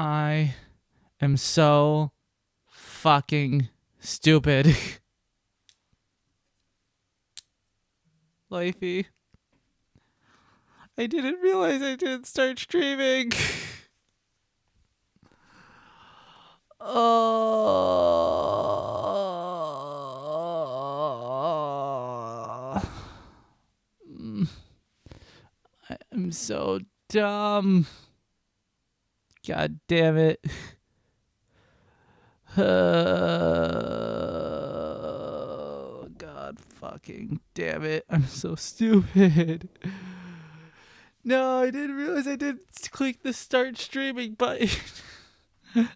I am so fucking stupid. Lifey. I didn't realize I didn't start streaming. Oh. I'm so dumb. God damn it. Oh, God fucking damn it. I'm so stupid. No, I didn't realize I didn't click the start streaming button.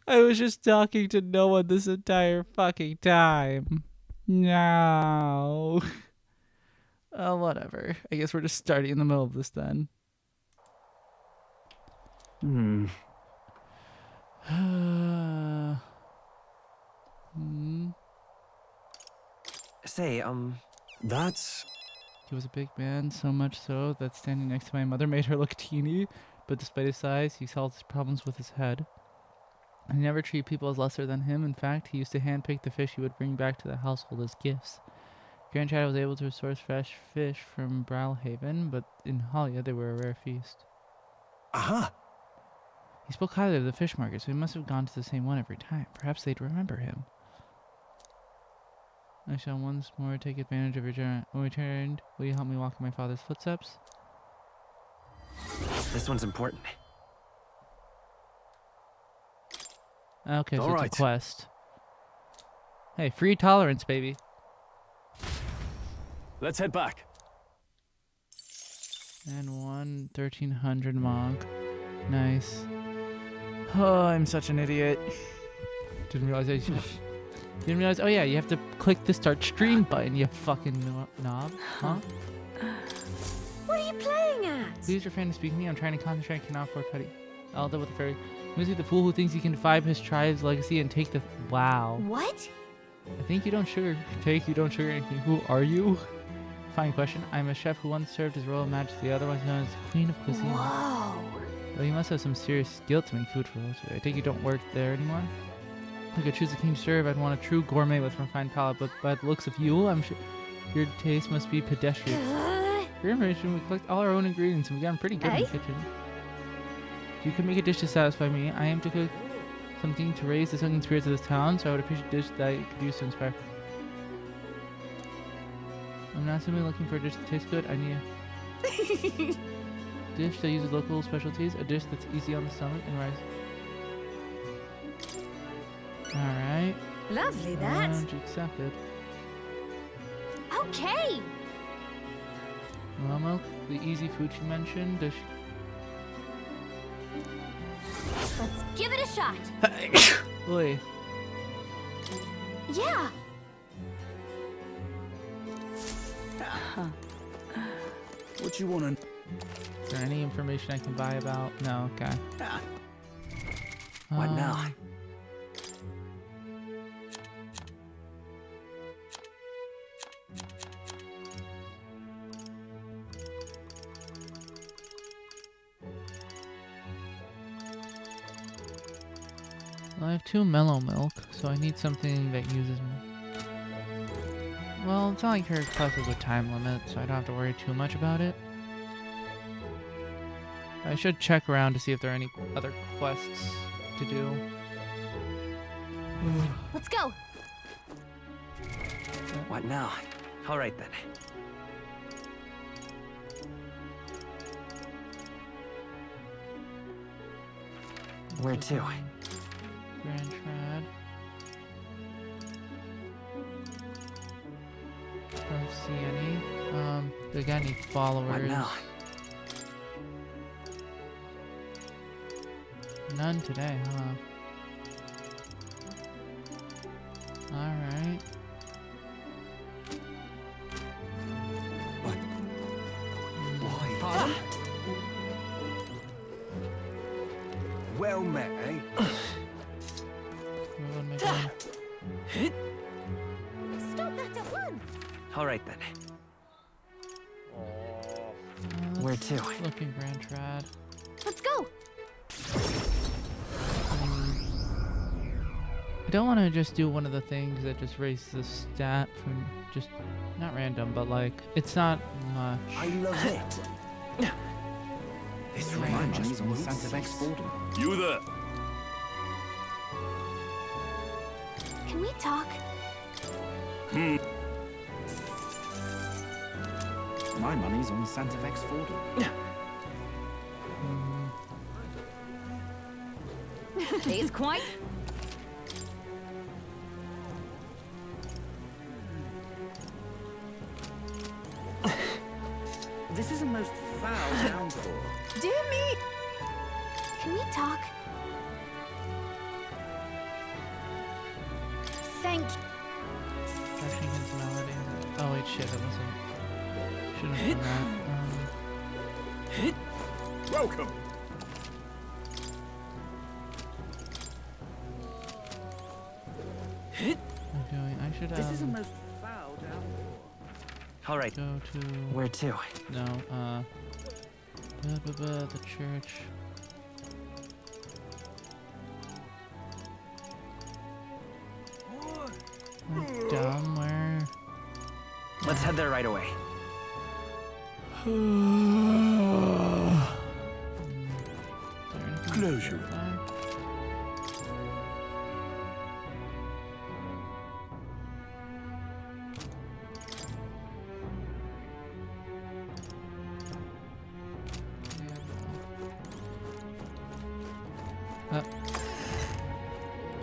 I was just talking to no one this entire fucking time. No. Oh, whatever. I guess we're just starting in the middle of this then. Say, that's... He was a big man, so much so that standing next to my mother made her look teeny, but despite his size, he solved his problems with his head. He never treated people as lesser than him. In fact, he used to handpick the fish he would bring back to the household as gifts. Grandchild was able to source fresh fish from Browhaven, but in Halia they were a rare feast. Aha! He spoke highly of the fish market, so he must have gone to the same one every time. Perhaps they'd remember him. I shall once more take advantage of your journey. When we returned, will you help me walk in my father's footsteps? This one's important. Okay, so All it's right. a quest. Hey, free tolerance, baby. Let's head back. And 1300 monk. Nice. Oh, I'm such an idiot. Didn't realize I should. Didn't realize. Oh yeah, you have to click the start stream button. You fucking knob, huh? What are you playing at? Please refrain to speak to me. I'm trying to concentrate. I cannot afford petty. I'll deal with the fairy. Music, the fool who thinks he can defy his tribe's legacy and take the. Wow. What? I think you don't sugar take. You don't sugar anything. Who are you? Fine question. I'm a chef who once served his royal majesty, otherwise known as Queen of Cuisine. Whoa. Well, you must have some serious skill to make food for us. I think you don't work there anymore. If I could choose a king to serve, I'd want a true gourmet with refined palate, but by the looks of you, I'm sure your taste must be pedestrian. For your information, we collect all our own ingredients and we got pretty good in the kitchen. If you could make a dish to satisfy me, I aim to cook something to raise the singing spirits of this town, so I would appreciate a dish that I could use to inspire. I'm not simply looking for a dish that tastes good, I need a dish that uses local specialties, a dish that's easy on the stomach and rice. Alright. Lovely, that. Accepted. Okay. Raw milk, the easy food you mentioned, dish. Let's give it a shot. Oi. Yeah. What you wanna... Is there any information I can buy about? No, okay. What now? Well, I have 2 mellow milk, so I need something that uses well, it's not like her quest is a time limit, so I don't have to worry too much about it. I should check around to see if there are any other quests to do. Let's go. What now? All right then. Where to? Grand Trad. Don't see any. They got any followers? What now? None today, huh? Alright. What? Why? Well met, eh? Stop that at once. All right then. Where to? Looking Grand Trad. Let's go. I don't want to just do one of the things that just raises the stat from just not random, but like it's not much. I love it. This rain just on the won't Santa Vex cease. Fordham. You there? Can we talk? My money's on Santa Vex Fordham. He's quite. This is a most foul downpour. Dear me. Can we talk? Thank you. Flashing his melody. Oh wait, shit, that wasn't. Shouldn't have done that. Welcome. I should This is a most foul downpour. All right. go to Where to? no the church. Dumb where? Let's head there right away. Closure.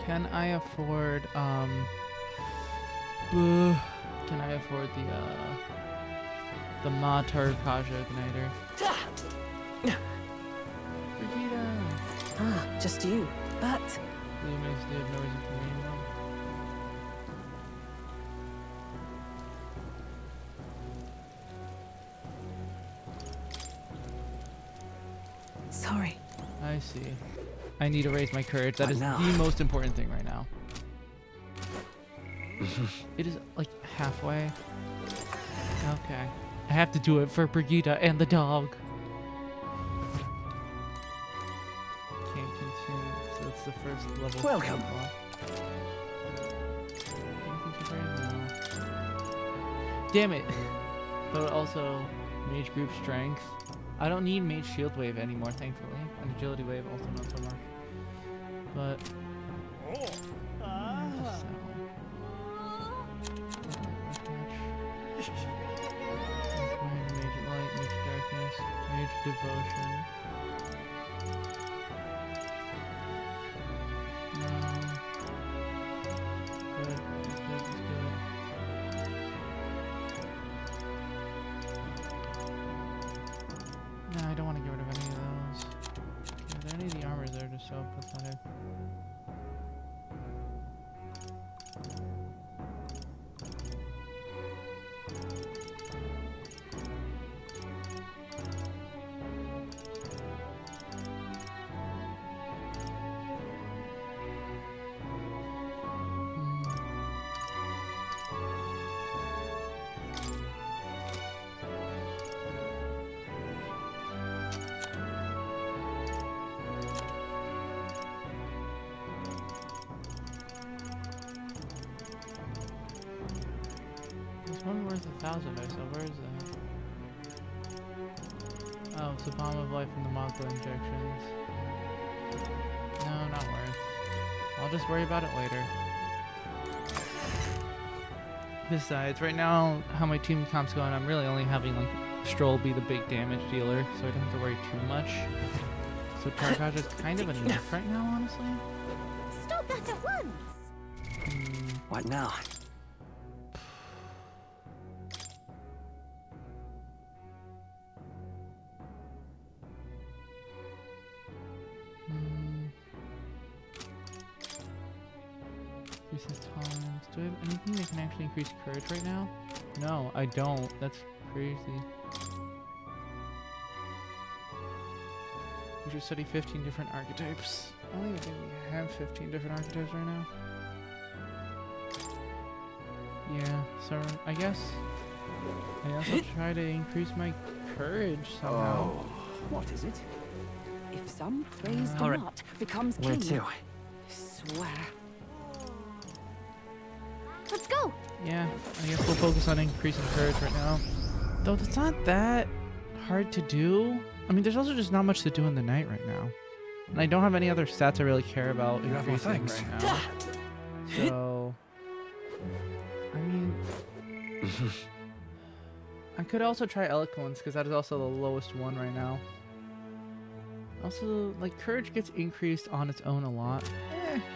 Can I afford can I afford the Matar Kaja igniter? Brigida! Ah, just you. But Blue makes they have no reason for me anymore. sorry. I see. I need to raise my courage. That What is now? the most important thing right now. It is like halfway. Okay. I have to do it for Brigida and the dog. Can't continue. So it's the first level. Welcome. Damn it. But also, mage group strength. I don't need mage shield wave anymore, thankfully. And agility wave also not so much. But Mage light, mage darkness, mage devotion. No. Good. It's good. It's good. No, I don't want to get rid of any of those. Yeah, any of the armors that are just so pathetic. This one worth 1,000 or so. Where is that? Oh, it's the Bomb of Life and the Magma injections. No, not worth. I'll just worry about it later. Besides, right now, how my team comp's going, I'm really only having like Stroll be the big damage dealer, so I don't have to worry too much. So Tarkaj is kind of enough right now, honestly. Stop that at once. What now? Increases tolerance. Do I have anything that can actually increase courage right now? No, I don't. That's crazy. We should study 15 different archetypes. I don't even think we have 15 different archetypes right now. Yeah, so I guess I'll try to increase my courage somehow. Oh. What is it? If some praised All right. not becomes Where king, to? swear. Let's go. Yeah, I guess we'll focus on increasing courage right now. Though it's not that hard to do. I mean, there's also just not much to do in the night right now. And I don't have any other stats I really care about You have my increasing thanks. right now. So, I mean, I could also try eloquence because that is also the lowest one right now. Also, like, courage gets increased on its own a lot.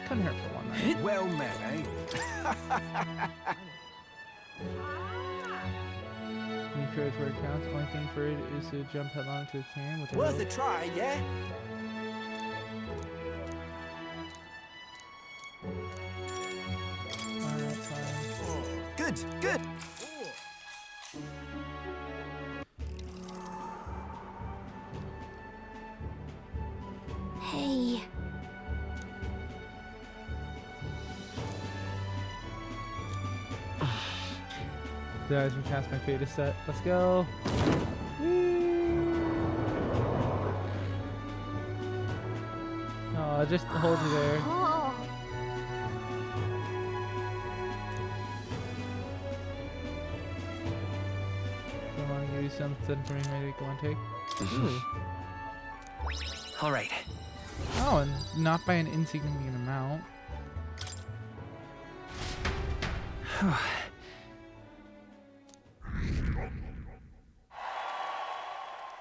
Couldn't hurt for one night. Well met, eh? Any courage where it counts. Only thing for it is to jump headlong to the can with a Worth rope. a try, yeah? Alright, fine. Good, good. Hey. The eyes cast my fate is set. Let's go. Oh, just hold you there. Oh. I want to give you something for me to go and take. Ooh. All right. Oh, and not by an insignificant amount.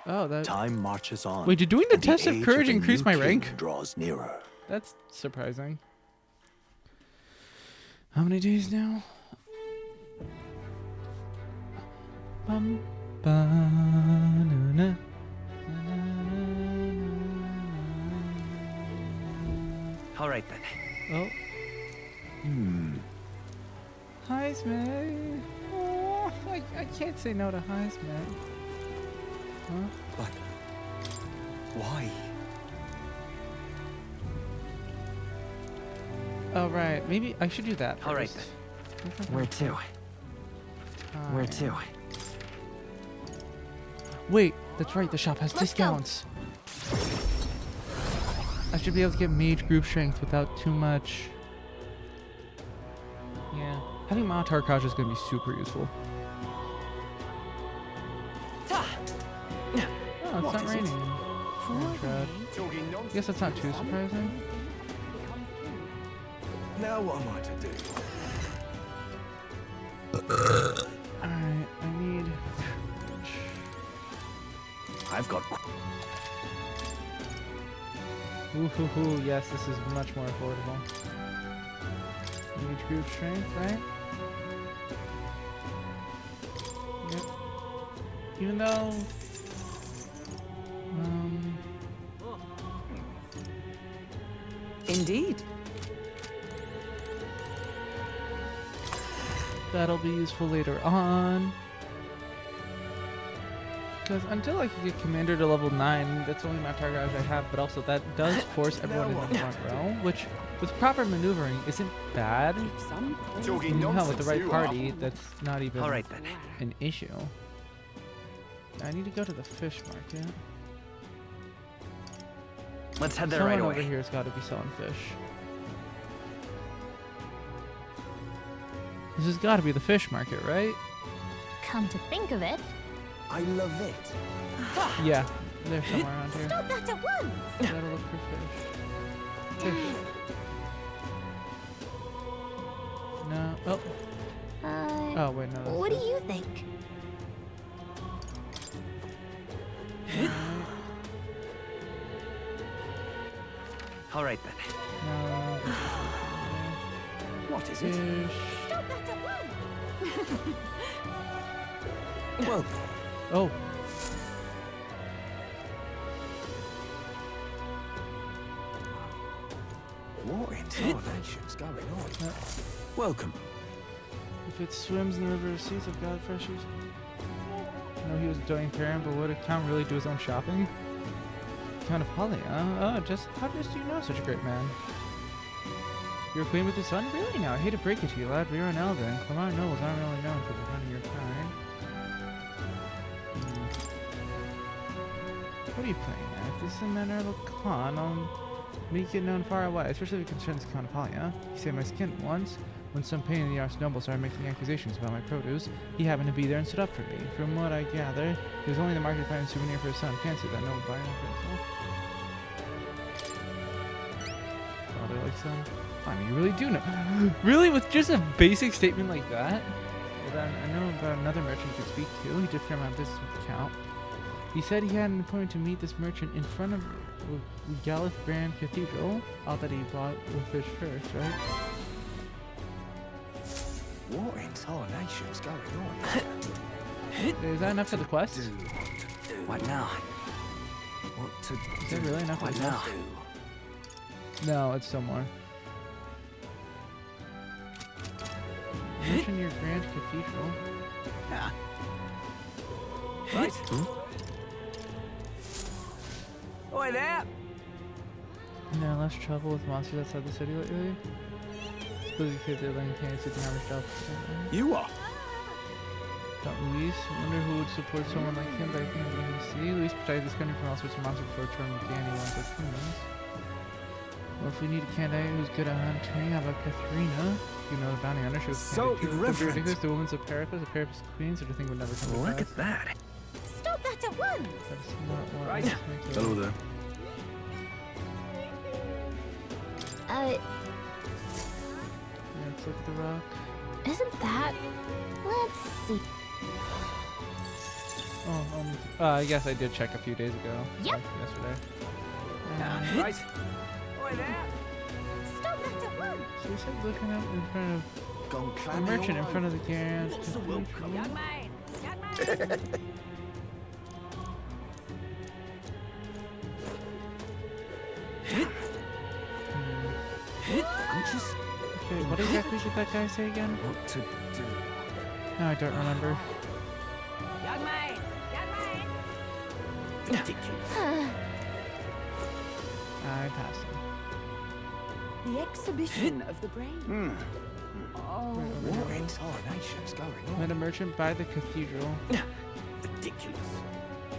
Oh, that. Time marches on. Wait, did doing the and test of age courage the increase new my king rank? draws nearer. That's surprising. How many days now? Bum, ba, na, na, na, na, All right then. Oh, Heisman. Oh, I can't say no to Heisman. Huh? But why? Oh, right. Maybe I should do that first. All right Where to? Where to? Wait, that's right. The shop has Let's go. discounts. I should be able to get mage group strength without too much. Yeah. Having Monitor Crouch is going to be super useful. Oh, it's not raining. Oh, crud. Guess that's not too surprising. Now what am I to do? Alright, I need... I've got. Ooh, hoo, hoo. Yes, this is much more affordable. Mage group strength, right? Yep. Even though... Indeed. that'll be useful later on. Because until I can get Commander to level 9, that's the only map target I have, but also that does force everyone in the front row, which with proper maneuvering isn't bad. Talking Hell, with nonsense, the right you party, that's not even All right then. an issue. I need to go to the fish market. Let's head there Someone right over away. here has got to be selling fish. This has got to be the fish market, right? Come to think of it, I love it. Yeah, they're somewhere around here. stop that at once! Gotta look for fish. Fish. No. Oh. Oh wait, no. That's What do not- you think? All right then. No. What is it? Fish. Stop that at once! Well, Oh. what in tarnation's going on? Welcome. If it swims in the river of seas, I've got freshies. No, he was doing Imperium, but would a count really do his own shopping? Count of Holly, huh? Oh, just how does you know such a great man? You're acquainted with his son? Really now? I hate to break it to you, lad, but you're an elder, and Clemar nobles aren't really known for befriending your kind. What are you playing at? If this is a manner of a con, I'll make it known far away, especially if it concerns the Count of Holly, huh? You saved my skin once. When some pain in the arse noble started making accusations about my produce, he happened to be there and stood up for me. From what I gather, he was only in the market buying a souvenir for his son. Fancy that noble buying one for himself. Father like son. I mean, you really do know. Really? With just a basic statement like that? Well, then, I know about another merchant you could speak to. He did fair amount of business with the Count. He said he had an appointment to meet this merchant in front of Galith Grand Cathedral. All that he bought with fish first, right? What in tarnation's going on? Is that enough for the quest? What now? What to Is that really enough for What the now? quest? No, it's still more. Mention your Grand Cathedral. Right. Oi there! And there are less trouble with monsters outside the city lately. Suppose you could letting candy sit down and stuff. You are. Not Luis. I wonder who would support someone like him, but I think we can see. Luis protected this country from all sorts of monsters before turning Danny one for humans. Well, if we need a candidate who's good at hunting, how about Katharina? You know the bounty hunter, she was So candidate too. irreverent. Ridiculous, the woman's a Peripus, queen, such a thing would never come to Look pass. at that. Stop that at once! That's not what Right. I was thinking. Hello there. Yeah, let's look at the rock. Isn't that? Let's see. Oh, I guess I did check a few days ago. Yep. Like yesterday. Right. Oi there! Stop that at once! So you said looking up in front of Gone the clammy merchant in all front of over. the Grand What's the Cathedral. welcome? Young man! Young man! I'm just Okay, what exactly did that guy say again? what to do. No, I don't remember. Young man! Young Ridiculous. man! I passed him. The exhibition of the brain. Hmm. Oh. Right over What here. in tarnation's going Met on? a merchant by the cathedral. Ridiculous.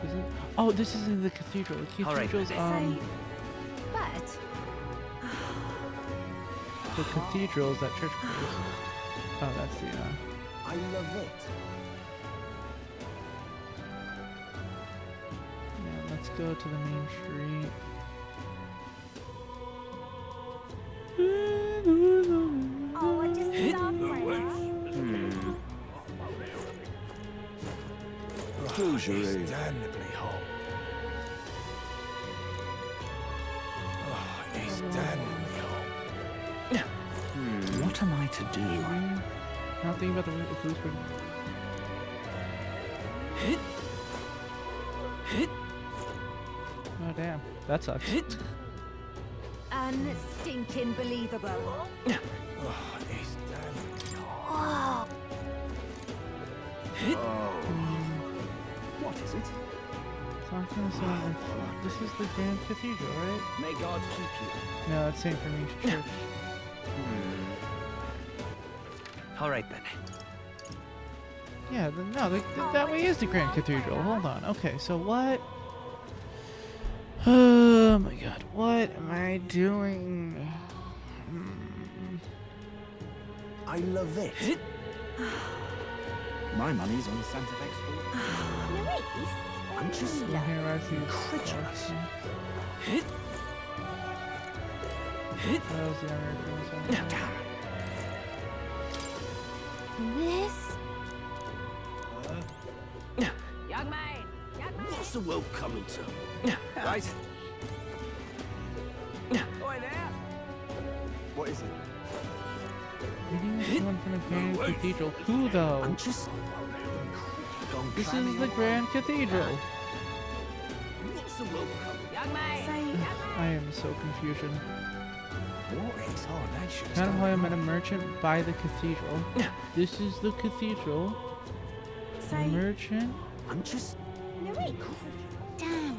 Isn't? Oh, this isn't the cathedral. The All right, cathedral's Say, but the cathedral's that church place. Oh, that's the I love it. Yeah, let's go to the main street. Oh, I just love French. Close your eyes. Damnably hot. Oh, it's damnably hot. What am I to do? Not thinking about the police were. Oh damn, that sucks. Unstinking believable. Oh, it's damnably hot. Oh, Oh. What is it? Talking to someone. This is the Grand Cathedral, right? May God keep you. No, it's St. Fermin's Church. All right then. Yeah, that way is the Grand Cathedral. Hold on. Okay, so what? Oh my god, what am I doing? I love it. My money's on Santa Fe's Luis? I'm just I'm here right through incredulous. That was the American side. This? Young man! Young man! What's the world coming to? Right. Oi there. What is it? Meeting with someone from the Grand Cathedral. Who though? I'm just Gone This clammy is the all Grand Cathedral. over. What's the world coming Young man! say, I am so confusion. to? What in tarnation's Kind of how I going met a on? merchant by the cathedral. This is the cathedral. say, Merchant. I'm just Luis! Damn!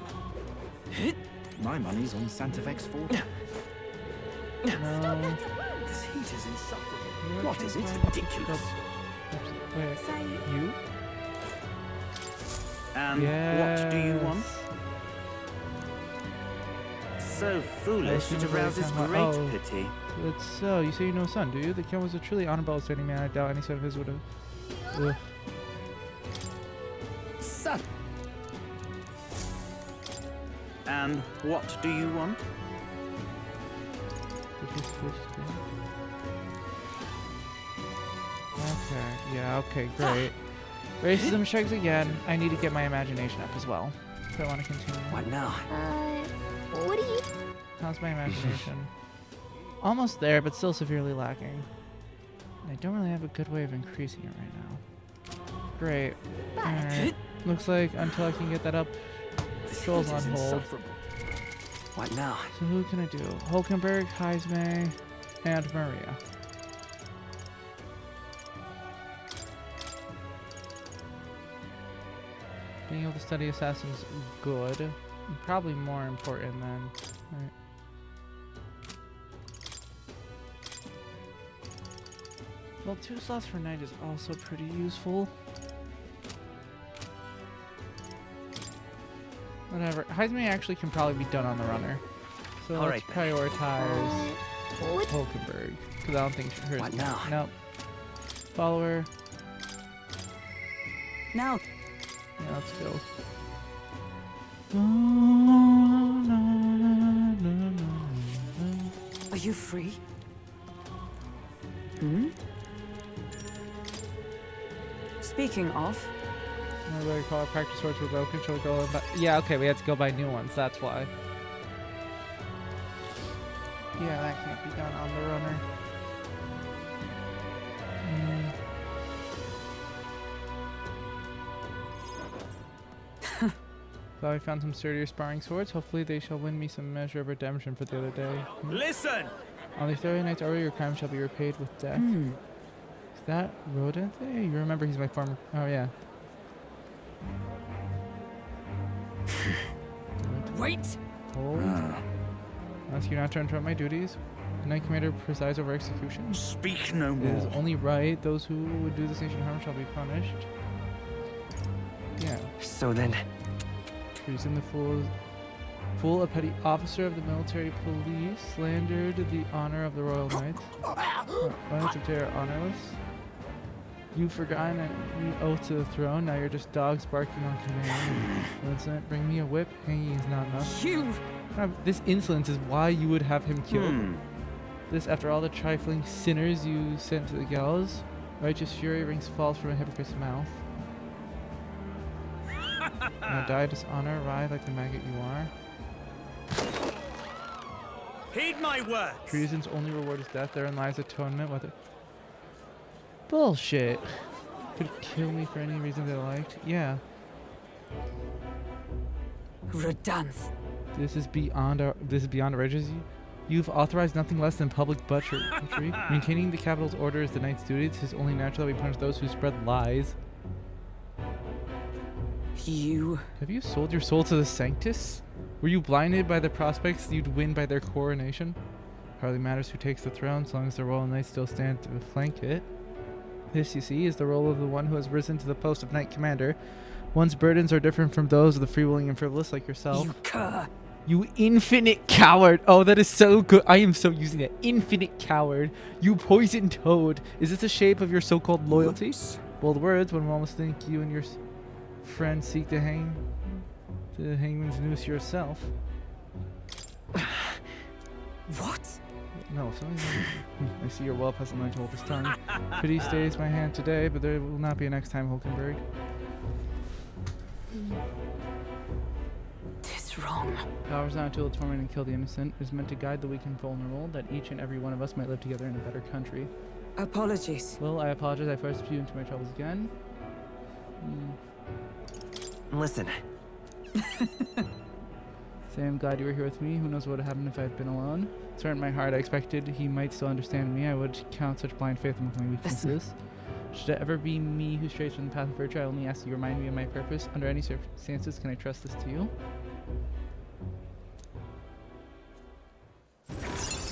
my money's on Santa Fe's fort. No. Stop that at once! This heat is insufferable. What is it? Merchant by the Ridiculous. cathedral. Wait, say, you? And what do you want? so foolish it arouses great pity. That's so. You say you know his son, do you? The Count was a truly honorable, outstanding man. I doubt any son of his would have. Ugh. Son! And what do you want? Did you switch to? Okay. Yeah. Okay. Great. Racism strikes again. I need to get my imagination up as well. If I want to continue. What now? What do you... How's my imagination? Almost there, but still severely lacking. I don't really have a good way of increasing it right now. Great. Alright. Looks like until I can get that up, Joel's on hold. What now? So who can I do? Hulkenberg, Heisme, and Maria. Being able to study assassins, good. Probably more important than... Right. Well, 2 slots for knight is also pretty useful. Whatever. Heisme actually can probably be done on the runner. So All let's right, prioritize Hulkenberg. Because I don't think hers. What now? Nope. Follower. Now, Yeah, let's go. are you free? Hmm? Speaking of, What do I call it? Practice swords were broken. Shall we go? Yeah, okay, we had to go buy new ones. That's why. Yeah, that can't be done on the runner. Thought I found some sturdier sparring swords. Hopefully they shall win me some measure of redemption for the other day. Listen! On the 30 nights earlier, your crime shall be repaid with death. Is that Rodenthe? You remember he's my former... Oh, yeah. wait! Hold. Ask you not to interrupt my duties. The Knight Commander presides over execution. Speak no It is more. only right. Those who would do this nation harm shall be punished. Yeah. So then, Treason, the fool, a petty officer of the military police, slandered the honor of the royal knights. Knights of terror honorless. You've forgotten the oath to the throne. Now you're just dogs barking on command. Insolent, bring me a whip. Hanging is not enough. You! This insolence is why you would have him killed. This after all the trifling sinners you sent to the gallows. Righteous fury rings false from a hypocrite's mouth. Now die dishonor, writhe like the maggot you are. Heed my words! Treason's only reward is death. Therein lies atonement. Whether bullshit. Could kill me for any reason they liked. Yeah. Rodanthe. This is beyond outrageous. You've authorized nothing less than public butchery. Maintaining the capital's order is the knight's duty. It is only natural that we punish those who spread lies. You... Have you sold your soul to the Sanctus? Were you blinded by the prospects you'd win by their coronation? Hardly matters who takes the throne, so long as the royal knights still stand to flank it. This, you see, is the role of the one who has risen to the post of Knight Commander. One's burdens are different from those of the free-willing and frivolous like yourself. You cur! You infinite coward! Oh, that is so good. I am so using it. Infinite coward. You poisoned toad. Is this the shape of your so-called loyalty? Bold words, one would almost think you and your friend seek to hang the hangman's noose yourself. What? No, something. I see your well past the mind to hold his tongue. Pity stays my hand today, but there will not be a next time, Hulkenberg. Tis wrong. Power is not to torment and kill the innocent. It is meant to guide the weak and vulnerable, that each and every one of us might live together in a better country. Apologies. Well, I apologize. I forced you into my troubles again. listen. Say I'm glad you were here with me. Who knows what would have happened if I had been alone? Swear in my heart, I expected he might still understand me. I would count such blind faith among my weaknesses. Should it ever be me who strays from the path of virtue, I only ask you to remind me of my purpose. Under any circumstances, can I trust this to you?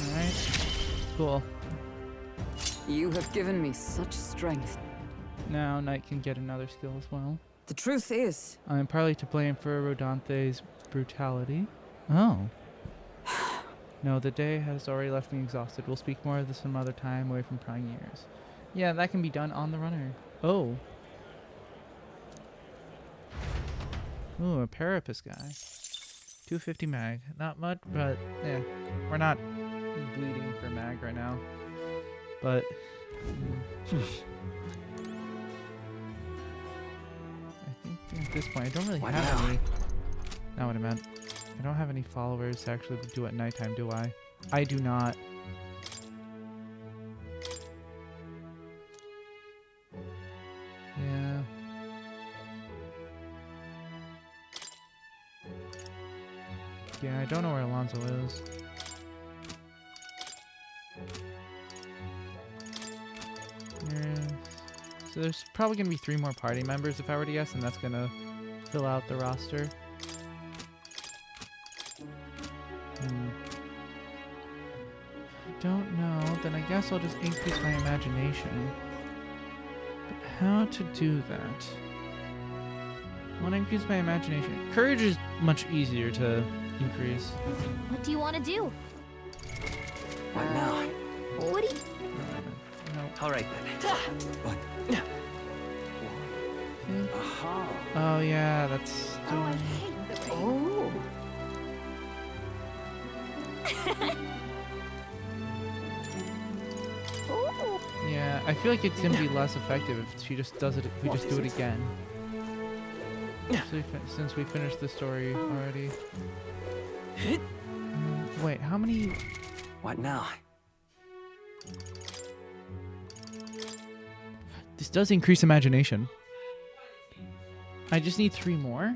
Alright. Cool. You have given me such strength. Now Knight can get another skill as well. The truth is... I am partly to blame for Rodanthe's brutality. Oh. No, the day has already left me exhausted. We'll speak more of this some other time, away from prying ears. Yeah, that can be done on the runner. Oh. Ooh, a Parapus guy. 250 mag. Not much, but yeah. We're not bleeding for mag right now. But... I think at this point, I don't really have any... Not what I meant. I don't have any followers to actually do at nighttime, do I? I do not. Yeah. Yeah, I don't know where Alonso is. So there's probably going to be 3 more party members if I were to guess, and that's going to fill out the roster. Don't know, then I guess I'll just increase my imagination. But how to do that? I want to increase my imagination. Courage is much easier to increase. What do you want to do? What now? What do you... No. All right then. What? Aha. Oh yeah, that's... Oh, I hate the rain. Oh. Oh. Yeah, I feel like it's gonna be less effective if she just does it. If we just do it again. Since we finished the story already. Wait, how many? What now? This does increase imagination. I just need 3 more.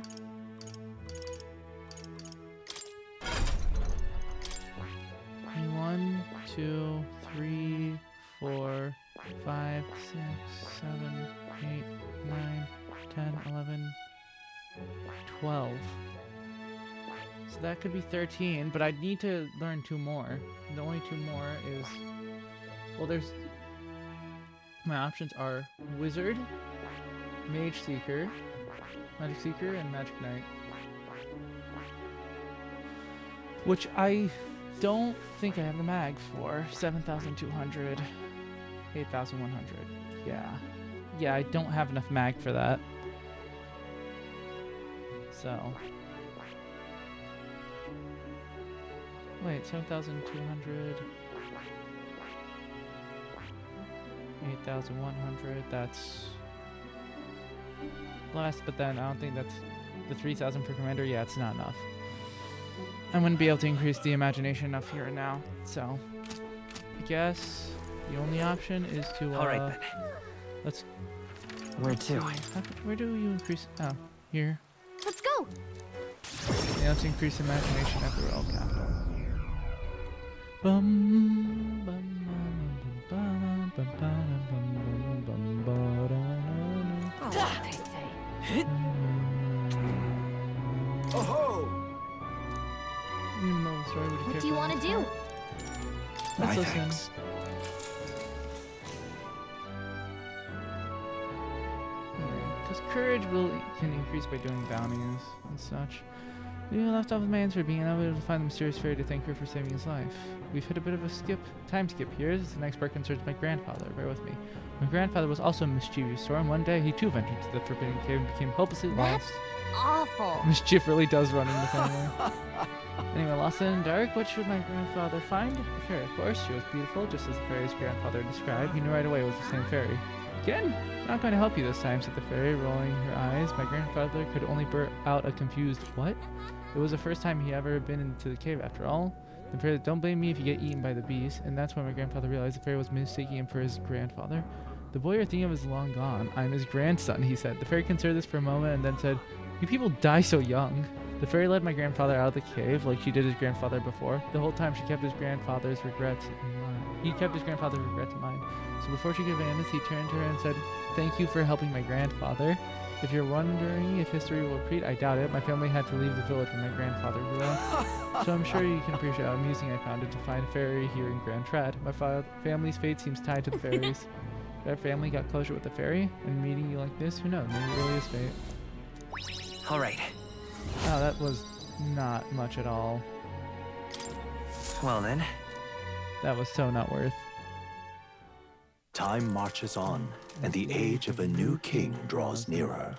One, 2, 3, 4, 5, 6, 7, 8, 9, 10, 11, 12. So that could be 13, but I'd need to learn 2 more. The only 2 more is... Well, there's... My options are Wizard, Mage Seeker, Magic Seeker, and Magic Knight. Which I don't think I have the mag for. 7,200, 8,100. Yeah. Yeah, I don't have enough mag for that. So... Wait, 7,200... 8,100, that's less, but then I don't think that's the 3,000 per commander. Yeah, it's not enough. I wouldn't be able to increase the imagination enough here and now, so I guess the only option is to All right then. let's Where to? where do you increase? Oh, here. Let's go. Yeah, let's increase imagination at the royal capital. Bum, bum, bum, bum, bum, bum, bum, bum, bum, Oh, what they say. Oh You know the story, would you care What do you for want to that? do? Let's My listen. thanks. Because courage can increase by doing bounties and such. We left off with my answer being unable to find the mysterious fairy to thank her for saving his life. We've hit a bit of a time skip here, as the next part concerns my grandfather. Bear with me. My grandfather was also a mischievous storm. One day, he too ventured to the forbidden cave and became hopelessly lost. Awful. Mischief really does run in the family. Anyway, lost in the dark, what should my grandfather find? A fairy, of course. She was beautiful, just as the fairy's grandfather described. He knew right away it was the same fairy. Again? I'm not going to help you this time, said the fairy, rolling her eyes. My grandfather could only blurt out a confused, what? It was the first time he ever been into the cave after all. The fairy said, don't blame me if you get eaten by the beast. And that's when my grandfather realized the fairy was mistaking him for his grandfather. The boy you're thinking of is long gone. I'm his grandson, he said. The fairy considered this for a moment and then said, you people die so young. The fairy led my grandfather out of the cave like she did his grandfather before. The whole time she kept his grandfather's regrets in mind. He kept his grandfather's regrets in mind. So before she could vanish, he turned to her and said, thank you for helping my grandfather. If you're wondering if history will repeat, I doubt it. My family had to leave the village when my grandfather grew up. So I'm sure you can appreciate how amusing I found it to find a fairy here in Grand Trad. My family's fate seems tied to the fairies. If our family got closure with the fairy, and meeting you like this, who knows? Maybe it really is fate. All right. Oh, that was not much at all. Well then. That was so not worth. Time marches on, and the age of a new king draws nearer.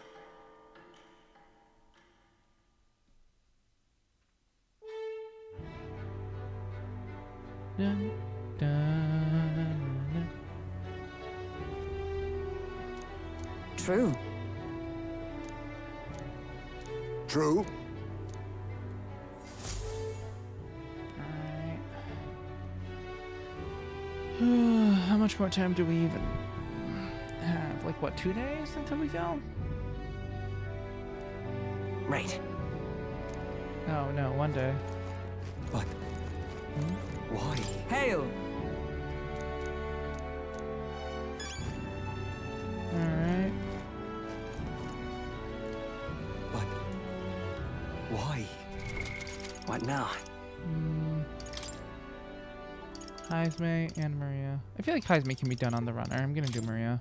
Dun, dun, True. True. Alright. How much more time do we even have? Like, what, 2 days until we go? Right. Oh, no, 1 day. But why? Hail. Alright. But why? What now? Heisme and Maria. I feel like Heisme can be done on the runner. I'm gonna do Maria.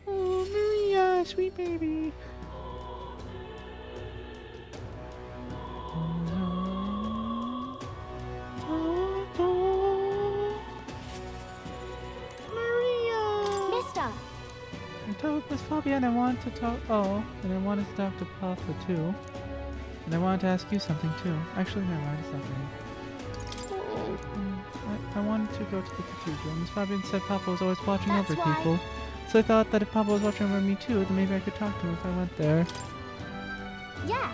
Oh, Maria, sweet baby. Maria. Mister. I told Miss Fabienne I wanted to talk. Oh, and I wanted to talk to Papa too. And I wanted to ask you something too. Actually, never mind. It's not me. I wanted to go to the cathedral. Miss Fabienne said Papa was always watching That's over why. people. So I thought that if Papa was watching over me too, then maybe I could talk to him if I went there. Yeah.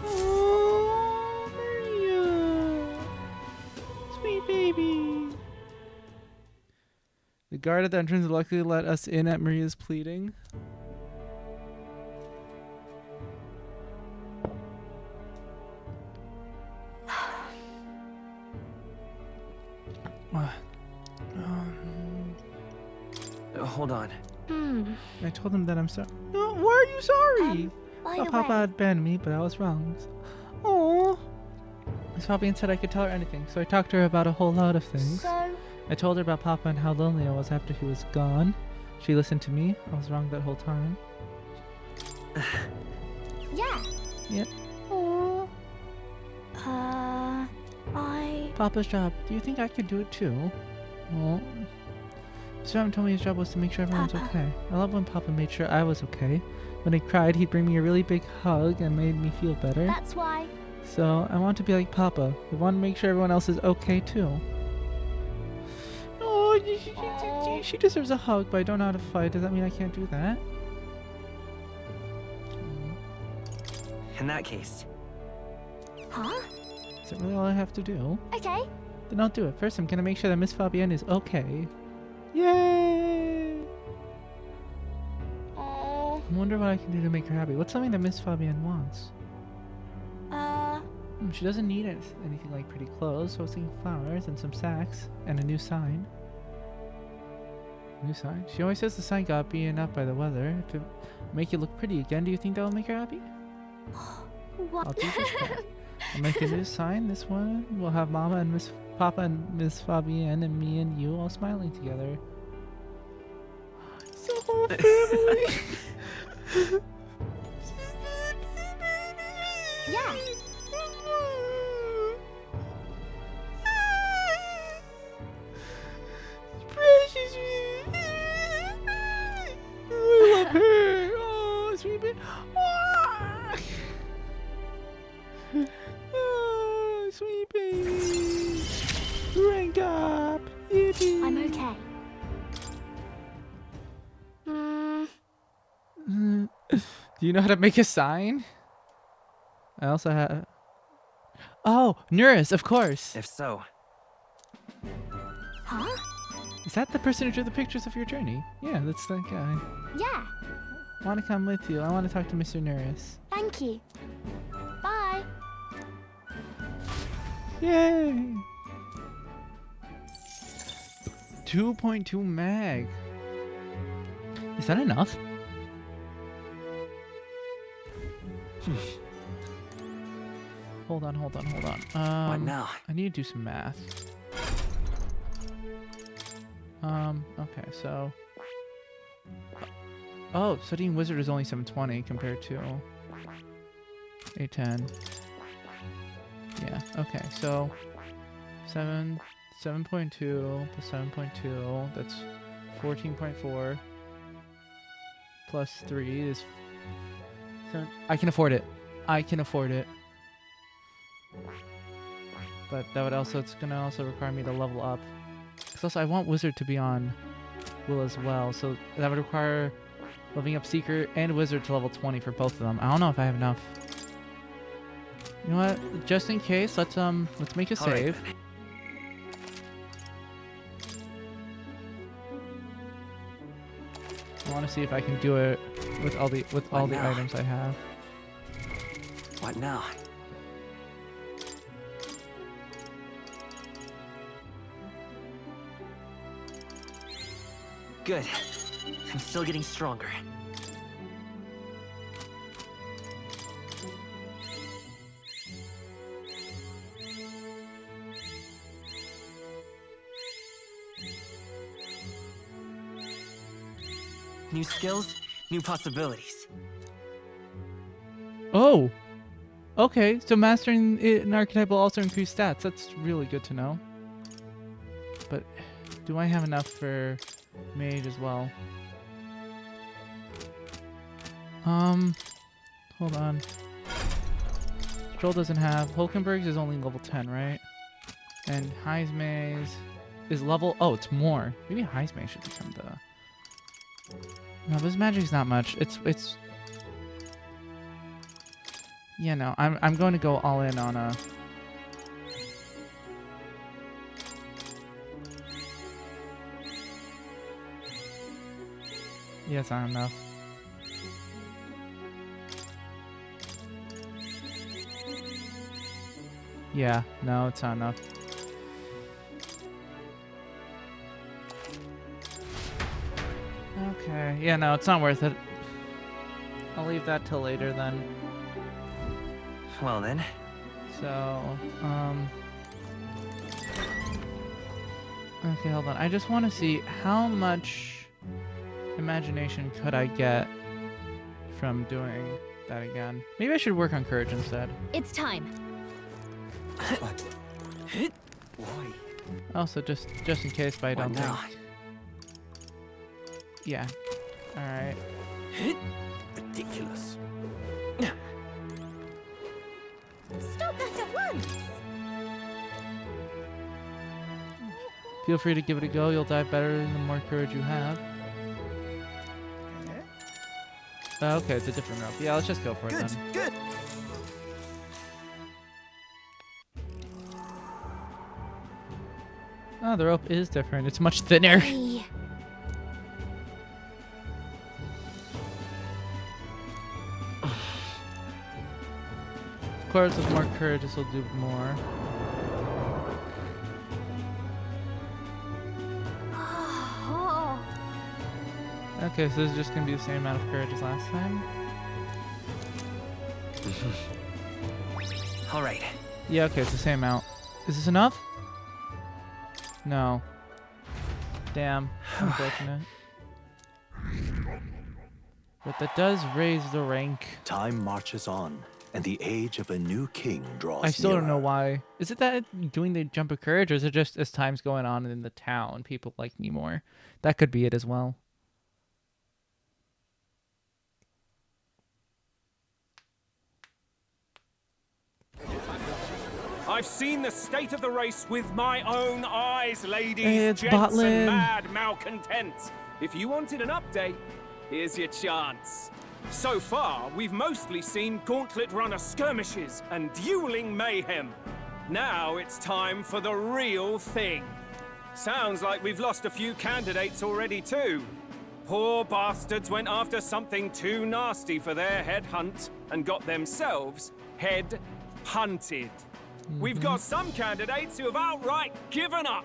Oh, Maria. Sweet baby. The guard at the entrance luckily let us in at Maria's pleading. Hold on. I told him that I'm sorry. No, why are you sorry? By Thought the Papa way, had banned me, but I was wrong. Oh. Miss Fabienne said I could tell her anything, so I talked to her about a whole lot of things. so I told her about Papa and how lonely I was after he was gone. She listened to me. I was wrong that whole time. yeah. Yep. Aww. Papa's job. Do you think I could do it too? Well, Sam told me his job was to make sure everyone's Papa. okay. I love when Papa made sure I was okay. When I cried, he'd bring me a really big hug and made me feel better. That's why. So I want to be like Papa. I want to make sure everyone else is okay too. Oh, she deserves a hug, but I don't know how to fight. Does that mean I can't do that? In that case. Huh? Is that really all I have to do? Okay. Then I'll do it. First, I'm gonna make sure that Miss Fabienne is okay. Yay! Oh. I wonder what I can do to make her happy. What's something that Miss Fabienne wants? She doesn't need anything like pretty clothes, so I was thinking flowers and some sacks and a new sign. New sign? She always says the sign got beaten up by the weather. If it make it look pretty again, do you think that will make her happy? What? I'll do just that. I'll make a new sign. This one will have Mama and Papa and Miss Fabienne and me and you all smiling together. It's a whole family. Yeah. Precious. I love her. Oh, sweet baby. Oh, sweet baby. Rank up. I'm okay. Do you know how to make a sign? I also have... Oh, Nuris, of course. If so. Huh? Is that the person who drew the pictures of your journey? Yeah, that's that guy. Yeah. I want to come with you. I want to talk to Mr. Nuris. Thank you. Bye. Yay! 2.2 mag. Is that enough? Hold on. What now? I need to do some math. Okay, so... Oh, studying wizard is only 720 compared to 810. Yeah. Okay. So 7.2 plus 7.2. That's 14.4 plus 3 is. I can afford it. I can afford it. But that would also, it's gonna also require me to level up. 'Cause also I want Wizard to be on Will as well, so that would require leveling up Seeker and Wizard to level 20 for both of them. I don't know if I have enough. You know what? Just in case, let's make a save. Right. I want to see if I can do it with all the now? items I have. What now? Good. I'm still getting stronger. New skills, new possibilities. Oh! Okay, so mastering an archetype will also increase stats. That's really good to know. But do I have enough for mage as well? Hold on. Stroll doesn't have. Hulkenberg's is only level 10, right? And Heismay's is level. Oh, it's more. Maybe Heismay should become the. No, this magic's not much. It's. Yeah, no. I'm going to go all in on a. Yeah, it's not enough. Yeah, no, it's not enough. Okay, yeah, no, it's not worth it. I'll leave that till later then. Well then. So, okay, hold on. I just want to see how much imagination could I get from doing that again. Maybe I should work on courage instead. It's time. Why? Also, just in case, but I don't now? think. Yeah. All right. Ridiculous. Stop that at once. Feel free to give it a go. You'll die better the more courage you have. Okay, it's a different rope. Yeah, let's just go for it then. Good. Oh, the rope is different. It's much thinner. Hey. Of course, with more courage, this will do more. Oh. Okay, so this is just gonna be the same amount of courage as last time. All right. Yeah, okay, it's the same amount. Is this enough? No. Damn. Unfortunate. But that does raise the rank. Time marches on, and the age of a new king draws I still don't know nearer. why. Is it that doing the jump of courage, or is it just as time's going on in the town, people like me more? That could be it as well. I've seen the state of the race with my own eyes, ladies, Hey, it's gents, Botlin. and mad malcontents. If you wanted an update, here's your chance. So far, we've mostly seen gauntlet runner skirmishes and dueling mayhem. Now it's time for the real thing. Sounds like we've lost a few candidates already too. Poor bastards went after something too nasty for their head hunt and got themselves head hunted. We've got some candidates who have outright given up.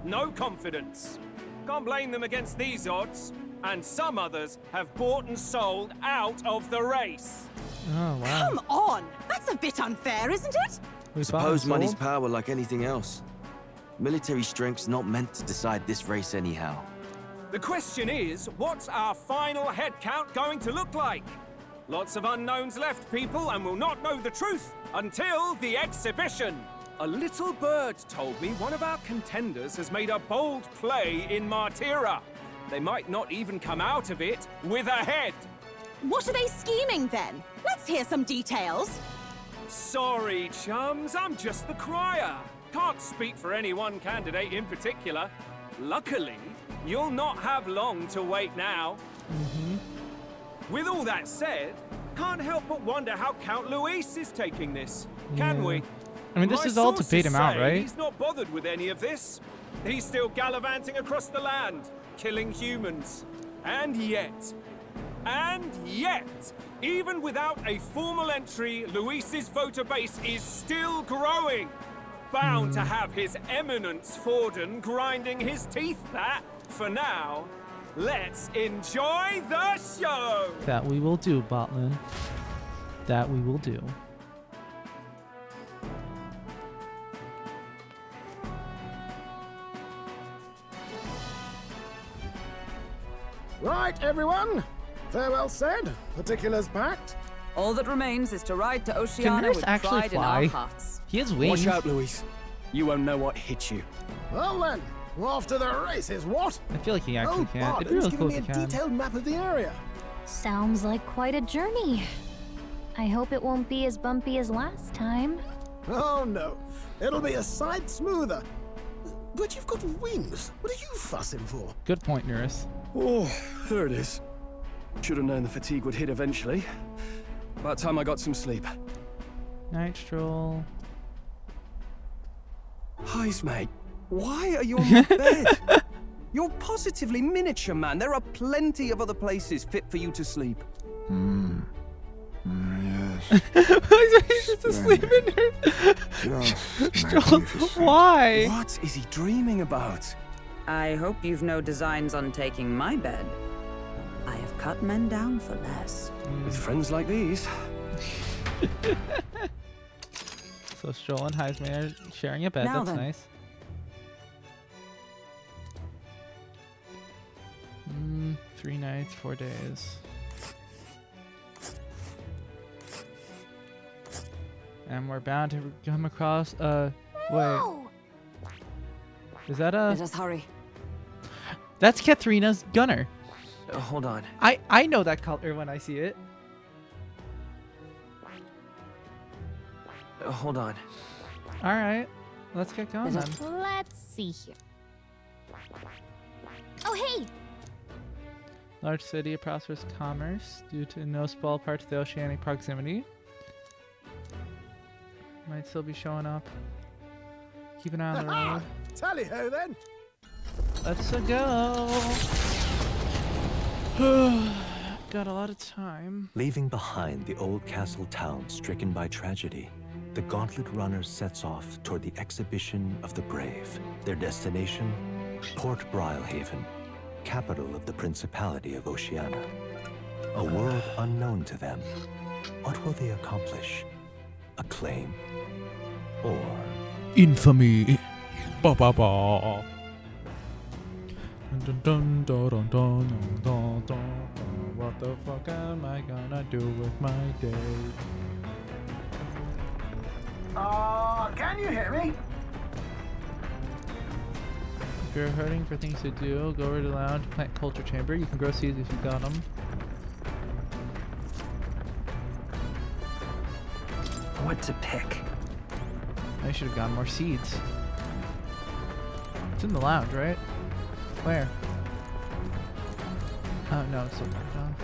No confidence. Can't blame them against these odds. And some others have bought and sold out of the race. Oh, wow. Come on! That's a bit unfair, isn't it? We bought Suppose and money's sold? power like anything else. Military strength's not meant to decide this race anyhow. The question is, what's our final head count going to look like? Lots of unknowns left, people, and we'll not know the truth Until the exhibition. A little bird told me one of our contenders has made a bold play in Martyra. They might not even come out of it with a head. What are they scheming then? Let's hear some details. Sorry, chums, I'm just the crier. Can't speak for any one candidate in particular. Luckily, you'll not have long to wait now. With all that said, can't help but wonder how Count Luis is taking this. Can we? I mean, this is all to bait him out, right? He's not bothered with any of this. He's still gallivanting across the land, killing humans. And yet, even without a formal entry, Luis's voter base is still growing. Bound to have his eminence Forden grinding his teeth that, for now, let's enjoy the show! That we will do, Botlin. That we will do. Right, everyone. Farewell said. Particulars packed. All that remains is to ride to Can Oceania Nurse with actually pride in our fly? hearts. He has wings. Watch out, Luis. You won't know what hit you. Well then, off to the races, what? I feel like he actually Oh, can. It'd be Barton's really giving cool me if a he can. detailed map of the area. Sounds like quite a journey. I hope it won't be as bumpy as last time. Oh no, it'll be a sight smoother. But you've got wings. What are you fussing for? Good point, Nurse. Oh, there it is. Should have known the fatigue would hit eventually. About time I got some sleep. Night stroll. Heis, mate. Why are you on my bed? You're positively miniature, man. There are plenty of other places fit for you to sleep. Yes. He's just asleep in there. Stroll. Why? What is he dreaming about? I hope you've no designs on taking my bed. I have cut men down for less. With friends like these. So Stroll and Heisman are sharing a bed. Now That's then. nice. 3 nights, 4 days. And we're bound to come across wait. Whoa! Is that Let us hurry. That's Katharina's gunner. Hold on. I know that color when I see it. Hold on. All right. Let's get going then. Let's see here. Oh, hey! Large city of prosperous commerce due to no small part of the oceanic proximity. Might still be showing up. Keep an eye on the road. Tally-ho then. Let's go. Got a lot of time. Leaving behind the old castle town stricken by tragedy, the Gauntlet Runner sets off toward the exhibition of the brave. Their destination, Port Brilehaven, capital of the Principality of Oceania. A world unknown to them. What will they accomplish? Acclaim? Or infamy? Ba ba ba. Dun, dun, dun, dun, dun, dun, dun, dun. What the fuck am I gonna do with my day? Can you hear me? If you're hurting for things to do, go over to the lounge, plant culture chamber. You can grow seeds if you got them. What to pick? I should have gotten more seeds. It's in the lounge, right? Where? Oh no, it's still marked off.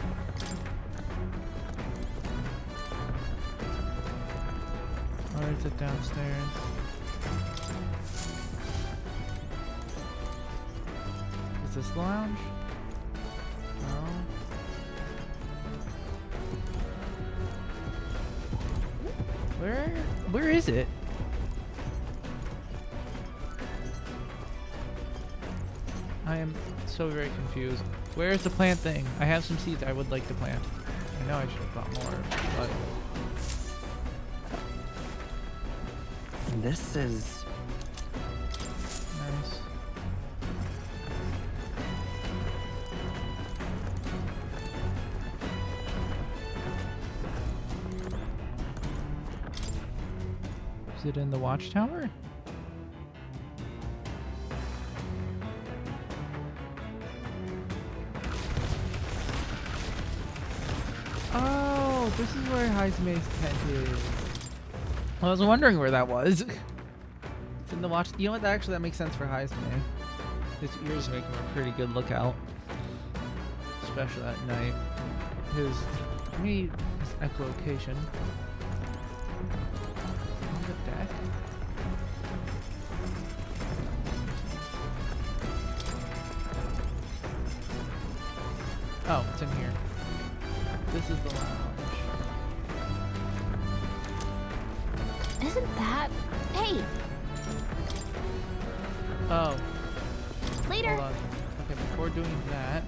Or is it downstairs? Is this the lounge? No. Where is it? I am so very confused. Where is the plant thing? I have some seeds I would like to plant. I know I should have bought more, but This is... nice. Is it in the watchtower? Oh, this is where Heiseme's tent is. I was wondering where that was. It's in the watch. You know what? That makes sense for Heisme. His ears make him a pretty good lookout, especially at night. His echolocation. On the deck. Oh, it's in here. This is the lounge. Isn't that... Hey! Oh. Later! Hold on. Okay, before doing that,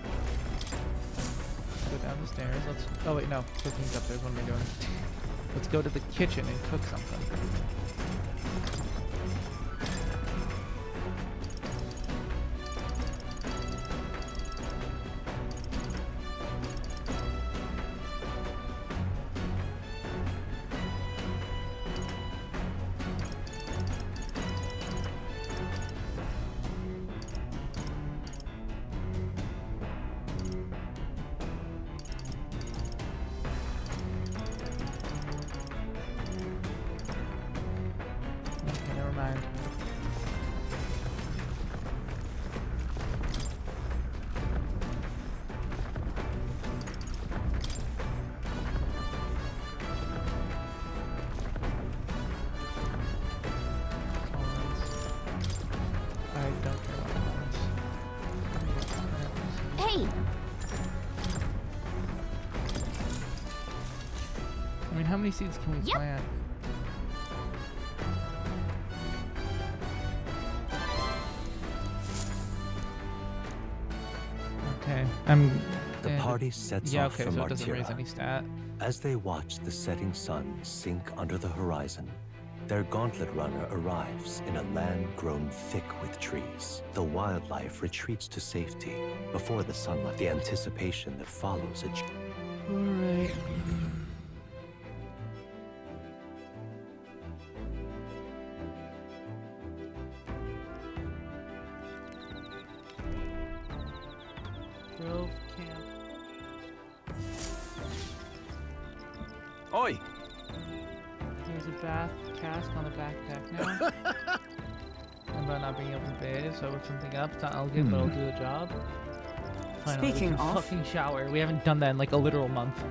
let's go down the stairs. Oh wait, no. Cooking's upstairs. What am I doing? Let's go to the kitchen and cook something. Hey! I mean, how many seeds can we plant? Okay, The party sets off okay, from so it doesn't raise Martira. any stat. As they watch the setting sun sink under the horizon, their gauntlet runner arrives in a land grown thick with trees. The wildlife retreats to safety before the sunlight. The anticipation that follows a... Alright. Grove camp. Oi! There's a bath cask on the backpack now. About not being able to bathe, so I looked something up. It's not elegant, but it'll do the job. Finally, Speaking we can of- fucking shower. We haven't done that in like a literal month.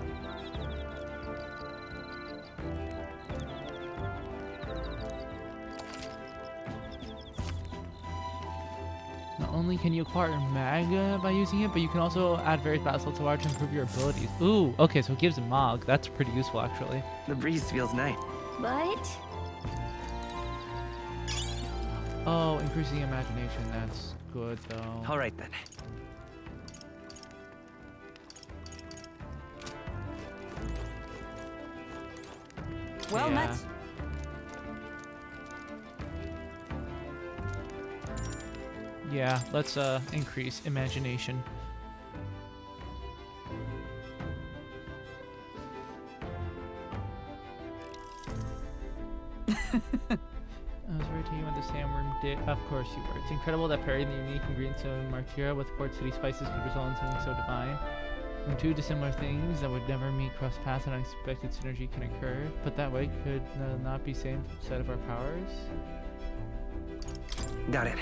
Not only can you acquire Maga by using it, but you can also add various battle salts to to improve your abilities. Ooh, okay, so it gives Mog. That's pretty useful, actually. The breeze feels nice. But... Oh, increasing imagination. That's good, though. All right, then. Well Yeah. met. Yeah, let's increase imagination. I was right to you when the sandworm did. Of course you were. It's incredible that pairing the unique ingredients of Martira with Port City spices could result in something so divine. When two dissimilar things that would never meet cross paths and unexpected synergy can occur, but that way could not be same set of our powers. Got it.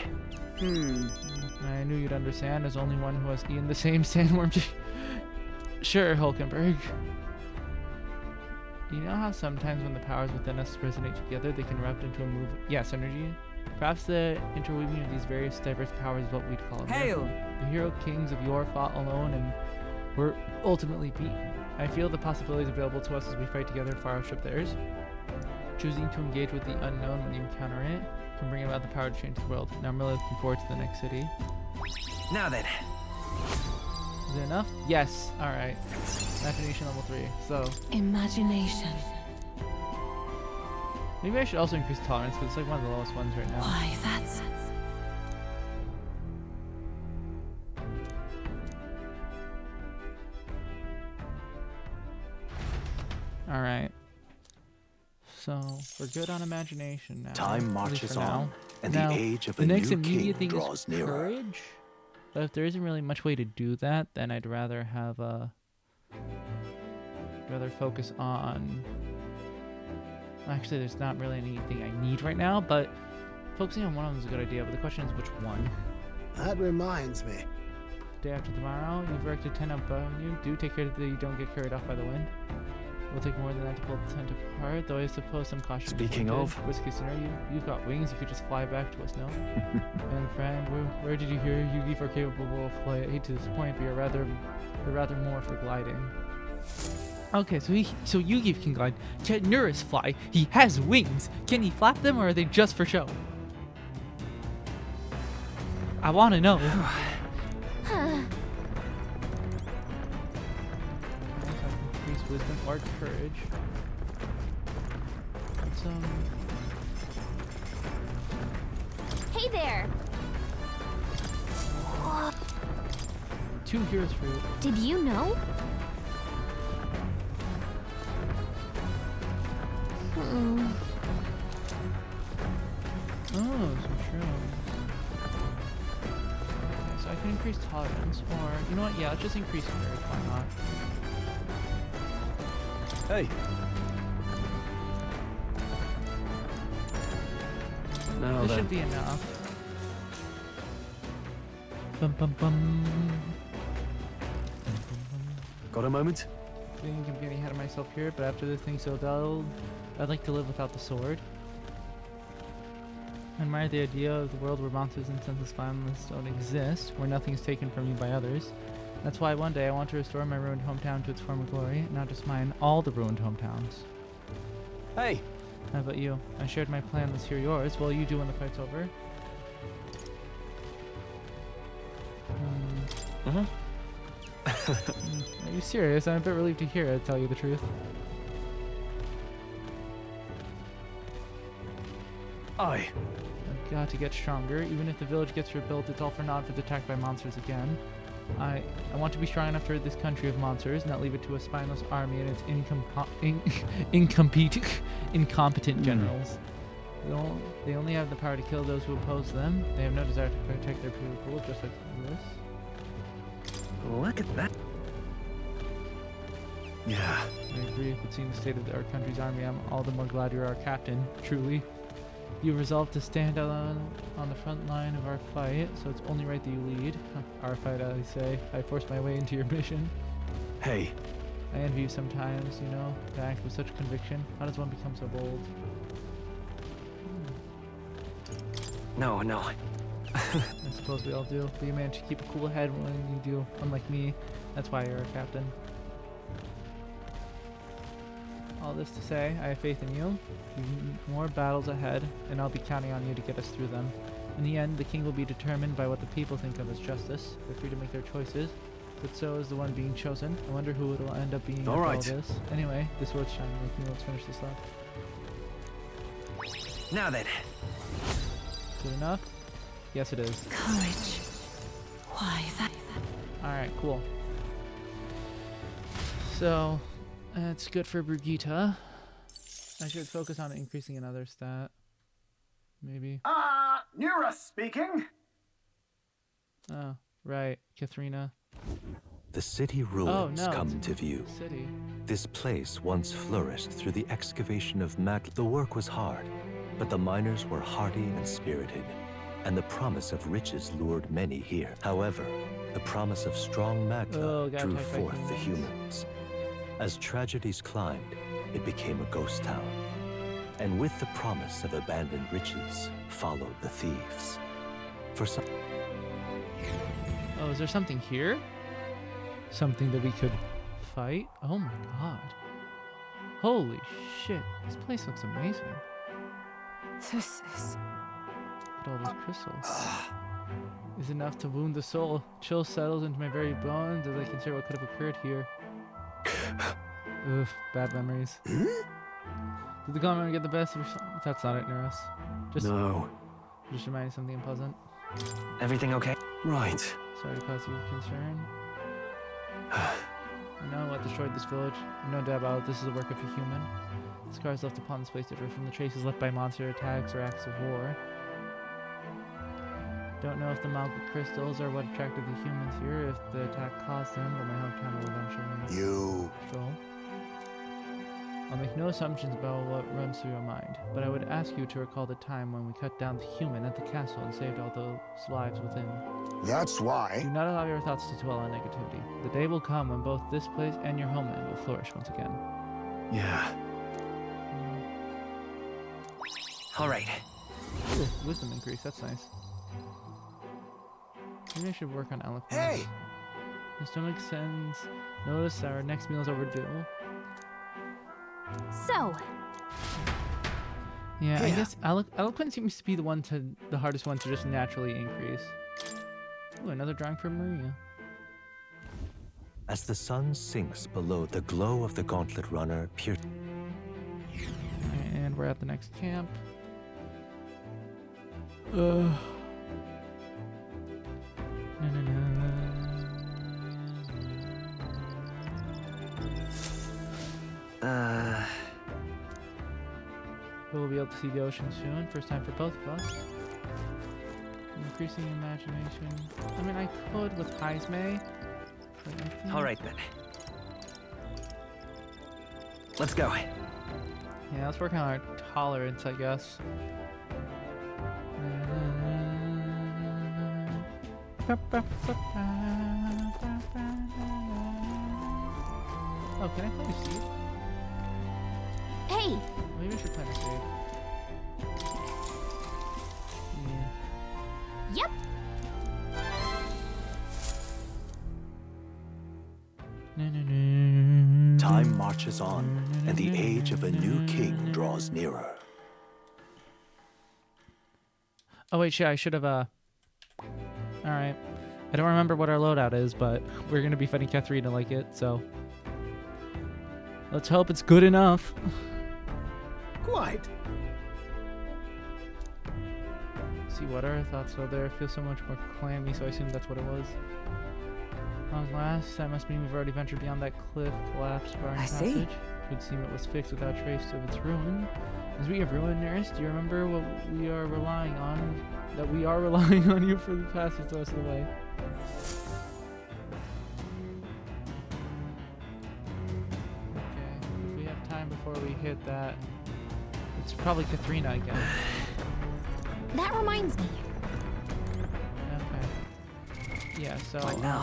I knew you'd understand. As only one who has eaten the same sandworm. Sure, Hulkenberg. You know how sometimes when the powers within us resonate together, they can erupt into a move? Yeah, synergy. Perhaps the interweaving of these various diverse powers is what we'd call a miracle. The hero kings of yore fought alone and were ultimately beaten. I feel the possibilities available to us as we fight together far outstrip theirs. Choosing to engage with the unknown when you encounter it can bring about the power to change the world. Now I'm really looking forward to the next city. Now then. Is it enough? Yes. Alright. Imagination level 3. So Imagination. maybe I should also increase tolerance because it's like one of the lowest ones right now. Why, that's... Alright. So we're good on imagination now. Time at least marches for on, now. and Now, the age of the a next new immediate king thing draws is nearer. courage. But if there isn't really much way to do that, then I'd rather have focus on. Actually, there's not really anything I need right now, but focusing on one of them is a good idea. But the question is which one. That reminds me. Day after tomorrow, you've erected 10 up you. Do take care that you don't get carried off by the wind. It will take more than that to pull the tent apart, though I suppose some caution. Speaking of, worst case scenario, you've got wings. You could just fly back to us, no? Young friend, where did you hear Yugi are capable of flight? I hate to disappoint, but you're rather more for gliding. Okay, so Yugi can glide. Can Nurse fly? He has wings. Can he flap them, or are they just for show? I want to know. Increase wisdom or courage. Hey there! 2 heroes fruit. Did you know? Oh, some shrooms. Okay, so I can increase tolerance, or you know what? Yeah, let's just increase courage. Why not? Hey. Now This then. should be enough. Bum bum bum. Got a moment? I think I'm getting ahead of myself here, but after this thing so dull, I'd like to live without the sword. I admire the idea of the world where monsters and senseless violence don't exist, where nothing is taken from you by others. That's why one day I want to restore my ruined hometown to its former glory, not just mine, all the ruined hometowns. Hey. How about you? I shared my plan, let's hear yours. What will you do when the fight's over? Are you serious? I'm a bit relieved to hear it, to tell you the truth. Aye. I've got to get stronger. Even if the village gets rebuilt, it's all for naught if it's attacked by monsters again. I want to be strong enough to rid this country of monsters, not leave it to a spineless army and its incompetent generals. They only have the power to kill those who oppose them. They have no desire to protect their people, just like this. Look at that. Yeah. I agree. But seeing the state of our country's army, I'm all the more glad you're our captain, truly. You resolved to stand on the front line of our fight, so it's only right that you lead. Our fight, I say. I forced my way into your mission. Hey. I envy you sometimes, you know, to act with such conviction. How does one become so bold? No. I suppose we all do, but you manage to keep a cool head when you do, unlike me. That's why you're a captain. All this to say, I have faith in you. More battles ahead, and I'll be counting on you to get us through them. In the end, the king will be determined by what the people think of as justice. They're free to make their choices, but so is the one being chosen. I wonder who it'll end up being after all this. Anyway, this sword's shining like me. Let's finish this up. Now then. Good enough? Yes, it is. Courage. Why that? Alright, cool. So, that's good for Brigitte. I should focus on increasing another stat. Maybe. Nura speaking. Oh, right. Katharina. The city ruins come to view. City. This place once flourished through the excavation of The work was hard, but the miners were hardy and spirited, and the promise of riches lured many here. However, the promise of strong magma drew forth the humans. As tragedies climbed, it became a ghost town. And with the promise of abandoned riches followed the thieves. For some... Oh, is there something here? Something that we could fight? Oh my god. Holy shit. This place looks amazing. This is... Look at all these crystals. Is enough to wound the soul. Chill settles into my very bones as I consider what could have occurred here. Ugh, bad memories. Did the government get the best of your... That's not it, Neros. No. Just remind you of something unpleasant. Everything okay? Right. Sorry to cause you concern. I know what destroyed this village. No doubt about it, this is the work of a human. Scars left upon this place differ from the traces left by monster attacks or acts of war. Don't know if the Malga crystals are what attracted the humans here, if the attack caused them, but my hometown will eventually control. I'll make no assumptions about what runs through your mind, but I would ask you to recall the time when we cut down the human at the castle and saved all those lives within. That's why. Do not allow your thoughts to dwell on negativity. The day will come when both this place and your homeland will flourish once again. Yeah. All right. Ooh, wisdom increase, that's nice. Maybe I should work on eloquence. Hey! This don't make sense. Notice our next meal is overdue. So, yeah, I guess eloquence seems to be the hardest one to just naturally increase. Ooh, another drawing from Maria. As the sun sinks below, the glow of the Gauntlet Runner And we're at the next camp. We'll be able to see the ocean soon. First time for both of us. Increasing imagination. I mean, I could with Heisme. All right then. Let's go. Yeah, let's work on our tolerance, I guess. Oh, can I play a seed? hey, Maybe I should plant a seed. Yeah. yep. Time marches on, and the age of a new king draws nearer. Oh wait, shit, I should have, Alright. I don't remember what our loadout is, but we're gonna be fighting Catherine to like it, so... Let's hope it's good enough. Quite. See what our thoughts are there. It feels so much more clammy, so I assume that's what it was. Last, that must mean we've already ventured beyond that cliff collapse barring passage. It would seem it was fixed without trace of its ruin. As we have ruined, Nurse, do you remember what we are relying on? That we are relying on you for the passage the rest of the way. Okay, if we have time before we hit that, it's probably Katharina again. That reminds me. Okay. Yeah, so now.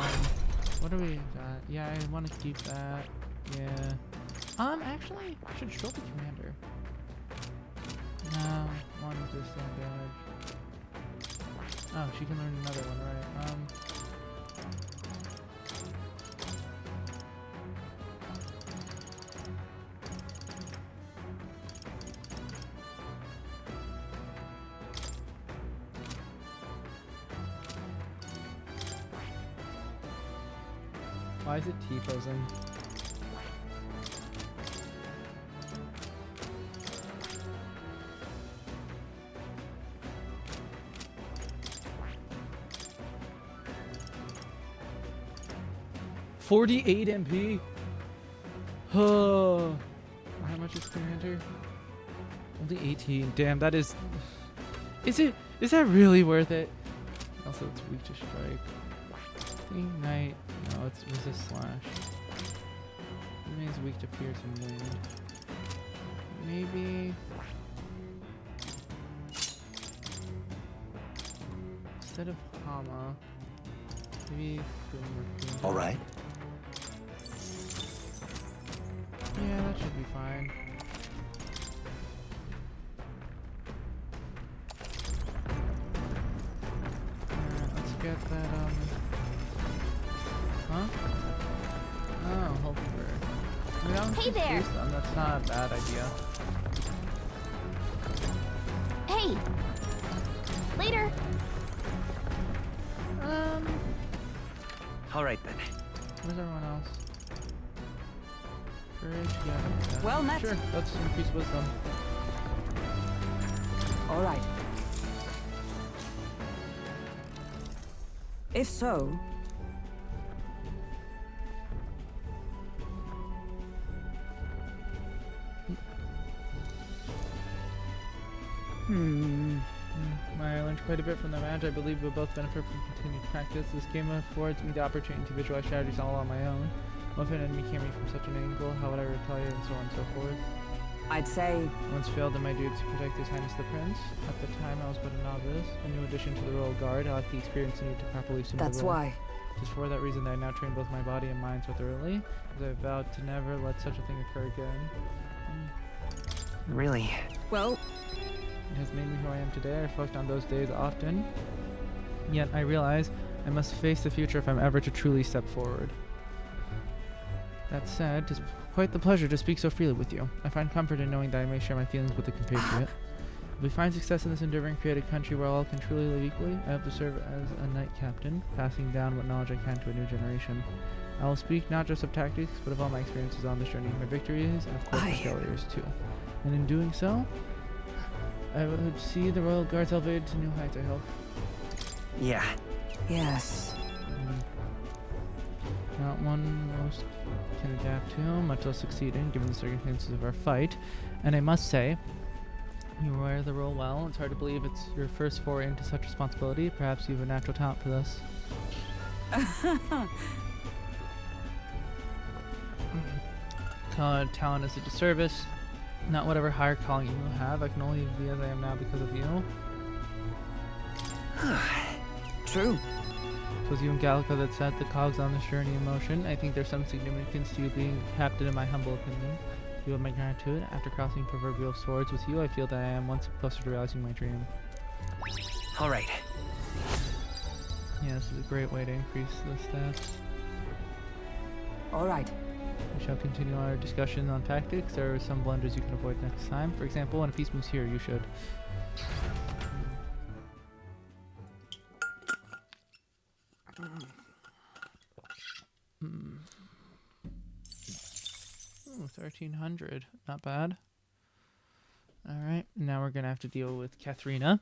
what do we got? Yeah, I want to keep that. Yeah. Actually, I should show the commander. No, one resistant damage. Oh, she can learn another one, right? Why is it T-posing? $48 MP. Oh, how much is commander? Only 18. Damn, that is. Is that really worth it? Also, it's weak to strike. Ignite. No, it's resist slash. Remains weak to pierce and wound. Maybe. Instead of Hama, maybe. All right. Yeah, that should be fine. Alright, let's get that, Huh? Oh, hold for... I mean, that one's Hey there! That's not a bad idea. Hey! Later! All right then. Where's everyone else? Courage, yeah. Well met. Sure, let's increase wisdom. All right. If so, I learned quite a bit from the match. I believe we'll both benefit from continued practice. This game affords me the opportunity to visualize strategies all on my own. What if an enemy came in from such an angle? How would I retaliate, and so on and so forth? I'd say... Once failed in my duty to protect His Highness the Prince. At the time, I was but a novice, a new addition to the Royal Guard. I lacked the experience needed to properly assume the role. That's why. It is for that reason that I now train both my body and mind so thoroughly, as I vowed to never let such a thing occur again. Really? Well... It has made me who I am today. I reflect on those days often. Yet I realize I must face the future if I'm ever to truly step forward. That said, it is quite the pleasure to speak so freely with you. I find comfort in knowing that I may share my feelings with a compatriot. If we find success in this endeavor and create a country where all can truly live equally, I hope to serve as a knight captain, passing down what knowledge I can to a new generation. I will speak not just of tactics, but of all my experiences on this journey, my victories, and of course my failures too. And in doing so, I would see the Royal Guards elevated to new heights, I hope. Yeah. Yes. Not one most can adapt to, much less succeed in, given the circumstances of our fight. And I must say, you wear the role well. It's hard to believe it's your first foray into such responsibility. Perhaps you have a natural talent for this. Talent is a disservice. Not whatever higher calling you will have. I can only be as I am now because of you. True. It was you and Gallica that set the cogs on this journey in motion. I think there's some significance to you being captain in my humble opinion. You have my gratitude. After crossing proverbial swords with you, I feel that I am one step closer to realizing my dream. Alright. Yeah, this is a great way to increase the stats. Alright. We shall continue our discussion on tactics. There are some blunders you can avoid next time. For example, when a piece moves here, you should. Ooh, 1300. Not bad. Alright, now we're gonna have to deal with Katharina.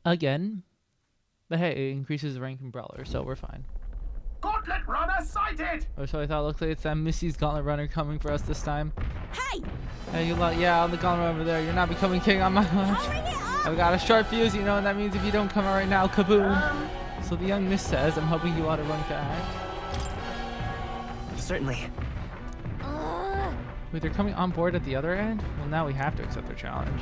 Again. But hey, it increases the rank in Brawler, so we're fine. Gauntlet runner sighted! Or so I thought. Looks like it's that Missy's Gauntlet Runner coming for us this time. Hey! Hey, you lot, yeah, on the Gauntlet Runner over there. You're not becoming king on my watch. I've got a sharp fuse, you know, and that means if you don't come out right now, kaboom. So the young miss says, I'm hoping you ought to run to act. Certainly. Wait, they're coming on board at the other end? Well, now we have to accept their challenge.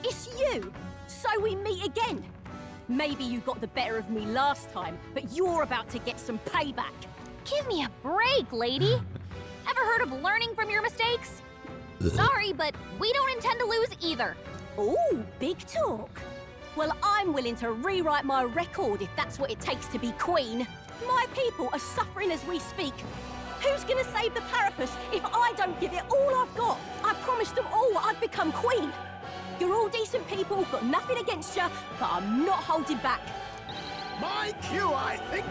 It's you! So we meet again! Maybe you got the better of me last time, but you're about to get some payback. Give me a break, lady. Ever heard of learning from your mistakes? Sorry, but we don't intend to lose either. Ooh, big talk. Well, I'm willing to rewrite my record if that's what it takes to be queen. My people are suffering as we speak. Who's gonna save the Parapus if I don't give it all I've got? I promised them all I'd become queen. You're all decent people, got nothing against you, but I'm not holding back. My cue, I think.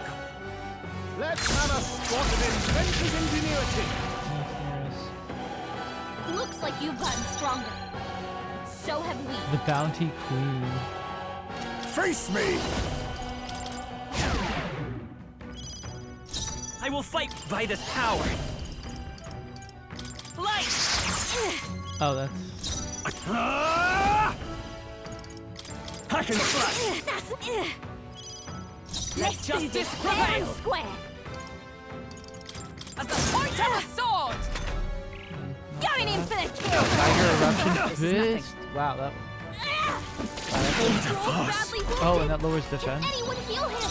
Let's have a spot of inventive ingenuity. Looks like you've gotten stronger. So have we. The Bounty Queen. Face me! I will fight by this power. Light! Oh, that's... I can fly. Let's justice prevail. Square. At the point of a sword. Going in for the kill. Tiger Eruption Fist. Wow, that... Oh, and that lowers defense. Anyone heal him?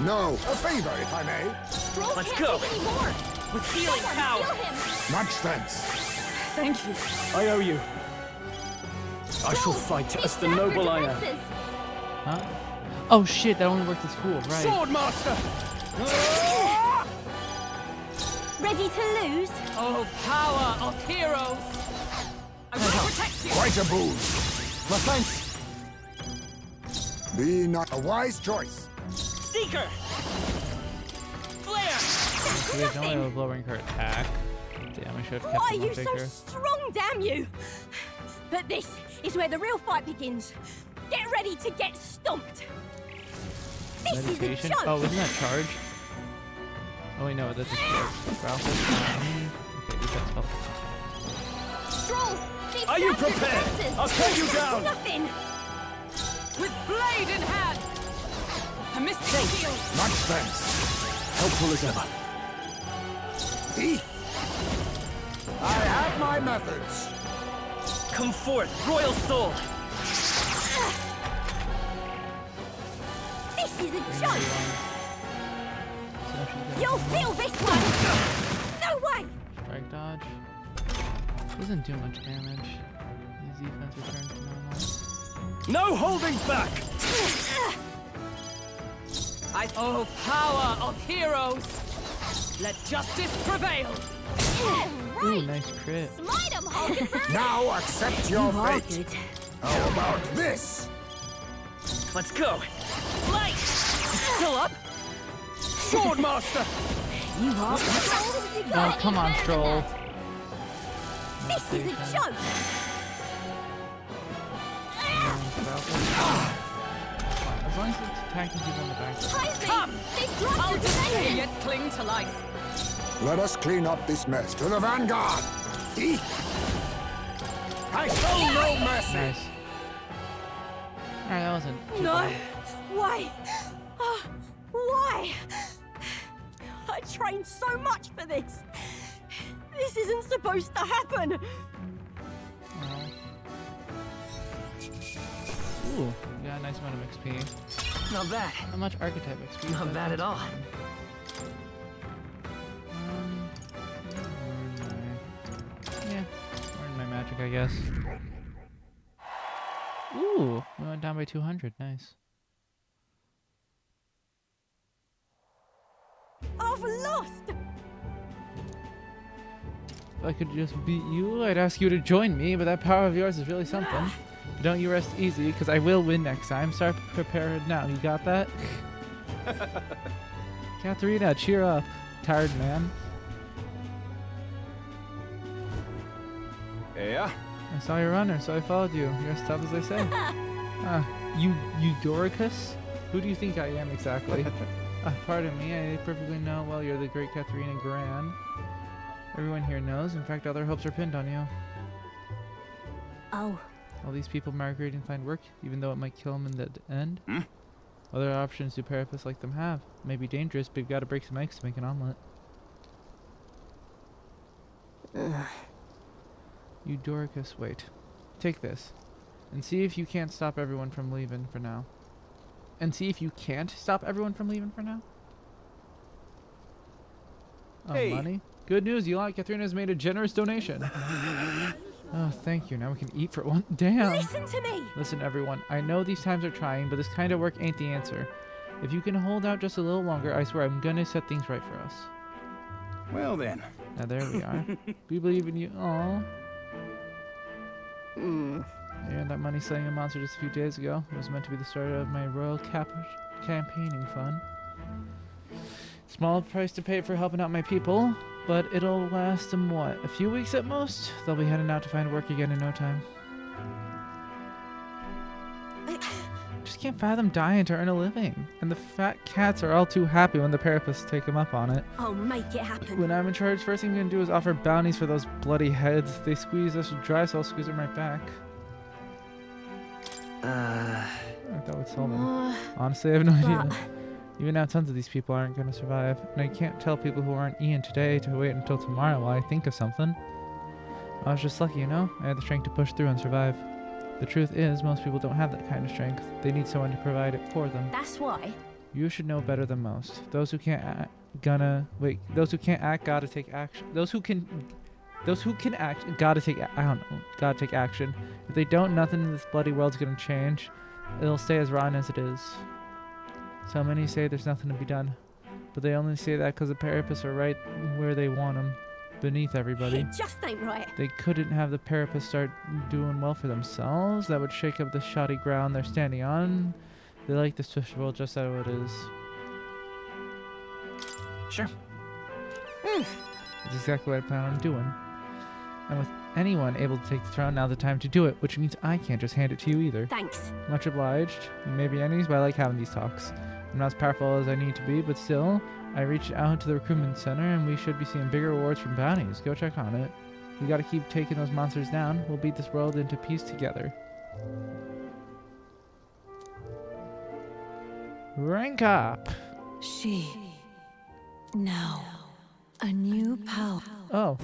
No, a favor, if I may. Stroll Let's can't go. take any more. With healing Someone power. heal him. Much thanks. Thank you. I owe you. I shall fight as the noble I am. Huh? Oh shit, that only worked as fool, right? Sword Master! Ready to lose? Oh, power of heroes! I will protect you! Quite a boon. My thanks. Be not a wise choice. Seeker! Flare! So there's no way of lowering her attack. Damn, I should have kept Why it are you so bigger. strong, damn you? But this is where the real fight begins. Get ready to get stomped. This Meditation? is a joke. Oh, isn't that charge? Oh, wait, no, that's just Ralph. Okay, we got spell. Stroll! They've Are you sapped your prepared? defenses. I'll cut you down! Nothing! With blade in hand! A mystic shield! Much thanks. Helpful as ever. I have my methods. Come forth, royal soul! This is a joke! You'll feel this one! No way! Strike dodge. Doesn't do much damage. His defense returns to normal. No holding back! Oh, power of heroes! Let justice prevail! Ooh, nice crit. Smite 'em, Hulkenberg! Now accept your You are fate. good. How about this? Let's go! Light! Still up? Swordmaster! You are good. Oh, come on, troll. This is a joke! As long as it's attacking people in the back. Come! They've dropped I'll your defend defenses! yet cling to life. Let us clean up this mess. To the vanguard! I show no mercy! Nice. Alright, that wasn't too No! bad. Why? Why? I trained so much for this! This isn't supposed to happen! Ooh, we got a nice amount of XP. Not bad. Not much archetype XP. Not but bad at that's all. fine. Yeah, learn my magic, I guess. Ooh, we went down by 200. Nice. I've lost! If I could just beat you, I'd ask you to join me, but that power of yours is really something. But don't you rest easy, because I will win next time. Start prepared now. You got that? Katharina, cheer up. Tired man. Yeah? I saw you runner, so I followed you. You're as tough as they say. Eudoricus? Who do you think I am exactly? Pardon me, I perfectly know well you're the great Katharina Grand. Everyone here knows. In fact, all their hopes are pinned on you. Oh. All these people migrate and find work, even though it might kill them in the end. Other options do Parapists like them have. May be dangerous, but you've got to break some eggs to make an omelet. Eudoricus, wait. Take this. And see if you can't stop everyone from leaving for now. And see if you can't stop everyone from leaving for now? Oh, Hey. money? Good news, Eli. Katharina's made a generous donation. Oh, thank you. Now we can eat for one. Damn. Listen to me! Listen, everyone. I know these times are trying, but this kind of work ain't the answer. If you can hold out just a little longer, I swear I'm gonna set things right for us. Well then. Now there we are. We believe in you. Aww. I earned that money selling a monster just a few days ago. It was meant to be the start of my royal campaigning fund. Small price to pay for helping out my people, but it'll last them what? A few weeks at most? They'll be heading out to find work again in no time. Just can't fathom dying to earn a living. And the fat cats are all too happy when the Parapists take them up on it. I'll make it happen. When I'm in charge, first thing I'm gonna do is offer bounties for those bloody heads. They squeeze us dry, so I'll squeeze them right back. That would solve them. Honestly, I have no idea. Even now, tons of these people aren't gonna survive. And I can't tell people who aren't Ian today to wait until tomorrow while I think of something. I was just lucky, you know? I had the strength to push through and survive. The truth is, most people don't have that kind of strength. They need someone to provide it for them. That's why. You should know better than most. Those who can't act, gotta take action. Those who can act, gotta take action. If they don't, nothing in this bloody world's gonna change. It'll stay as rotten as it is. So many say there's nothing to be done, but they only say that because the Parapists are right where they want them, beneath everybody. It just ain't right. They couldn't have the Parapists start doing well for themselves. That would shake up the shoddy ground they're standing on. They like this Twitch world just how it is. Sure. That's exactly what I plan on doing. And with anyone able to take the throne, now's the time to do it, which means I can't just hand it to you either. Thanks. Much obliged. You may be enemies, but I like having these talks. I'm not as powerful as I need to be, but still, I reached out to the recruitment center and we should be seeing bigger rewards from bounties. Go check on it. We gotta keep taking those monsters down. We'll beat this world into peace together. Rank up! She... now... a new power. Oh.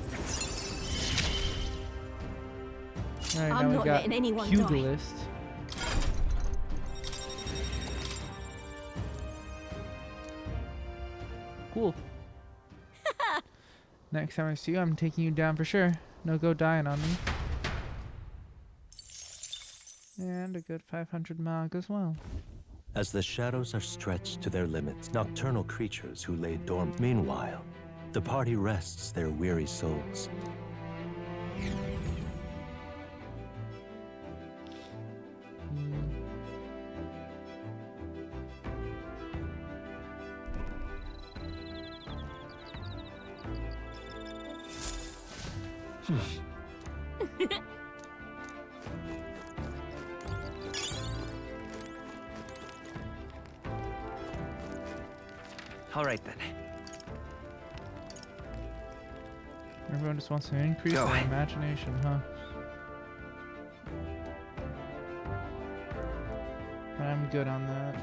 Alright, I'm now not we got letting anyone die. Pugilist. Cool. Next time I see you, I'm taking you down for sure. No go dying on me. And a good 500 mag as well. As the shadows are stretched to their limits, nocturnal creatures who lay dormant. Meanwhile, the party rests their weary souls. All right then. Everyone just wants to increase their imagination, huh? I'm good on that.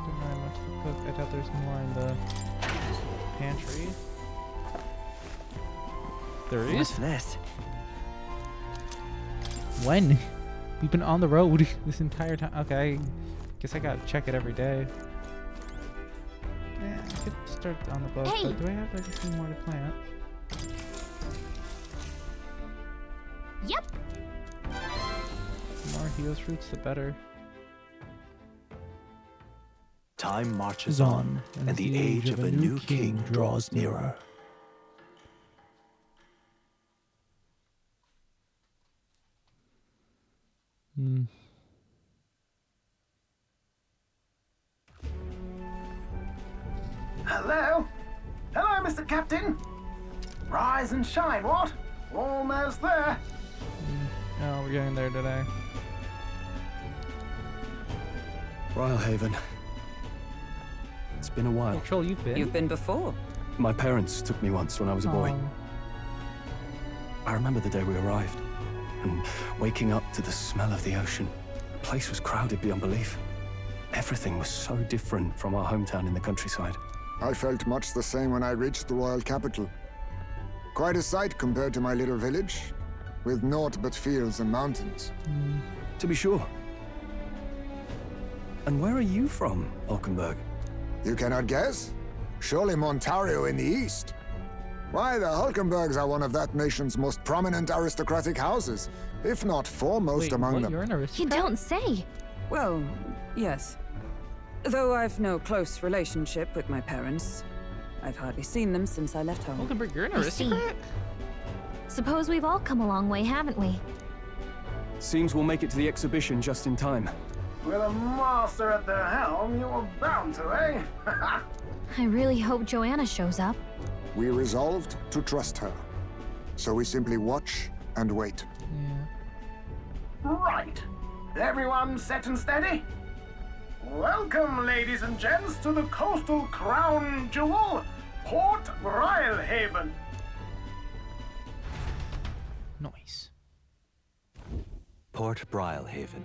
Don't really much to cook. I thought there's more in the pantry. There is? What's this? When? We've been on the road this entire time. Okay, I guess I gotta check it every day. Yeah, I could start on the boat, but do I have anything more to plant? Yep. The more heals fruits, the better. Time marches on, and the age of a new king draws nearer. Hello? Hello, Mr. Captain. Rise and shine, what? Almost there. Oh, we're getting there today. Brylehaven. It's been a while. Troll, you've been? You've been before. My parents took me once when I was a boy. I remember the day we arrived, and waking up to the smell of the ocean. The place was crowded beyond belief. Everything was so different from our hometown in the countryside. I felt much the same when I reached the royal capital. Quite a sight compared to my little village, with naught but fields and mountains. To be sure. And where are you from, Hulkenberg? You cannot guess? Surely Montario in the east. Why, the Hulkenbergs are one of that nation's most prominent aristocratic houses, if not foremost among them. You're an aristocrat? You don't say. Well, yes. Though I've no close relationship with my parents. I've hardly seen them since I left home. Hulkenberg, you're an I see. aristocrat? Suppose we've all come a long way, haven't we? Seems we'll make it to the exhibition just in time. With a master at the helm, you were bound to, eh? I really hope Joanna shows up. We resolved to trust her. So we simply watch and wait. Right. Everyone set and steady? Welcome, ladies and gents, to the coastal crown jewel, Port Brylehaven. Nice. Port Brylehaven.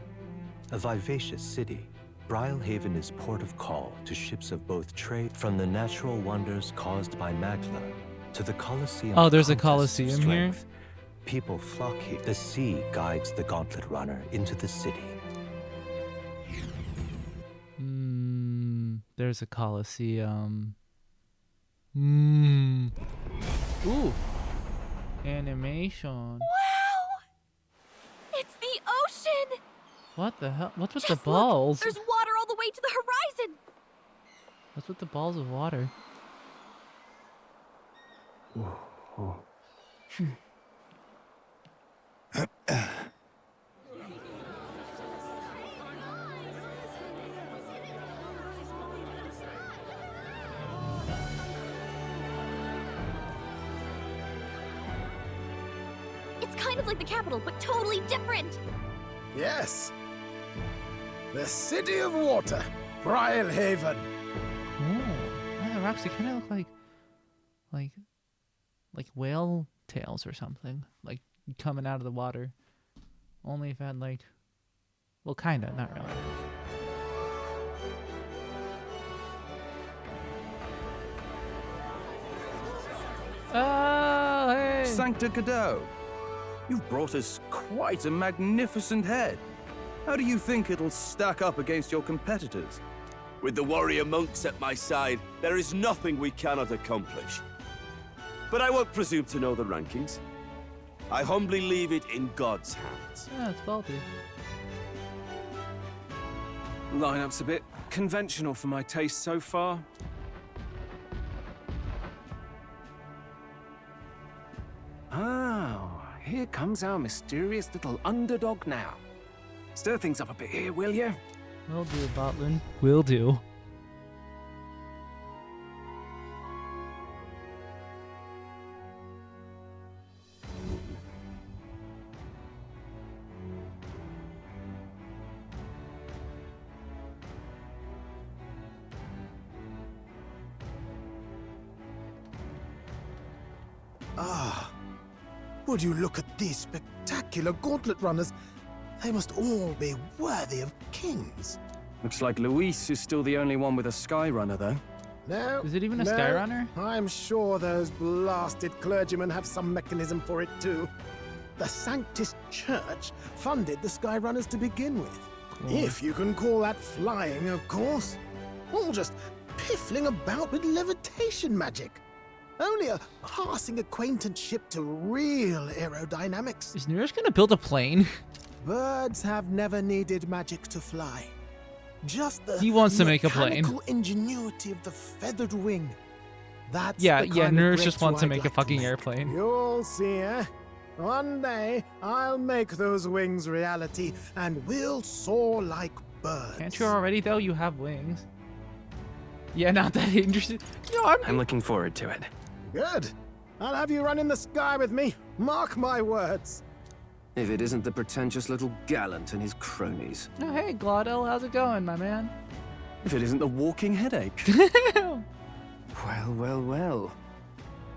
A vivacious city, Brylehaven is port of call to ships of both trade, from the natural wonders caused by Magla to the Colosseum. Oh, there's a contests of Colosseum here? strength. People flock here. The sea guides the Gauntlet Runner into the city. There's a Colosseum. Ooh. Animation. Wow! It's the ocean! What the hell? What's with Just the balls? Look, there's water all the way to the horizon! What's with the balls of water? It's kind of like the capital, but totally different. Yes. The City of Water, Brylehaven. Oh, the rocks, they kind of look like whale tails or something, like coming out of the water. Only if it had like, well, kinda, not really. Oh, hey! Sancta Cadeau, you've brought us quite a magnificent head. How do you think it'll stack up against your competitors? With the warrior monks at my side, there is nothing we cannot accomplish. But I won't presume to know the rankings. I humbly leave it in God's hands. Yeah, it's faulty. Lineup's a bit conventional for my taste so far. Oh, here comes our mysterious little underdog now. Stir things up a bit here, will you? Will do, Botlin. Will do. Ah, would you look at these spectacular gauntlet runners? They must all be worthy of kings. Looks like Luis is still the only one with a sky runner, though. No. Is it even a no, Skyrunner? I'm sure those blasted clergymen have some mechanism for it too. The Sanctus Church funded the Skyrunners to begin with. Cool. If you can call that flying, of course. All just piffling about with levitation magic. Only a passing acquaintanceship to real aerodynamics. Is Nurish gonna build a plane? Birds have never needed magic to fly. Just the He wants to make a plane. mechanical ingenuity of the feathered wing. That's Yeah, the yeah, kind of Nurish just breakthrough wants to I'd make a like fucking make. airplane. You'll see, eh? One day, I'll make those wings reality, and we'll soar like birds. Can't you already, though? You have wings. Yeah, not that interested. No, I'm looking forward to it. Good. I'll have you run in the sky with me. Mark my words. If it isn't the pretentious little gallant and his cronies. Oh, hey, Glaudel, how's it going, my man? If it isn't the walking headache. Well, well, well.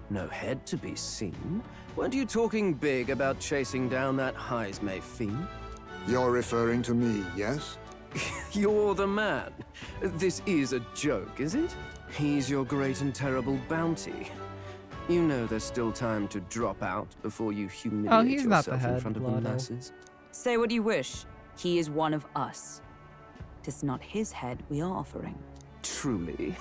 No head to be seen. Weren't you talking big about chasing down that Heismay fiend? You're referring to me, yes? You're the man. This is a joke, is it? He's your great and terrible bounty. You know there's still time to drop out before you humiliate he's not the yourself in head, front of the Blotto. masses. Say what you wish. He is one of us. Tis not his head we are offering. Truly?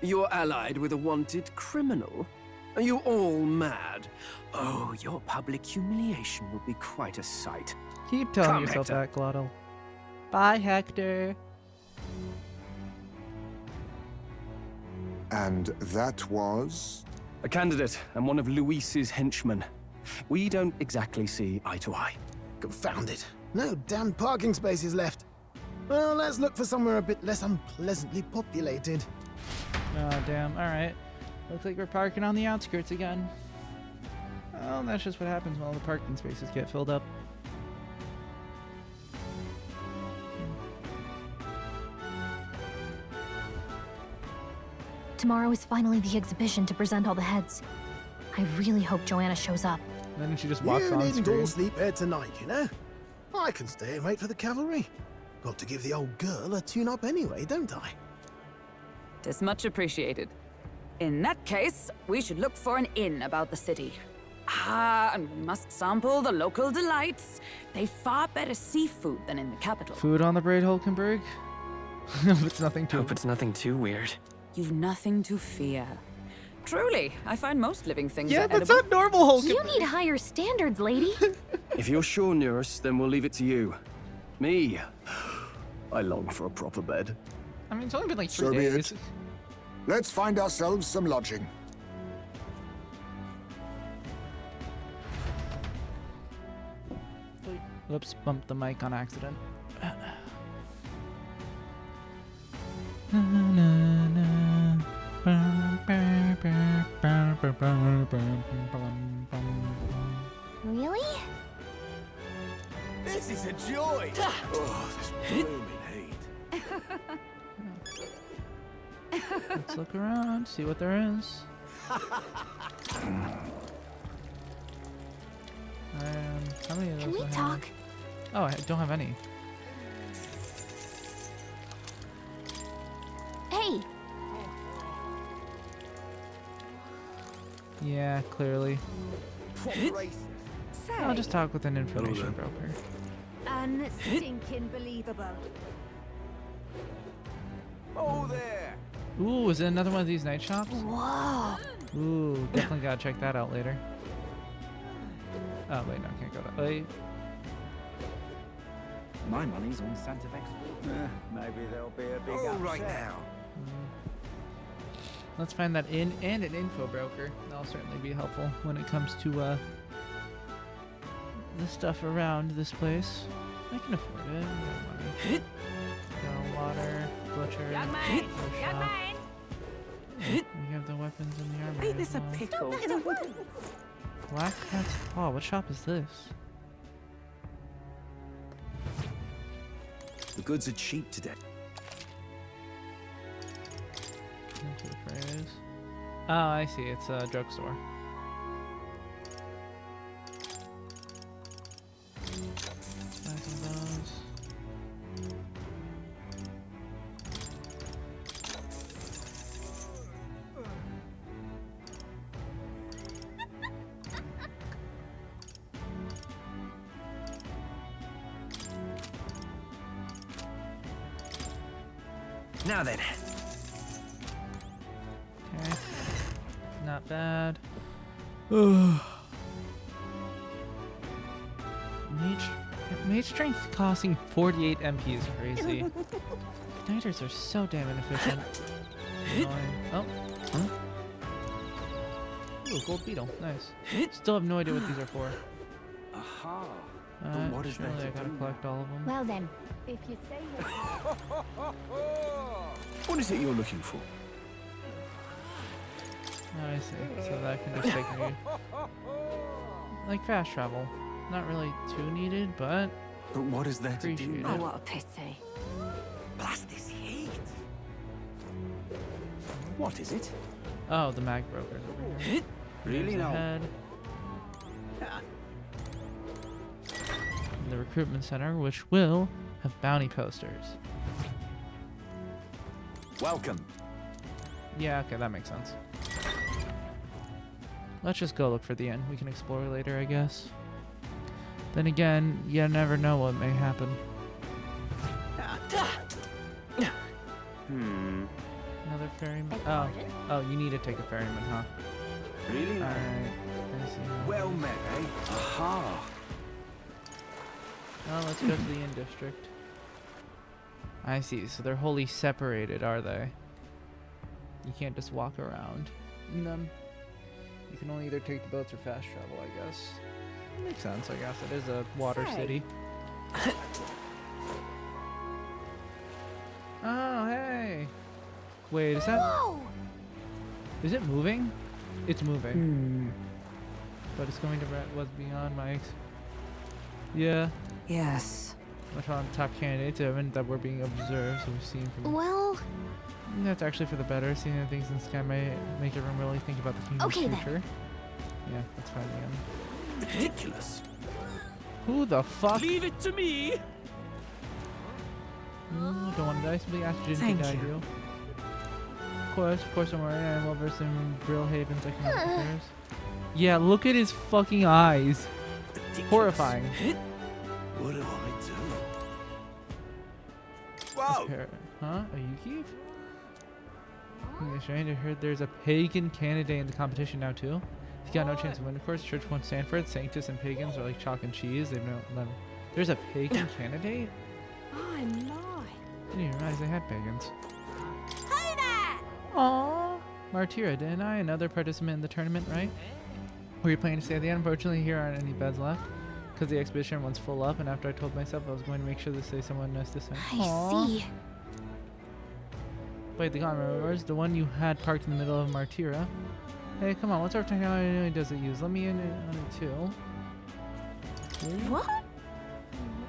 You're allied with a wanted criminal? Are you all mad? Oh, your public humiliation will be quite a sight. Keep telling Come, yourself Hector. that, Glaudel. Bye, Hector. And that was? A candidate and one of Luis's henchmen. We don't exactly see eye to eye. Confound it. No damn parking spaces left. Well, let's look for somewhere a bit less unpleasantly populated. Oh, damn. Alright. Looks like we're parking on the outskirts again. Well, that's just what happens when all the parking spaces get filled up. Tomorrow is finally the exhibition to present all the heads. I really hope Joanna shows up. And then she just walks You on needn't screen. all sleep here tonight, you know? I can stay and wait for the cavalry. Got to give the old girl a tune-up anyway, don't I? Tis much appreciated. In that case, we should look for an inn about the city. Ah, and we must sample the local delights. They've far better seafood than in the capital. Food on the Braid Hulkenberg? Hope it's nothing too. Hope it's nothing too weird. You've nothing to fear. Truly, I find most living things Yeah, are that's edible. not normal Hulkenberg. You need higher standards, lady. If you're sure, Nurse, then we'll leave it to you. Me, I long for a proper bed. I mean, it's only been like 3 So be days. it. Let's find ourselves some lodging. Whoops, bumped the mic on accident. Really? This This is a joy! Oh, this blooming heat. Let's look around, see what there is. How many of those Can we do I have? talk? Oh, I don't have any. Hey, Yeah, clearly. Say, I'll just talk with an information broker. unstinking believable. Oh there! Ooh, is it another one of these night shops? whoa. Ooh, definitely gotta check that out later. Oh wait, no, I can't go that way. My money's on Santa Fe's. Maybe there'll be a big Oh, upset. right now. Let's find that inn and an info broker. That'll certainly be helpful when it comes to the stuff around this place. I can afford it. I got money. Got water, butcher, Young man! no Young shop. man! We have the weapons and the armor. Ain't this a as well. pickle? Black Cat's Paw. What shop is this? The goods are cheap today. Into the phrase. Oh, I see. It's a drugstore. Buy some of those. Now then. Okay. Not bad. Mage strength costing 48 MP is crazy. Igniters are so damn inefficient. Annoying. Oh. Huh? Ooh, gold beetle. Nice. Still have no idea what these are for. Aha. But what is surely there I to gotta do collect all of them. Well then, if you say What is it you're looking for? Oh, I see. So that can just take me. Like fast travel. Not really too needed, but what is there to do? appreciate Oh, it. what a pity. Blast this heat. What is it? Oh, the mag broker's over here. Really There's the now? head. The recruitment center, which will have bounty posters. Welcome. Yeah, okay, that makes sense. Let's just go look for the inn. We can explore later, I guess. Then again, you never know what may happen. Another ferryman. Oh, you need to take a ferryman, huh? Really? Alright. I see. Well met, eh? Aha. Well, let's go to the inn district. I see. So they're wholly separated, are they? You can't just walk around in them. You can only either take the boats or fast travel, I guess. Makes sense, I guess. It is a water city. Oh, hey! Wait, is that... Whoa! Is it moving? It's moving. But it's going to what's beyond my... Yeah. Yes. Much on top candidates that we're being observed, so we've seen from... Well, That's actually for the better. Seeing the things in the sky may make everyone really think about the kingdom's Okay, then. future. Yeah, that's fine again. Ridiculous. Who the fuck? Leave it to me! Don't want to die. Simply ask Jin to Thank guide you. you. Of course, don't worry. I am well versed in Brillhaven's economic affairs. Yeah, look at his fucking eyes. Ridiculous. Horrifying. What do I do? Huh? Whoa! A Yuki? I heard there's a pagan candidate in the competition now too. He's got no chance to win. Of course, Church won't stand for it. Sanctus and pagans are like chalk and cheese. They've no. There's a pagan candidate? I'm lying. Didn't even realize they had pagans. Hey there! Aww. Martyra, didn't I? Another participant in the tournament, right? Were you planning to stay at the end? Unfortunately, here aren't any beds left. Because the expedition one's full up, and after I told myself I was going to make sure to stay someone nice to send. I see. Wait, the Conroe, the one you had parked in the middle of Martyra. Hey, come on, what sort of technology does it use? Let me in on it too. Really? What?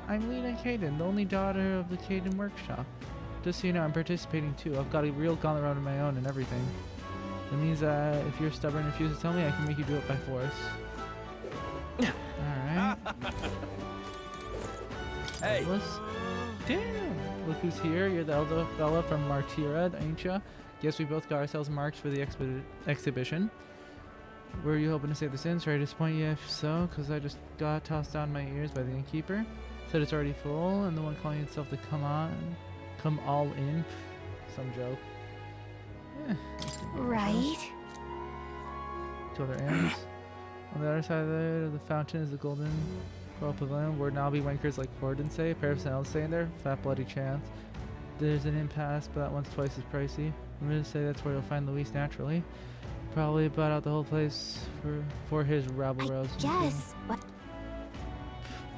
I'm Lena Caden, the only daughter of the Caden Workshop. Just so you know, I'm participating too. I've got a real gauntlet round of my own and everything. That means if you're stubborn and refuse to tell me, I can make you do it by force. Alright. Hey! Damn! Look who's here. You're the elder fella from Martira, ain't ya? Guess we both got ourselves marks for the exhibition. Were you hoping to save the sins? Sorry to disappoint you if so, because I just got tossed down my ears by the innkeeper. Said it's already full, and the one calling himself the come all in. Some joke. Right. Two other ends. On the other side of the fountain is the golden coral pavilion, where Nobby wankers like Forden say. A pair of sentinels staying there. Fat bloody chance. There's an impasse, but that one's twice as pricey. I'm gonna say that's where you'll find Luis naturally. Probably bought out the whole place for his rabble-rouse. Yes, but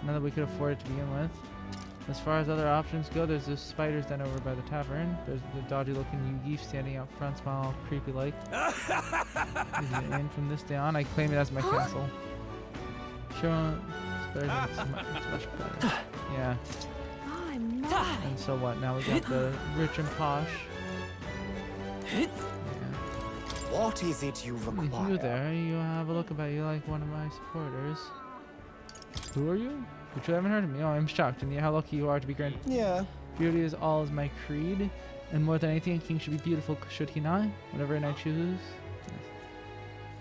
Not that we could afford it to begin with. As far as other options go, there's this spider's den over by the tavern. There's the dodgy-looking Yugi standing out front, smile all creepy-like. And from this day on, I claim it as my castle. Sure, it's much better. Yeah. I'm not. And so what? Now we got the rich and posh. Yeah. What is it you require? You there? You have a look about you like one of my supporters. Who are you? But you haven't heard of me. Oh, I'm shocked. And how lucky you are to be granted. Yeah. Beauty is all is my creed, and more than anything, a king should be beautiful, should he not? Whatever I choose. Yes.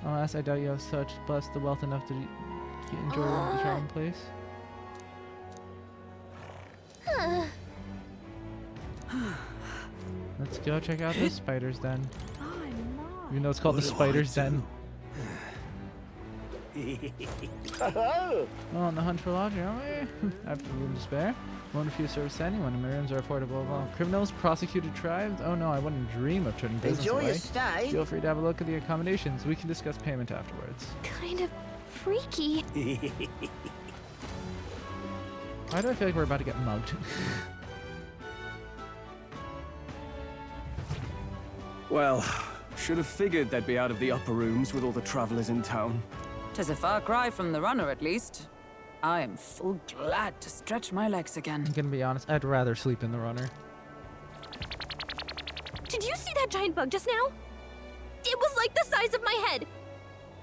Alas, I doubt you have such blessed the wealth enough to enjoy the charming place. Let's go check out the spider's den. Even though it's called the spider's den. Oh, on the hunt for lodging, aren't we? I have room to spare. Wonder if you service to anyone, and my rooms are affordable. Well, criminals, prosecuted tribes? Oh no, I wouldn't dream of turning business Enjoy away. your stay. Feel free to have a look at the accommodations. We can discuss payment afterwards. Kind of freaky. Why do I feel like we're about to get mugged? Well, should have figured they'd be out of the upper rooms with all the travelers in town. 'Tis a far cry from the runner, at least. I am full glad to stretch my legs again. I'm gonna be honest, I'd rather sleep in the runner. Did you see that giant bug just now? It was like the size of my head.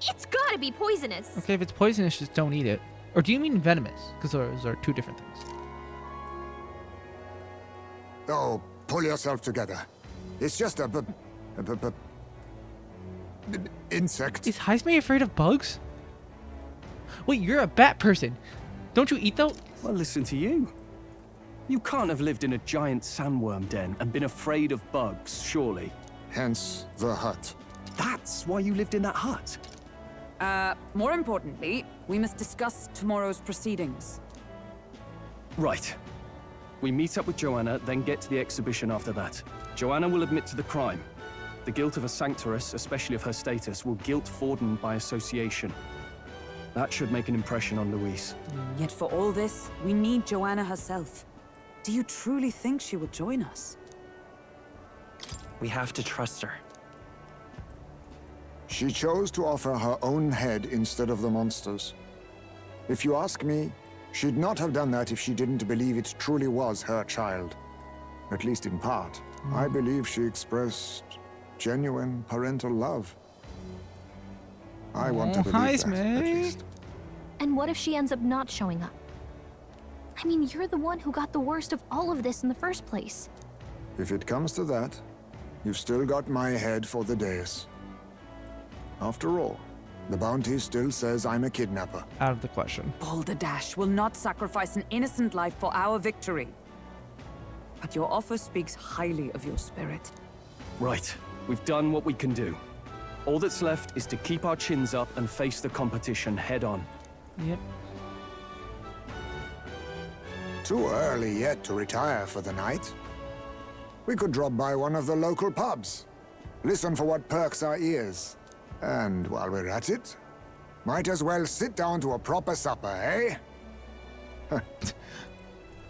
It's gotta be poisonous. Okay, if it's poisonous, just don't eat it. Or do you mean venomous? Because those are two different things. Oh, pull yourself together. It's just a insect. Is Heisme afraid of bugs? Wait, you're a bat person. Don't you eat though? Well, listen to you. You can't have lived in a giant sandworm den and been afraid of bugs, surely. Hence the hut. That's why you lived in that hut. More importantly, we must discuss tomorrow's proceedings. Right. We meet up with Joanna, then get to the exhibition after that. Joanna will admit to the crime. The guilt of a sanctoress, especially of her status, will guilt Forden by association. That should make an impression on Louise. Yet for all this, we need Joanna herself. Do you truly think she will join us? We have to trust her. She chose to offer her own head instead of the monster's. If you ask me, she'd not have done that if she didn't believe it truly was her child. At least in part. I believe she expressed genuine parental love. I want to believe that, at least. And what if she ends up not showing up? I mean, you're the one who got the worst of all of this in the first place. If it comes to that, you've still got my head for the dais. After all, the bounty still says I'm a kidnapper. Out of the question. Balderdash will not sacrifice an innocent life for our victory. But your offer speaks highly of your spirit. Right. We've done what we can do. All that's left is to keep our chins up and face the competition head on. Yep. Too early yet to retire for the night. We could drop by one of the local pubs. Listen for what perks our ears. And while we're at it, might as well sit down to a proper supper, eh?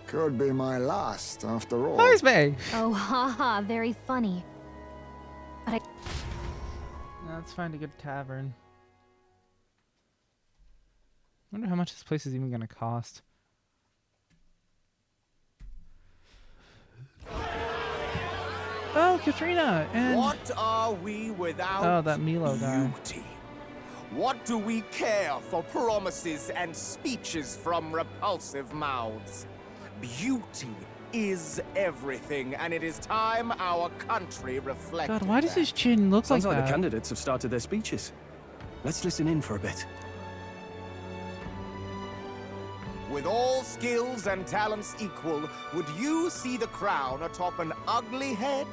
Could be my last, after all. Heisme! Oh, haha, very funny. But I... Let's find a good tavern. Wonder how much this place is even gonna cost. Oh, Katharina and What are we without oh, that Milo guy. beauty? What do we care for promises and speeches from repulsive mouths? Beauty is everything, and it is time our country reflected God, why does that. his chin look Sounds like like that? the candidates have started their speeches. Let's listen in for a bit. With all skills and talents equal, would you see the crown atop an ugly head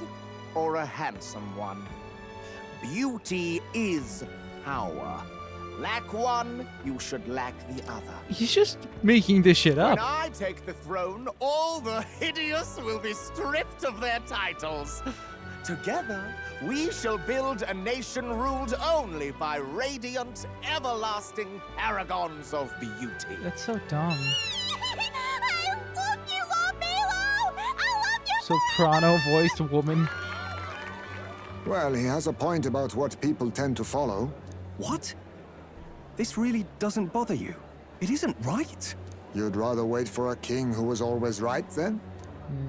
or a handsome one? Beauty is power. Lack one, you should lack the other. He's just making this shit up. When I take the throne, all the hideous will be stripped of their titles. Together, we shall build a nation ruled only by radiant, everlasting paragons of beauty. That's so dumb. I love you, Lord Milo! I love you! Soprano-voiced woman. Well, he has a point about what people tend to follow. What? This really doesn't bother you? It isn't right. You'd rather wait for a king who was always right, then?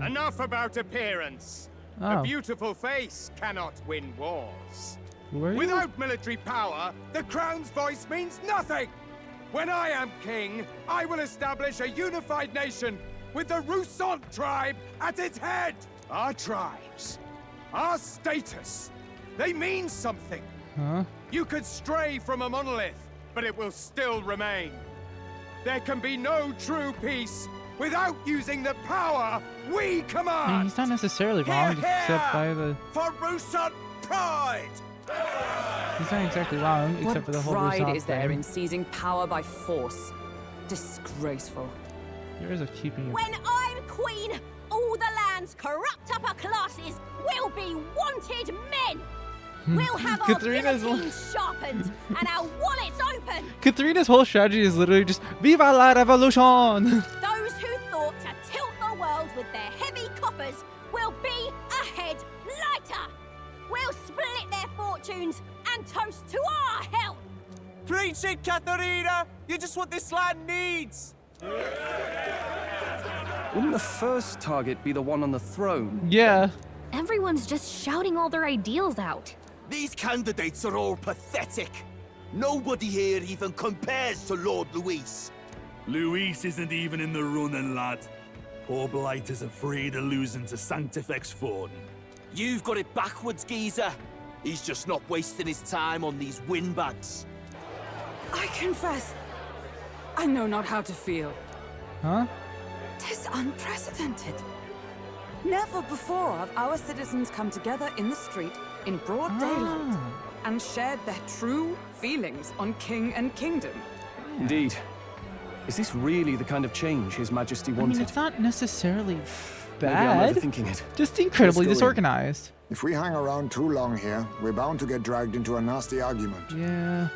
Enough about appearance. Oh. A beautiful face cannot win wars. Who are you? Without military power, the crown's voice means nothing. When I am king, I will establish a unified nation with the Rousant tribe at its head. Our tribes, our status, they mean something. Huh? You could stray from a monolith, but it will still remain. There can be no true peace without using the power we command. I mean, he's not necessarily wrong, Hear, except hear! by the. For Rousant pride! He's not exactly wrong, What except for the whole pride Rousant is there thing. in seizing power by force? Disgraceful. There is a keeping. When I'm queen, all the land's corrupt upper classes will be wanted men. We'll have our Katharina's guillotines sharpened and our wallets open. Katharina's whole strategy is literally just "Viva la revolution!" Those who thought to tilt the world with their heavy coffers will be a head lighter. We'll split their fortunes and toast to our health. Preach it, Katharina! You're just what this land needs! Wouldn't the first target be the one on the throne? Yeah. Everyone's just shouting all their ideals out. These candidates are all pathetic. Nobody here even compares to Lord Luis. Luis isn't even in the running, lad. Poor Blight is afraid of losing to Sanctifex Forden. You've got it backwards, geezer. He's just not wasting his time on these windbags. I confess, I know not how to feel. Huh? 'Tis unprecedented. Never before have our citizens come together in the street in broad daylight and shared their true feelings on king and kingdom. Indeed. Is this really the kind of change His Majesty I wanted? mean, it's not necessarily Maybe I'm bad. overthinking it. Just incredibly Let's go in. disorganized. If we hang around too long here, we're bound to get dragged into a nasty argument. Yeah.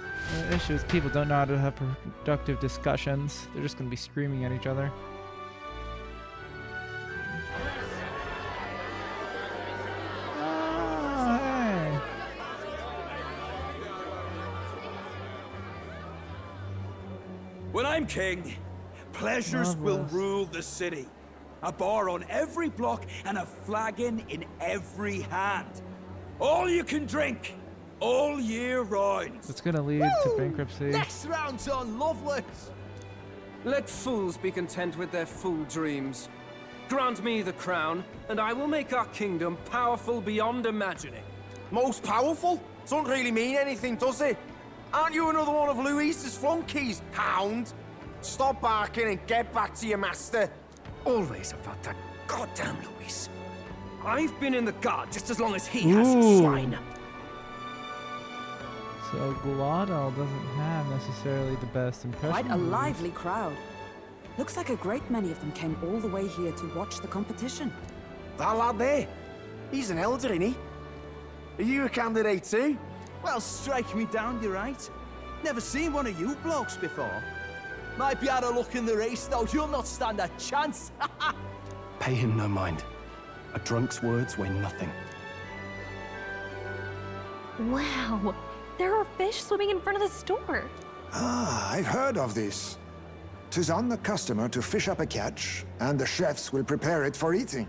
The issue is people don't know how to have productive discussions. They're just gonna be screaming at each other. Oh, hey. When I'm king, pleasures will Marvelous. rule the city. A bar on every block and a flagon in every hand. All you can drink, all year round. It's gonna lead to bankruptcy. Next round's on lovely. Let fools be content with their fool dreams. Grant me the crown, and I will make our kingdom powerful beyond imagining. Most powerful? Doesn't really mean anything, does it? Aren't you another one of Luis's flunkies, hound? Stop barking and get back to your master. Always about that goddamn Luis. I've been in the guard just as long as he has, you swine. So Glottal doesn't have necessarily the best impression. Quite a lively crowd. Looks like a great many of them came all the way here to watch the competition. That lad there, he's an elder, isn't he? Are you a candidate too? Well, strike me down, you're right. Never seen one of you blokes before. Might be out of luck in the race, though. You'll not stand a chance. Pay him no mind. A drunk's words weigh nothing. Wow, there are fish swimming in front of the store. Ah, I've heard of this. 'Tis on the customer to fish up a catch, and the chefs will prepare it for eating.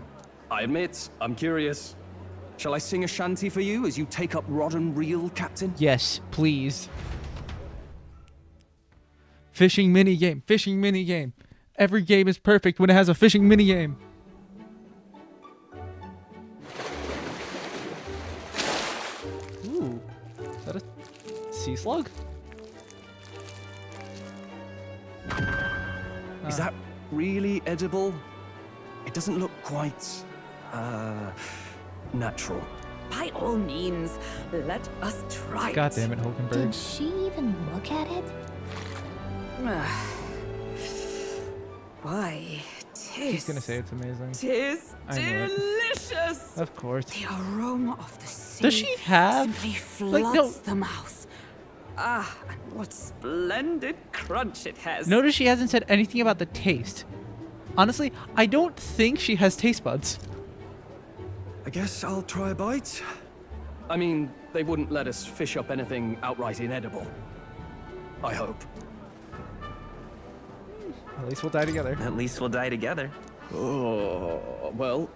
I admit, I'm curious. Shall I sing a shanty for you as you take up rod and reel, Captain? Yes, please. Fishing minigame. Fishing minigame. Every game is perfect when it has a fishing minigame. Ooh. Is that a sea slug? Is that really edible? It doesn't look quite, natural. By all means, let us try it. God damn it, Hulkenberg. Did she even look at it? Why, She's gonna say it's amazing. Tis I know it. delicious. Of course. The aroma of the sea Does she have simply floods like no? the mouth. Ah, and what splendid crunch it has. Notice she hasn't said anything about the taste. Honestly, I don't think she has taste buds. I guess I'll try a bite. I mean, they wouldn't let us fish up anything outright inedible. I hope. At least we'll die together. At least we'll die together. Oh, well,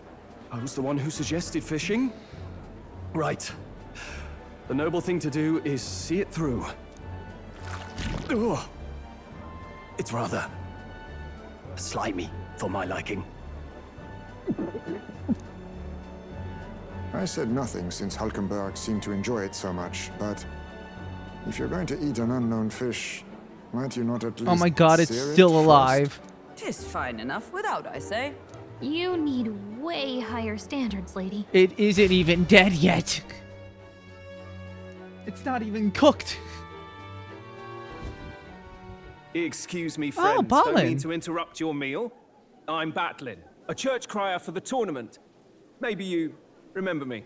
I was the one who suggested fishing. Right. The noble thing to do is see it through. Oh, it's rather slimy for my liking. I said nothing since Hulkenberg seemed to enjoy it so much, but if you're going to eat an unknown fish, might you not at least Oh my god, it's sear it still first? alive. Tis fine enough without, I say. You need way higher standards, lady. It isn't even dead yet. It's not even cooked. Excuse me, friends. Don't Balin. mean to interrupt your meal. I'm Batlin, a church crier for the tournament. Maybe you remember me.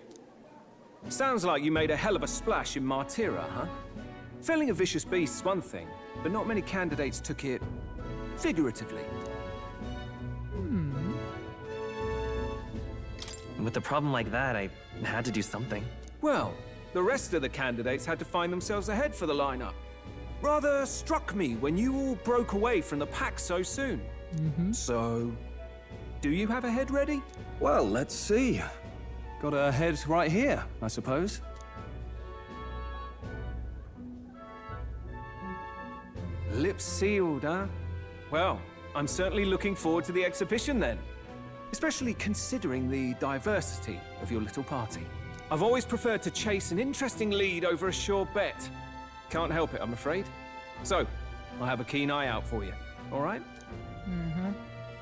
Sounds like you made a hell of a splash in Martira, huh? Felling a vicious beast's one thing, but not many candidates took it figuratively. With a problem like that, I had to do something. Well, the rest of the candidates had to find themselves ahead for the lineup. Rather struck me when you all broke away from the pack so soon. So, do you have a head ready? Well, let's see. Got a head right here, I suppose. Lips sealed, huh? Well, I'm certainly looking forward to the exhibition then. Especially considering the diversity of your little party. I've always preferred to chase an interesting lead over a sure bet. Can't help it, I'm afraid. So, I'll have a keen eye out for you. All right?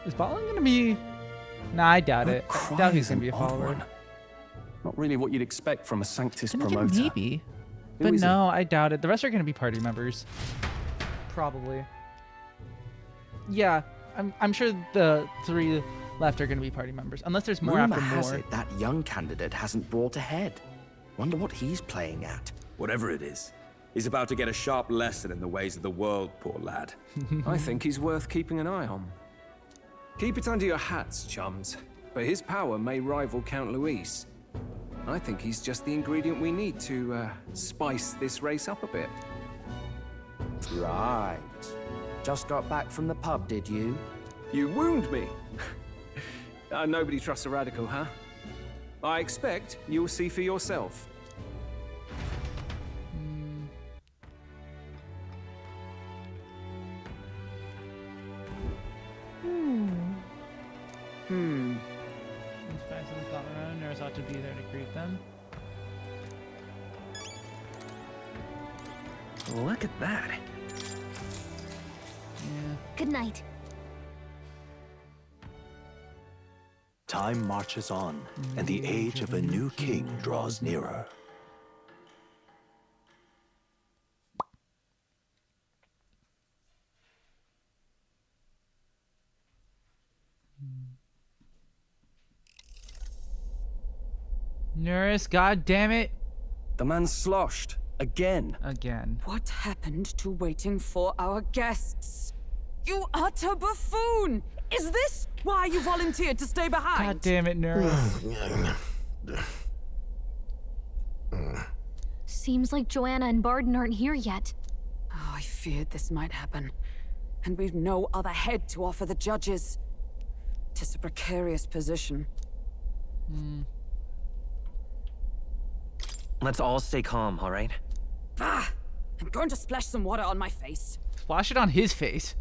Is Balin gonna be? Nah, I doubt it. I doubt he's gonna be a Odd follower. one. Not really what you'd expect from a Sanctus Then again, promoter. maybe. Who But is no, I doubt it. The rest are gonna be party members. Probably. Yeah, I'm sure the 3 left are gonna be party members, unless there's more Rumor after has more. it that young candidate hasn't brought ahead. Wonder what he's playing at. Whatever it is, he's about to get a sharp lesson in the ways of the world, poor lad. I think he's worth keeping an eye on. Keep it under your hats, chums. But his power may rival Count Luis. I think he's just the ingredient we need to spice this race up a bit. Right. Just got back from the pub, did you? You wound me. Nobody trusts a radical, huh? I expect you'll see for yourself. These fast and Colorado nurse ought to be there to greet them. Look at that. Good night. Time marches on, and the age of a new king draws nearer. Nurse, god damn it. The man's sloshed. Again. Again. What happened to waiting for our guests? You utter buffoon! Is this why you volunteered to stay behind? God damn it, nurse. Seems like Joanna and Barden aren't here yet. Oh, I feared this might happen. And we've no other head to offer the judges. 'Tis a precarious position. Let's all stay calm, all right? Ah, I'm going to splash some water on my face. Splash it on his face.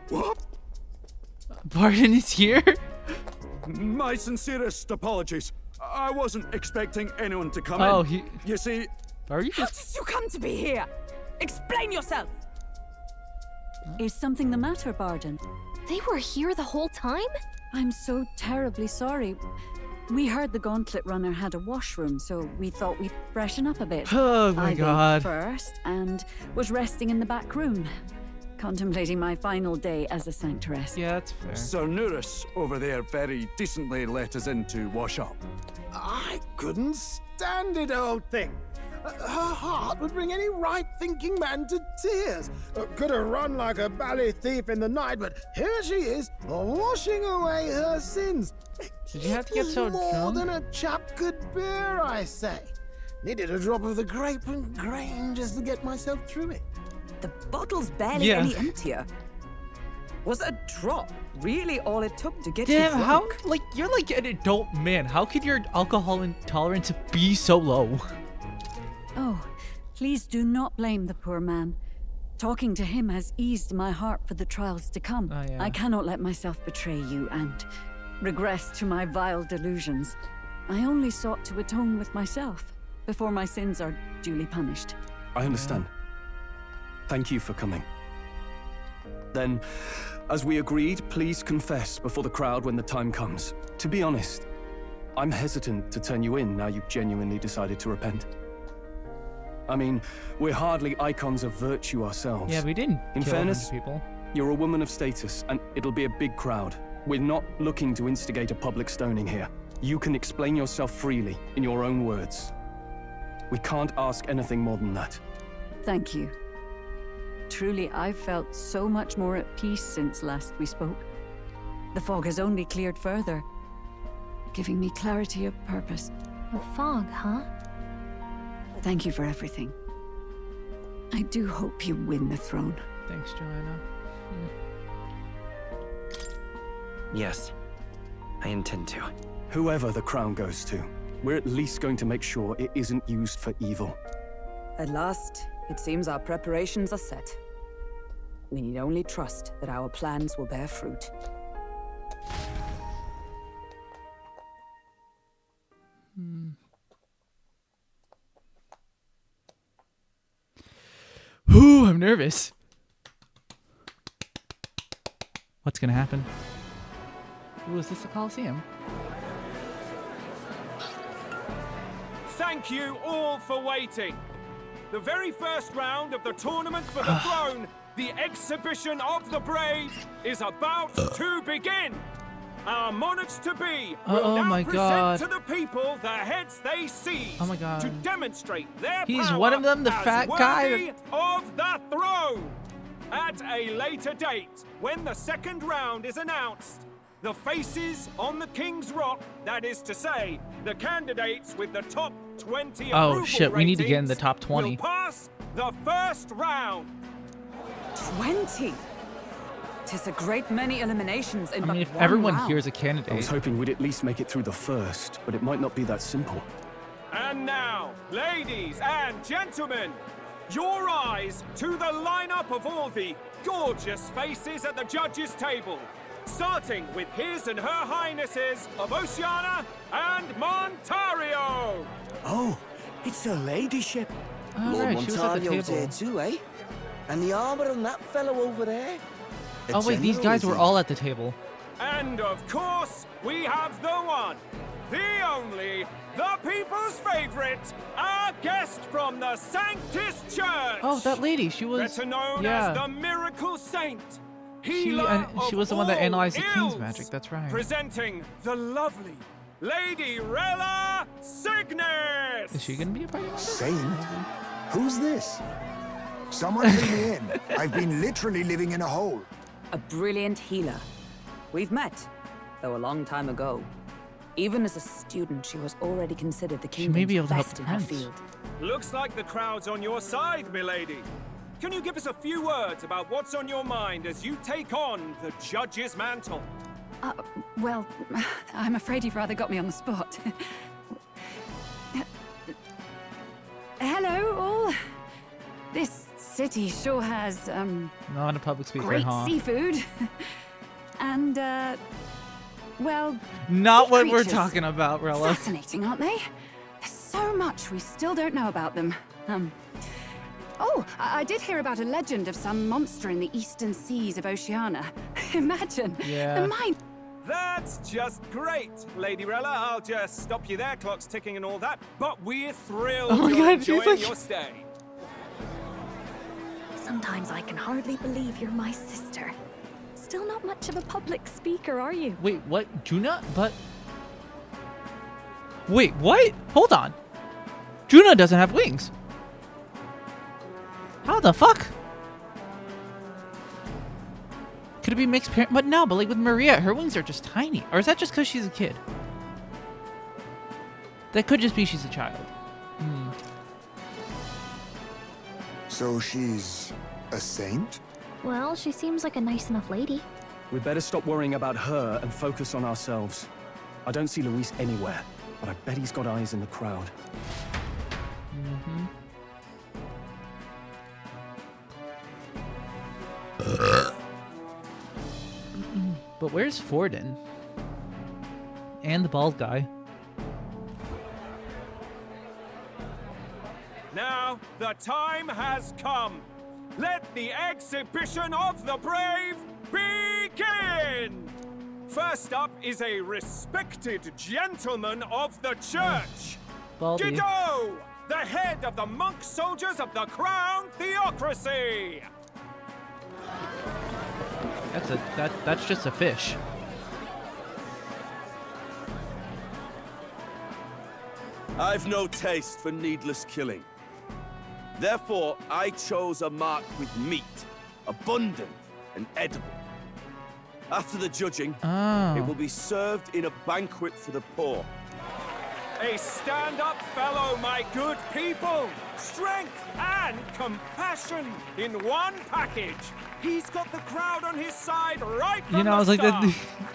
What? Barton is here? My sincerest apologies. I wasn't expecting anyone to come in. Oh, You see... Are you How did you come to be here? Explain yourself! Is something the matter, Barden? They were here the whole time? I'm so terribly sorry. We heard the Gauntlet Runner had a washroom, so we thought we'd freshen up a bit. Oh my I God. went first and was resting in the back room, contemplating my final day as a sanctuaress. Yeah, that's fair. Sir Nuris over there very decently let us in to wash up. I couldn't stand it, old thing. Her heart would bring any right-thinking man to tears. Could have run like a bally thief in the night, but here she is, washing away her sins. Did you have to get so more drunk? than a chap could bear, I say. Needed a drop of the grape and grain just to get myself through it. The bottle's barely Yeah. any emptier. Was a drop really all it took to get you Damn, drunk? how, like, you're like an adult man. How could your alcohol intolerance be so low? Oh, please do not blame the poor man. Talking to him has eased my heart for the trials to come. Oh, yeah. I cannot let myself betray you and regress to my vile delusions. I only sought to atone with myself before my sins are duly punished. I understand. Thank you for coming. Then, as we agreed, please confess before the crowd when the time comes. To be honest, I'm hesitant to turn you in now you've genuinely decided to repent. I mean, we're hardly icons of virtue ourselves. Yeah, we didn't In kill a bunch fairness, of people. you're a woman of status, and it'll be a big crowd. We're not looking to instigate a public stoning here. You can explain yourself freely, in your own words. We can't ask anything more than that. Thank you. Truly, I've felt so much more at peace since last we spoke. The fog has only cleared further, giving me clarity of purpose. The fog, huh? Thank you for everything. I do hope you win the throne. Thanks, Joanna. Yes, I intend to. Whoever the crown goes to, we're at least going to make sure it isn't used for evil. At last, it seems our preparations are set. We need only trust that our plans will bear fruit. Ooh, I'm nervous. What's gonna happen? Ooh, is this the Coliseum? Thank you all for waiting. The very first round of the tournament for the throne, the exhibition of the brave, is about to begin. Our monarchs-to-be will now present to the people the heads they seize Oh my God. to demonstrate their He's power one of them, the as fat guy worthy of the throne. At a later date, when the second round is announced, the faces on the King's Rock, that is to say, the candidates with the top 20 Oh approval shit, we need to get in the ratings top 20. will pass the first round. 20? 'Tis a great many eliminations in I mean, if but one everyone round. here's a I candidate. was hoping we'd at least make it through the first, but it might not be that simple. And now, ladies and gentlemen, your eyes to the lineup of all the gorgeous faces at the judges' table, starting with His and Her Highnesses of Oceania and Montario. Oh, it's her ladyship. Oh, Lord right, she was at the Montario's table. here too, eh? And the armor on that fellow over there. A Oh wait, these general, guys is were he? all at the table. And of course, we have the one, the only, the people's favorite, our guest from the Sanctus Church. Oh, that lady, she was. Better known Yeah. as the Miracle Saint. She was the one that analyzed the King's magic, that's right. Presenting the lovely Lady Rella Cygnus. Is she gonna be a party member? Saint? Who's this? Someone bring me in. I've been literally living in a hole. A brilliant healer. We've met, though a long time ago. Even as a student, she was already considered the She may be able kingdom's to help best the in her prince. field. Looks like the crowd's on your side, milady. Can you give us a few words about what's on your mind as you take on the judge's mantle? Well, I'm afraid you've rather got me on the spot. Hello, all. This city sure has, Not a public speaker, great huh? seafood. And, well... Not sea what we're creatures. talking about, Rella. Fascinating, aren't they? There's so much we still don't know about them. Oh, I did hear about a legend of some monster in the eastern seas of Oceania. Imagine. Yeah. The mind... That's just great, Lady Rella. I'll just stop you there. Clock's ticking and all that. But we're thrilled Oh my you're God, she's enjoying like- your stay. Sometimes I can hardly believe you're my sister. Still not much of a public speaker, are you? Wait, what? Juna? But... Wait, what? Hold on. Juna doesn't have wings. How the fuck? Could it be mixed parent? But no, but like with Maria, her wings are just tiny. Or is that just because she's a kid? That could just be she's a child. Hmm. So she's a saint? Well, she seems like a nice enough lady. We better stop worrying about her and focus on ourselves. I don't see Luis anywhere, but I bet he's got eyes in the crowd. Mm-hmm. But where's Forden? And the bald guy. Now, the time has come. Let the exhibition of the brave begin! First up is a respected gentleman of the church. Baldy. Guido, the head of the monk soldiers of the Crown Theocracy. That's just a fish. I've no taste for needless killing. Therefore, I chose a mark with meat, abundant and edible. After the judging, it will be served in a banquet for the poor. A stand-up fellow, my good people. Strength and compassion in one package. He's got the crowd on his side right from You know, I was like, start.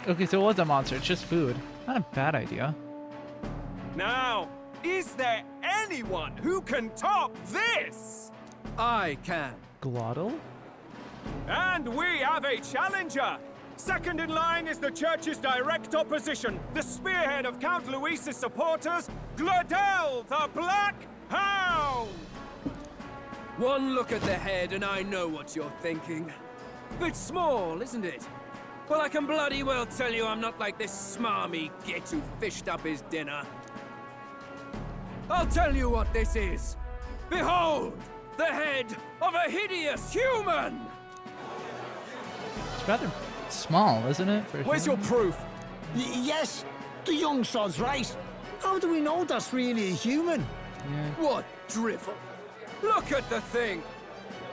okay, so it was a monster. It's just food. Not a bad idea. Now, is there anyone who can top this? I can. Glottal? And we have a challenger. Second in line is the church's direct opposition, the spearhead of Count Luis's supporters, Gladel the Black Hound! One look at the head and I know what you're thinking. Bit small, isn't it? Well, I can bloody well tell you I'm not like this smarmy git who fished up his dinner. I'll tell you what this is. Behold, the head of a hideous human! It's rather small, isn't it? Where's your proof? Yes, the young sod's right. How do we know that's really a human? Yeah. What drivel? Look at the thing!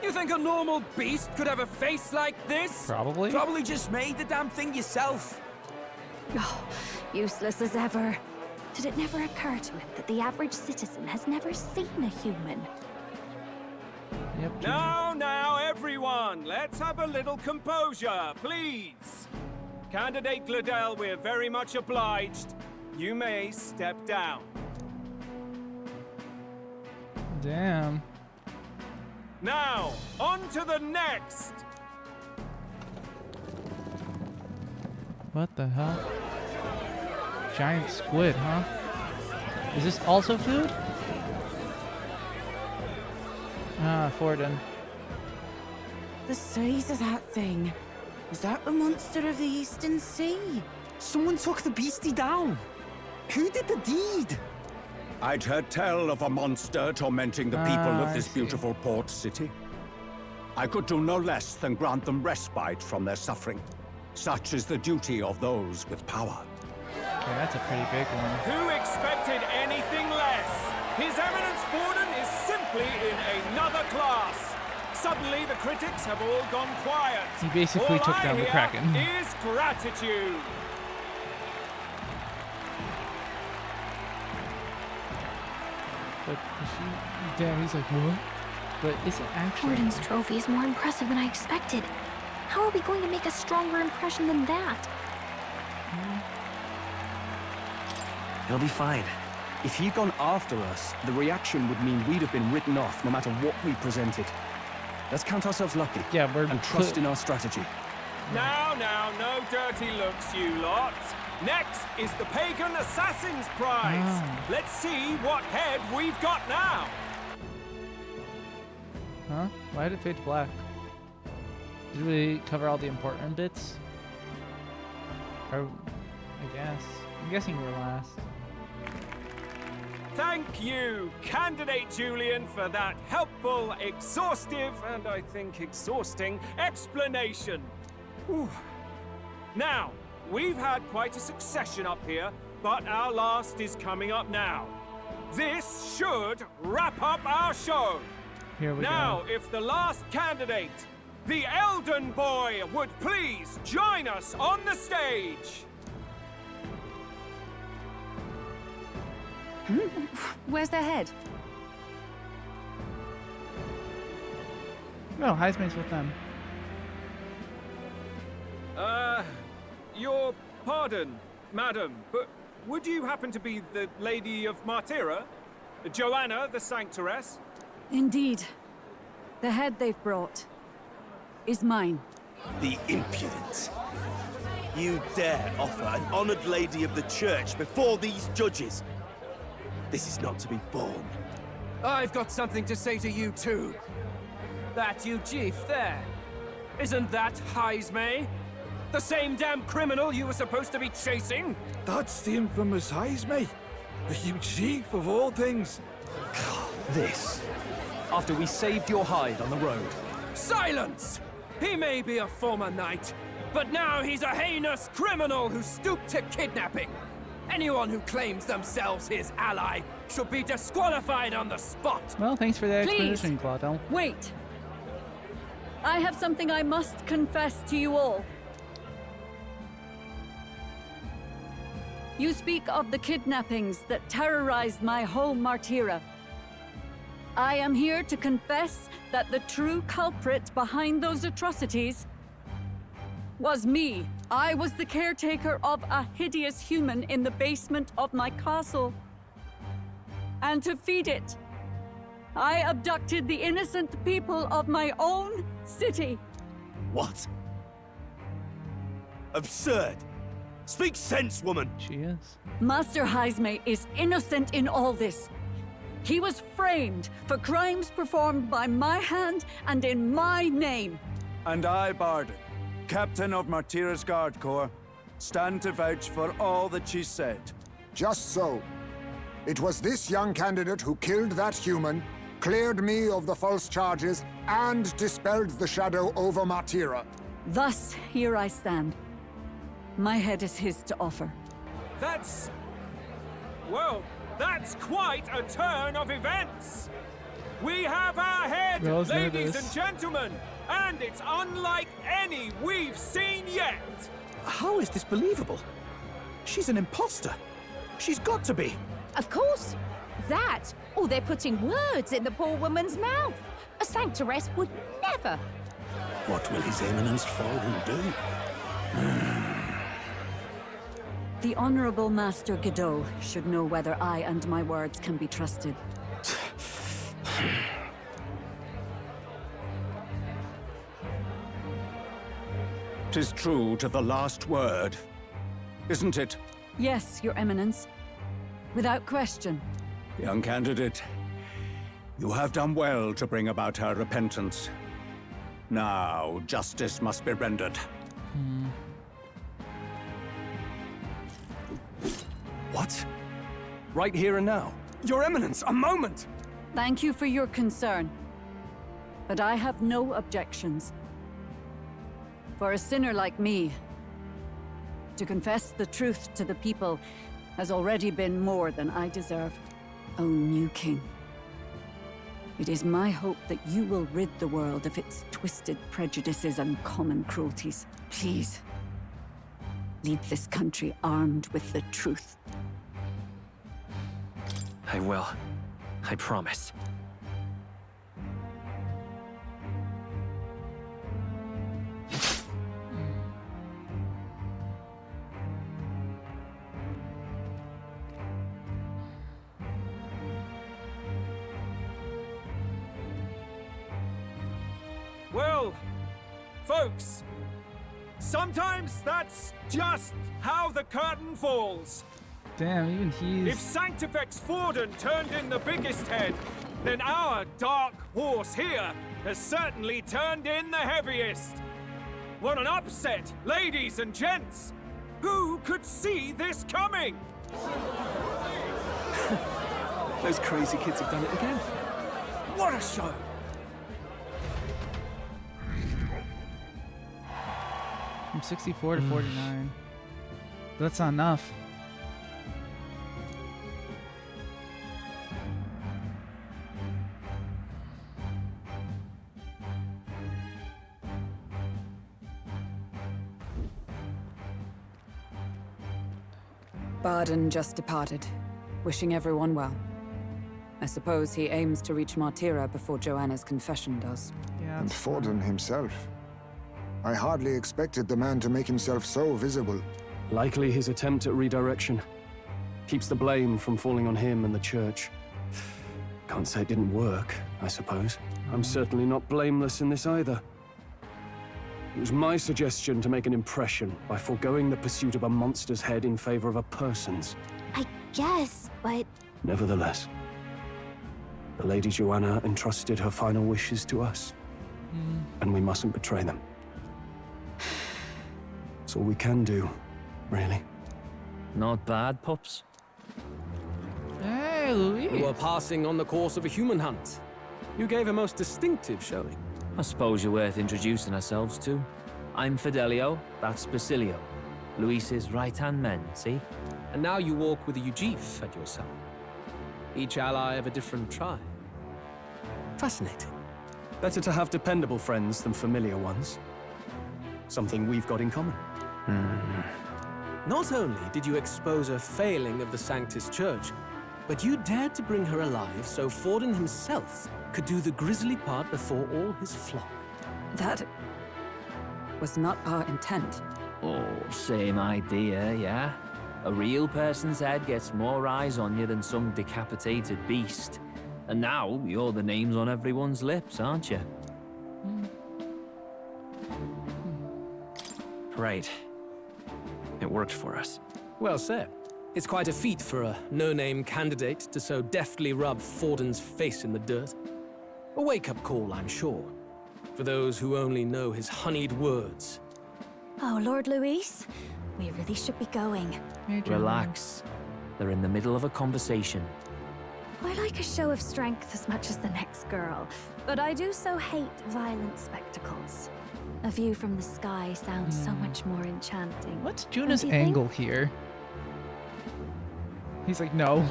You think a normal beast could have a face like this? Probably. Probably just made the damn thing yourself. Oh, useless as ever. Did it never occur to him that the average citizen has never seen a human? Yep. Now, everyone, let's have a little composure, please. Candidate Gladel, we're very much obliged. You may step down. Damn. Now, on to the next. What the hell? Giant squid, huh? Is this also food? Ah, Forden. The size of that thing. Is that the monster of the Eastern Sea? Someone took the beastie down. Who did the deed? I'd heard tell of a monster tormenting the people of I this see. beautiful port city. I could do no less than grant them respite from their suffering. Such is the duty of those with power. Okay, that's a pretty big one. Who expected anything less? His Eminence Forden is simply in another class. Suddenly, the critics have all gone quiet. He basically all took I down the hear Kraken. is gratitude. But is she... Damn, he's like, what? But is it actually... Forden's trophy is more impressive than I expected. How are we going to make a stronger impression than that? It'll be fine. If he'd gone after us, the reaction would mean we'd have been written off no matter what we presented. Let's count ourselves lucky. Yeah, and trust in our strategy. Now, no dirty looks, you lot. Next is the Pagan Assassin's Prize. Let's see what head we've got now. Huh? Why did it fade to black? Did we cover all the important bits? Or, I guess. I'm guessing we're last. Thank you, Candidate Julian, for that helpful, exhaustive, and I think exhausting explanation. Whew. Now, we've had quite a succession up here, but our last is coming up now. This should wrap up our show. Here we now, go. if the last candidate, the Elden Boy, would please join us on the stage. Where's their head? No, Heisman's with them. Your pardon, madam, but would you happen to be the Lady of Martira? Joanna, the Sanctoress? Indeed. The head they've brought is mine. The impudence. You dare offer an honored lady of the church before these judges? This is not to be borne. I've got something to say to you too. That you chief there. Isn't that Heisme? The same damn criminal you were supposed to be chasing? That's the infamous Heisme. The huge chief of all things. This. After we saved your hide on the road. Silence! He may be a former knight, but now he's a heinous criminal who stooped to kidnapping. Anyone who claims themselves his ally should be disqualified on the spot. Well, thanks for that Please. explanation, Claudel. Wait. I have something I must confess to you all. You speak of the kidnappings that terrorized my home, Martira. I am here to confess that the true culprit behind those atrocities was me. I was the caretaker of a hideous human in the basement of my castle. And to feed it, I abducted the innocent people of my own city. What? Absurd. Speak sense, woman. She is. Master Heisme is innocent in all this. He was framed for crimes performed by my hand and in my name. And I, Barden, Captain of Martira's Guard Corps, stand to vouch for all that she said. Just so. It was this young candidate who killed that human, cleared me of the false charges, and dispelled the shadow over Martira. Thus, here I stand. My head is his to offer. That's... well, that's quite a turn of events. We have our head, Rose ladies nervous. and gentlemen, and it's unlike any we've seen yet. How is this believable? She's an imposter. She's got to be. Of course. That, or they're putting words in the poor woman's mouth. A Sanctoress would never. What will His Eminence Fallen do? The Honorable Master Godot should know whether I and my words can be trusted. 'Tis true to the last word, isn't it? Yes, Your Eminence. Without question. Young candidate, you have done well to bring about her repentance. Now, justice must be rendered. What? Right here and now? Your Eminence, a moment! Thank you for your concern. But I have no objections. For a sinner like me, to confess the truth to the people has already been more than I deserve. O new king, it is my hope that you will rid the world of its twisted prejudices and common cruelties. Please, lead this country armed with the truth. I will. I promise. Well, folks, sometimes that's just how the curtain falls. Damn, even he's... If Sanctifex Forden turned in the biggest head, then our dark horse here has certainly turned in the heaviest. What an upset, ladies and gents! Who could see this coming? Those crazy kids have done it again. What a show! From 64 to 49. That's not enough. Barden just departed, wishing everyone well. I suppose he aims to reach Martira before Joanna's confession does. Yeah. And Forden himself. I hardly expected the man to make himself so visible. Likely his attempt at redirection. Keeps the blame from falling on him and the church. Can't say it didn't work, I suppose. I'm certainly not blameless in this either. It was my suggestion to make an impression by foregoing the pursuit of a monster's head in favor of a person's. I guess, but... Nevertheless, the Lady Joanna entrusted her final wishes to us. And we mustn't betray them. It's all we can do, really. Not bad, pups. Hey, Louis. We were passing on the course of a human hunt. You gave a most distinctive showing. I suppose you're worth introducing ourselves to. I'm Fidelio, that's Basilio. Luis's right-hand men, see? And now you walk with a Ujif at your side. Each ally of a different tribe. Fascinating. Better to have dependable friends than familiar ones. Something we've got in common. Not only did you expose a failing of the Sanctus Church, but you dared to bring her alive so Forden himself could do the grisly part before all his flock. That was not our intent. Oh, same idea, yeah? A real person's head gets more eyes on you than some decapitated beast. And now, you're the names on everyone's lips, aren't you? Right. It worked for us. Well said. It's quite a feat for a no-name candidate to so deftly rub Forden's face in the dirt. A wake-up call, I'm sure, for those who only know his honeyed words. Oh, Lord Luis, we really should be going. Relax. They're in the middle of a conversation. I like a show of strength as much as the next girl, but I do so hate violent spectacles. A view from the sky sounds so much more enchanting. What's Juna's angle here? He's like, no.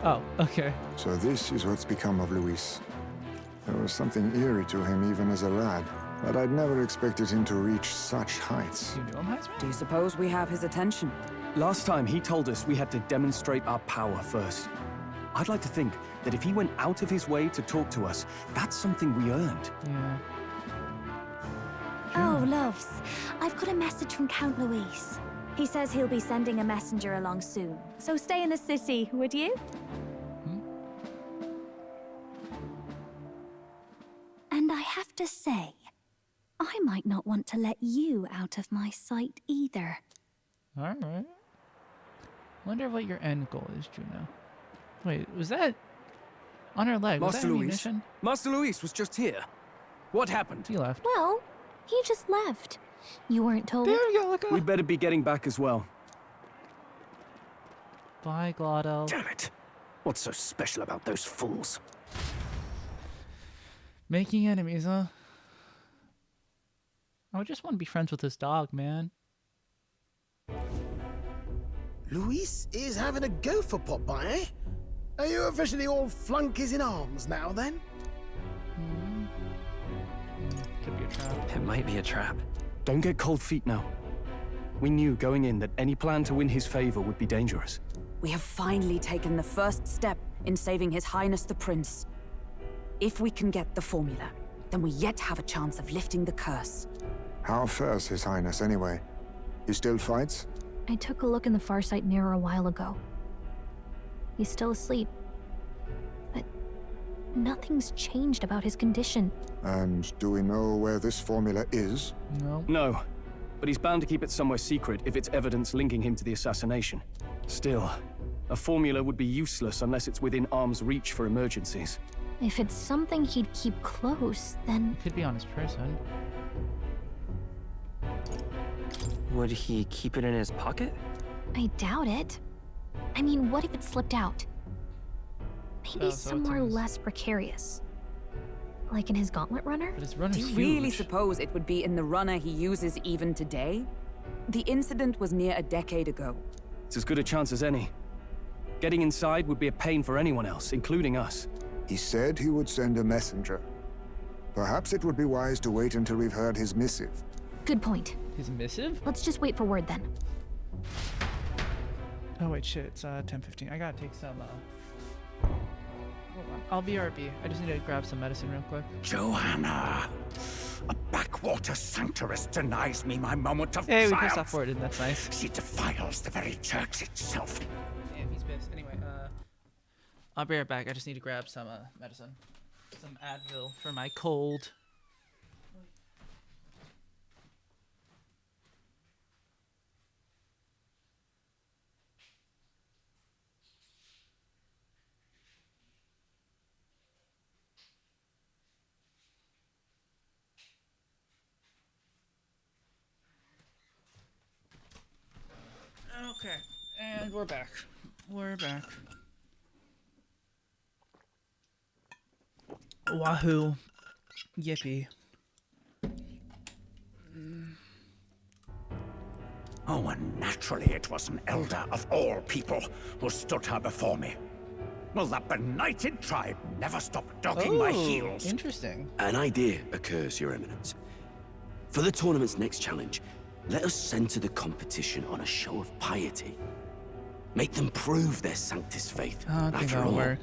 Oh, okay. So this is what's become of Luis. There was something eerie to him even as a lad, but I'd never expected him to reach such heights. You knew him, Heisman? Do you suppose we have his attention? Last time he told us we had to demonstrate our power first. I'd like to think that if he went out of his way to talk to us, that's something we earned. Yeah. Oh, loves, I've got a message from Count Luis. He says he'll be sending a messenger along soon, so stay in the city, would you? And I have to say, I might not want to let you out of my sight either. Alright. Wonder what your end goal is, Juno. Wait, was that on her leg? Was that Master Luis. ammunition? Master Luis was just here. What happened? He left. Well, he just left. You weren't told? There you go, look up. We'd better be getting back as well. Bye, Glotto. Damn it. What's so special about those fools? Making enemies, huh? I would just want to be friends with this dog, man. Luis is having a go for Popeye, eh? Are you officially all flunkies in arms now, then? Could be a trap. It might be a trap. Don't get cold feet now. We knew going in that any plan to win his favor would be dangerous. We have finally taken the first step in saving His Highness the Prince. If we can get the formula, then we yet have a chance of lifting the curse. How fares His Highness, anyway? He still fights? I took a look in the Farsight mirror a while ago. He's still asleep. But nothing's changed about his condition. And do we know where this formula is? No. No, but he's bound to keep it somewhere secret if it's evidence linking him to the assassination. Still, a formula would be useless unless it's within arm's reach for emergencies. If it's something he'd keep close, then... It could be on his person. Would he keep it in his pocket? I doubt it. I mean, what if it slipped out? Maybe somewhere less precarious. Like in his gauntlet runner? But his runner's Do you huge. really suppose it would be in the runner he uses even today? The incident was near a decade ago. It's as good a chance as any. Getting inside would be a pain for anyone else, including us. He said he would send a messenger. Perhaps it would be wise to wait until we've heard his missive. Good point. His missive? Let's just wait for word then. Oh wait, shit, it's 10:15. I gotta take some, hold on. I'll BRB. I just need to grab some medicine real quick. Johanna! A backwater sanctuarist denies me my moment of Hey, we triumph. pressed off forward, that's nice. She defiles the very church itself. Damn, he's pissed. Anyway, I'll be right back. I just need to grab some, medicine. Some Advil for my cold. Okay, and we're back. We're back. Wahoo. Yippee. Oh, and naturally it was an elder of all people who stood her before me. Will that benighted tribe never stop dogging my heels? Interesting. An idea occurs, Your Eminence. For the tournament's next challenge, let us center the competition on a show of piety. Make them prove their Sanctus faith. I don't think After that'll all, work.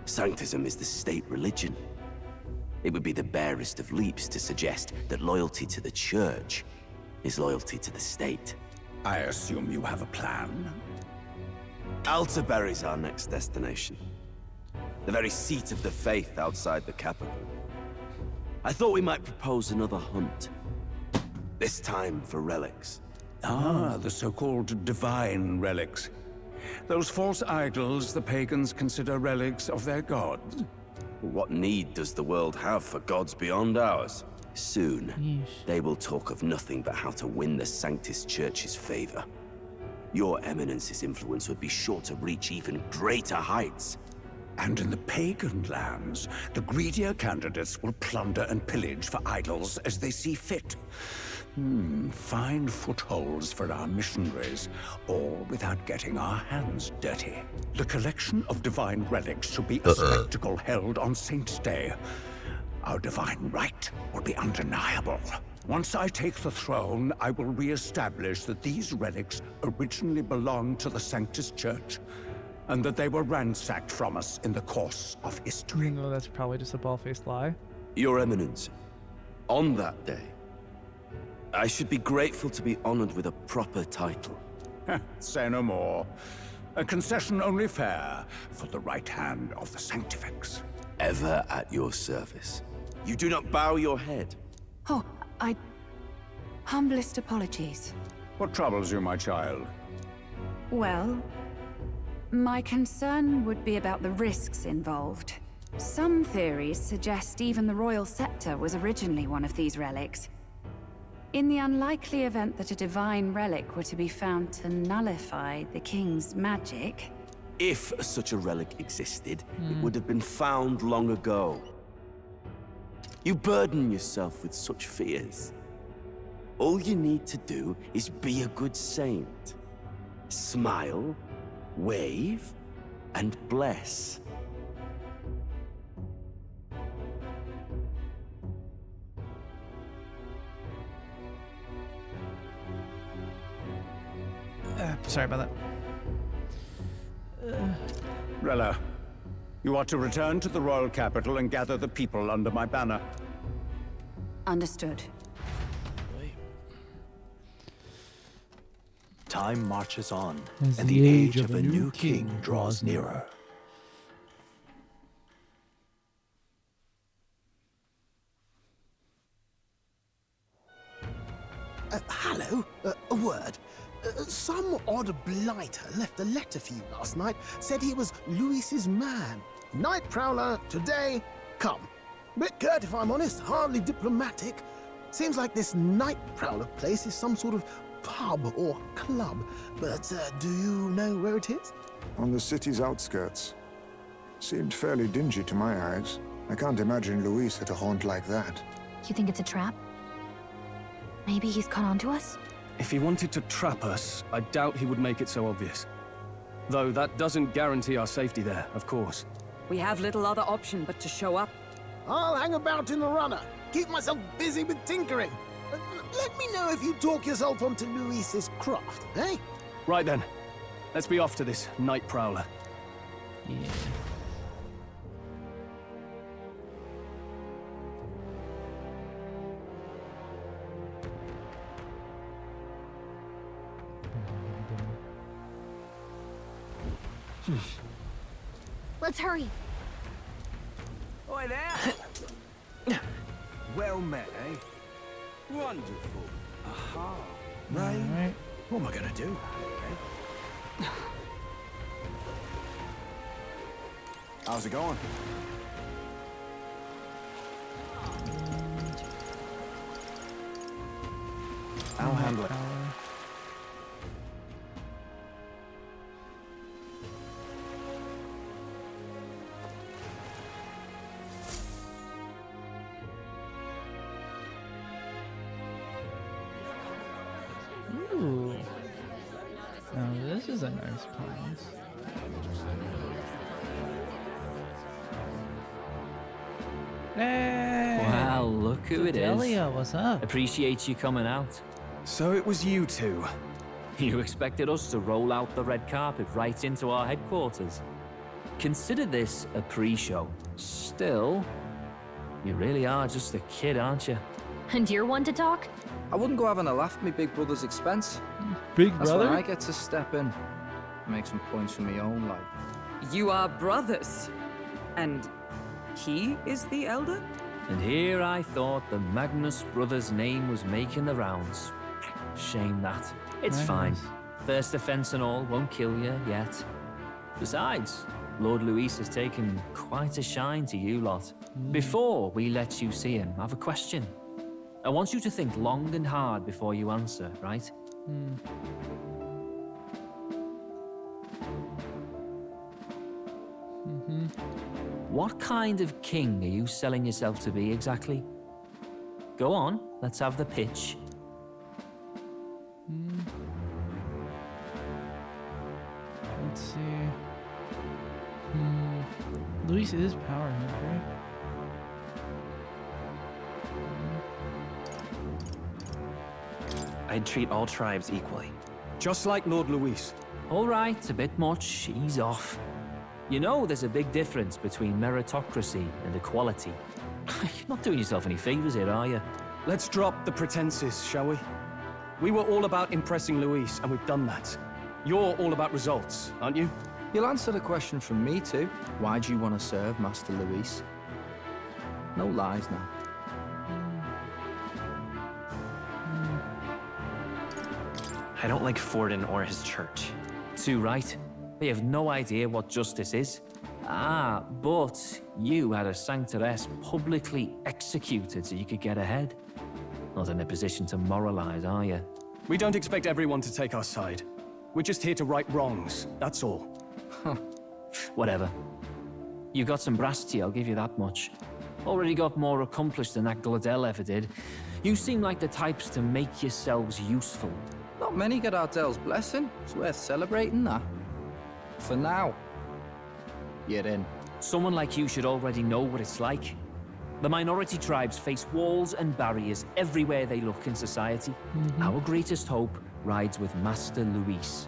Sanctism is the state religion. It would be the barest of leaps to suggest that loyalty to the church is loyalty to the state. I assume you have a plan? Altaberry's our next destination. The very seat of the faith outside the capital. I thought we might propose another hunt. This time for relics. Ah, the so-called divine relics. Those false idols the pagans consider relics of their gods. What need does the world have for gods beyond ours? Soon, they will talk of nothing but how to win the Sanctus Church's favor. Your Eminence's influence would be sure to reach even greater heights. And in the pagan lands, the greedier candidates will plunder and pillage for idols as they see fit. Fine footholds for our missionaries, all without getting our hands dirty. The collection of divine relics should be a spectacle held on Saint's Day. Our divine right will be undeniable. Once I take the throne, I will re-establish that these relics originally belonged to the Sanctus Church, and that they were ransacked from us in the course of history. No, that's probably just a bald-faced lie. Your Eminence, on that day, I should be grateful to be honored with a proper title. Say no more. A concession only fair for the right hand of the Sanctifex. Ever at your service. You do not bow your head. Oh, humblest apologies. What troubles you, my child? Well, my concern would be about the risks involved. Some theories suggest even the royal scepter was originally one of these relics. In the unlikely event that a divine relic were to be found to nullify the king's magic... If such a relic existed, it would have been found long ago. You burden yourself with such fears. All you need to do is be a good saint. Smile, wave, and bless. Sorry about that. Rella, you are to return to the royal capital and gather the people under my banner. Understood. Time marches on, As and the the age age of a new king draws nearer. Also, a word. Some odd blighter left a letter for you last night. Said he was Luis's man. Night Prowler, today, come. Bit curt if I'm honest, hardly diplomatic. Seems like this Night Prowler place is some sort of pub or club. But do you know where it is? On the city's outskirts. Seemed fairly dingy to my eyes. I can't imagine Luis at a haunt like that. You think it's a trap? Maybe he's caught on to us? If he wanted to trap us, I doubt he would make it so obvious. Though that doesn't guarantee our safety there, of course. We have little other option but to show up. I'll hang about in the runner. Keep myself busy with tinkering. Let me know if you talk yourself onto Luis's craft, eh? Right then. Let's be off to this Night Prowler. Yeah. Let's hurry. Oi there! Well met, eh? Wonderful. Aha. Right. What am I gonna do? How's it going? I'll handle it. Ooh. Now this is a nice place. Hey! Wow, look who it is. Delia, what's up? Appreciate you coming out. So it was you two. You expected us to roll out the red carpet right into our headquarters. Consider this a pre-show. Still, you really are just a kid, aren't you? And you're one to talk? I wouldn't go having a laugh at me big brother's expense. Big That's brother? when I get to step in. Make some points for my own life. You are brothers. And he is the elder? And here I thought the Magnus brothers' name was making the rounds. Shame that. It's fine. First offense and all won't kill you yet. Besides, Lord Luis has taken quite a shine to you lot. Before we let you see him, I have a question. I want you to think long and hard before you answer, right? What kind of king are you selling yourself to be exactly? Go on, let's have the pitch. Let's see. Luis is power hungry. I'd treat all tribes equally. Just like Lord Luis. All right, a bit much. Ease off. You know there's a big difference between meritocracy and equality. You're not doing yourself any favors here, are you? Let's drop the pretenses, shall we? We were all about impressing Luis, and we've done that. You're all about results, aren't you? You'll answer the question from me too. Why do you want to serve Master Luis? No lies now. I don't like Forden or his church. Too right. They have no idea what justice is. Ah, but you had a sanctoress publicly executed so you could get ahead. Not in a position to moralize, are you? We don't expect everyone to take our side. We're just here to right wrongs, that's all. Whatever. You got some brass to you, I'll give you that much. Already got more accomplished than that Gladel ever did. You seem like the types to make yourselves useful. Not many get Ardel's blessing. It's worth celebrating that. For now. You're in. Someone like you should already know what it's like. The minority tribes face walls and barriers everywhere they look in society. Our greatest hope rides with Master Luis.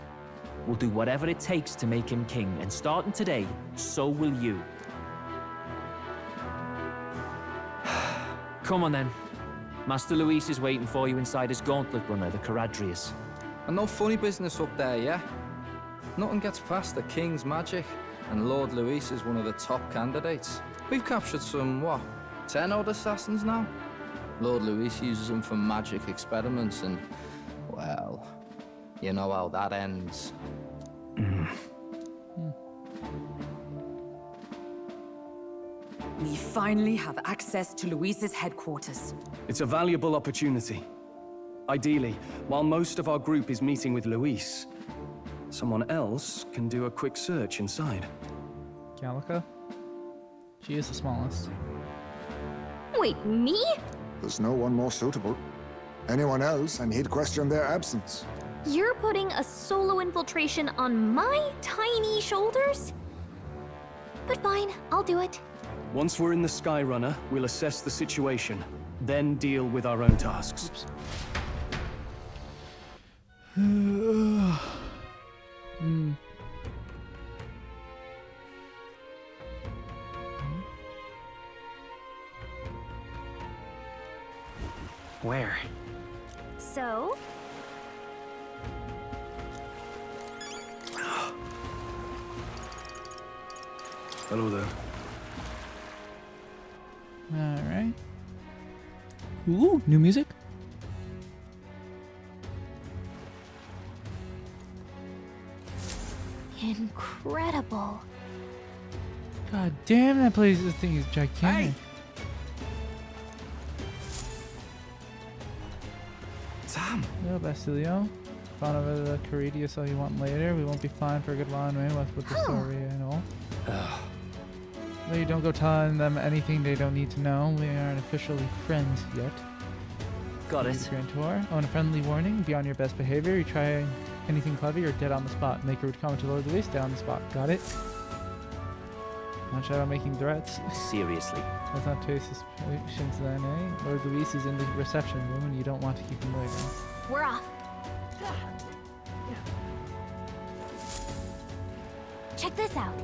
We'll do whatever it takes to make him king, and starting today, so will you. Come on then. Master Luis is waiting for you inside his gauntlet runner, the Caradrius. And no funny business up there, yeah? Nothing gets past the king's magic, and Lord Luis is one of the top candidates. We've captured some, what, 10 odd assassins now? Lord Luis uses them for magic experiments, and, Well, you know how that ends. We finally have access to Luis's headquarters. It's a valuable opportunity. Ideally, while most of our group is meeting with Luis, someone else can do a quick search inside. Gallica? She is the smallest. Wait, me? There's no one more suitable. Anyone else, and he'd question their absence. You're putting a solo infiltration on my tiny shoulders? But fine, I'll do it. Once we're in the Skyrunner, we'll assess the situation, then deal with our own tasks. Where? So? Hello there. Alright. Ooh, new music? Incredible. God damn, that place, this thing is gigantic. Hey. Sam. Hello, Bastilio. Found over the Caridius all you want later. We won't be fine for a good while anyway with the story and all. No, you don't go telling them anything they don't need to know. We aren't officially friends yet. Got it. Grantor. Oh, and a friendly warning. Be on your best behavior. You try anything clever, you're dead on the spot. Make a rude comment to Lord Luis, dead on the spot. Got it? Not shy about making threats. Seriously. Let's not taste suspicions then, eh? Lord Luis is in the reception room and you don't want to keep him waiting. We're off. Check this out.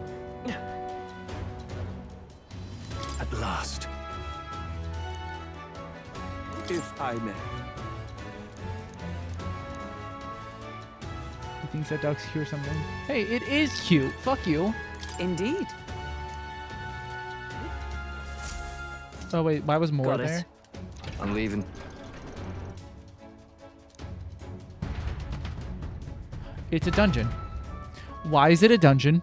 At last. If I may. He thinks that dog's cute or something. Hey, it is cute. Fuck you. Indeed. Oh wait, why was more there? I'm leaving. It's a dungeon. Why is it a dungeon?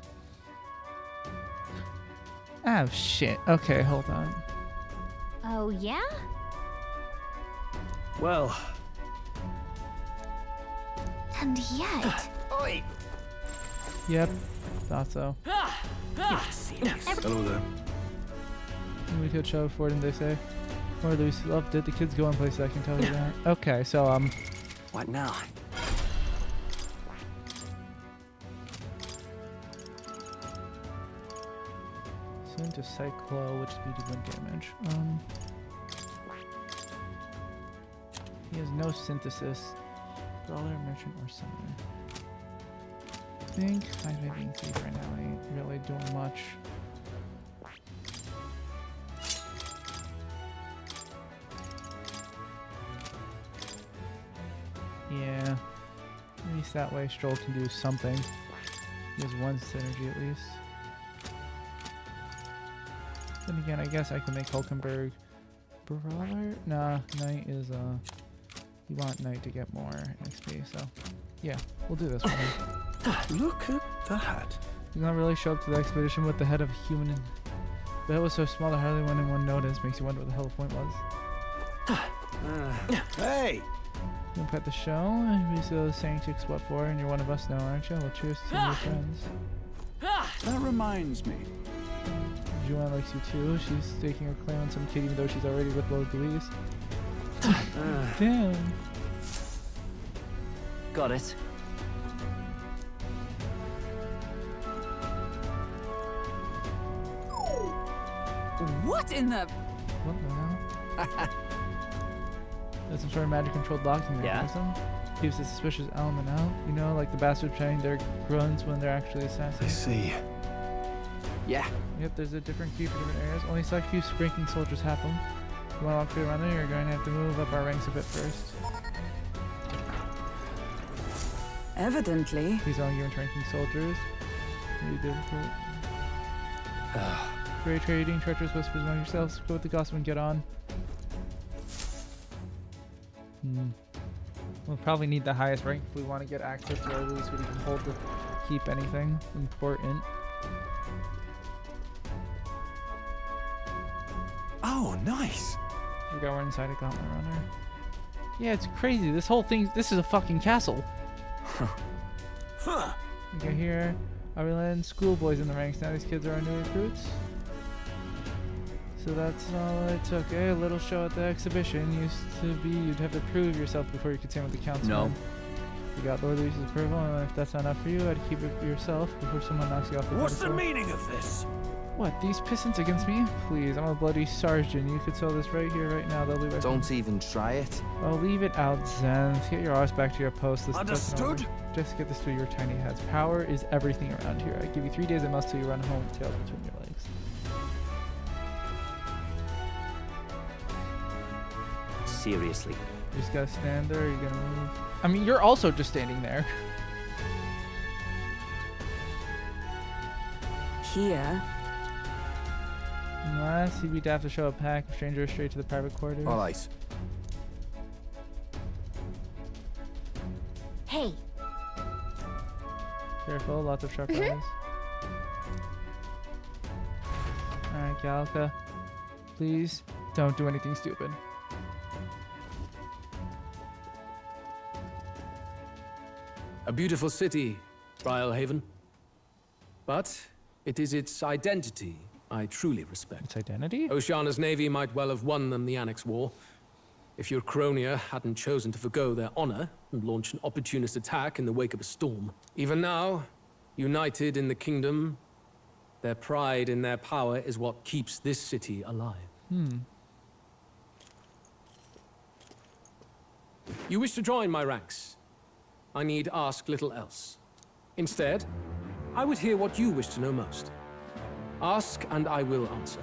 Oh shit. Okay, hold on. Oh, yeah? Well. And yet... Oi! Yep, thought so. Hello there. We could show for it, they say. Or Luis loved it. The kids go in places, I can tell you that. Okay, so What now? Send to Cyclo, which speed you win damage. He has no synthesis. Brawler, merchant, or summoner. I think high being safe right now ain't really doing much. Yeah. At least that way Stroll can do something. He has one synergy at least. Then again, I guess I can make Hulkenberg Brawler? Nah, Knight is, you want Knight to get more XP, so yeah, we'll do this one. Look at that. Did not really show up to the expedition with the head of a human. The head was so small that hardly anyone noticed. Makes you wonder what the hell the point was. Hey! You want to put the show? We still saying chicks what for, and you're one of us now, aren't you? Well, cheers to your friends. That reminds me. Joanne likes you too. She's staking her claim on some kid even though she's already with Lord Luis. Damn. Got it. What in the... What the hell? That's some sort of magic controlled locking mechanism. Keeps the suspicious element out. You know, like the bastards trying their grunts when they're actually assassins. I see. Yeah. Yep, there's a different key for different areas. Only select few ranking soldiers have them. If you want to walk through around there, you're going to have to move up our ranks a bit first. Evidently. Please only given to ranking soldiers. Really difficult. Great trading, treacherous whispers among yourselves. Go with the gossip and get on. We'll probably need the highest rank if we want to get access to our loot so we can hold to keep anything important. Oh, nice. We got we're inside a Gauntlet Runner. Yeah, it's crazy. This whole thing, this is a fucking castle. Huh. You can hear our land schoolboys in the ranks. Now these kids are our new recruits. So that's all it took. A little show at the exhibition used to be you'd have to prove yourself before you could stand with the council. No. You got Lord Luis's approval, and if that's not enough for you, I'd keep it for yourself before someone knocks you off the What's the pedestal. meaning of this? What, these pistons against me? Please, I'm a bloody sergeant. You could sell this right here, right now. They'll be right. Don't even try it. Oh, leave it out, Zenith. Get your arse back to your post. Understood? Just get this through your tiny heads. Power is everything around here. I give you 3 days at most till you run home with tail between your legs. Seriously. You just gotta stand there. You're gonna move. I mean, you're also just standing there. Here. Unless you'd have to show a pack of strangers straight to the private quarters. All right. Hey. Careful, lots of sharp eyes. Alright, Galka. Please don't do anything stupid. A beautiful city, Brialhaven. But it is its identity I truly respect. Its identity? Oceana's navy might well have won them the Annex War. If your Cronia hadn't chosen to forgo their honor and launch an opportunist attack in the wake of a storm. Even now, united in the kingdom, their pride in their power is what keeps this city alive. You wish to join my ranks. I need ask little else. Instead, I would hear what you wish to know most. Ask and I will answer.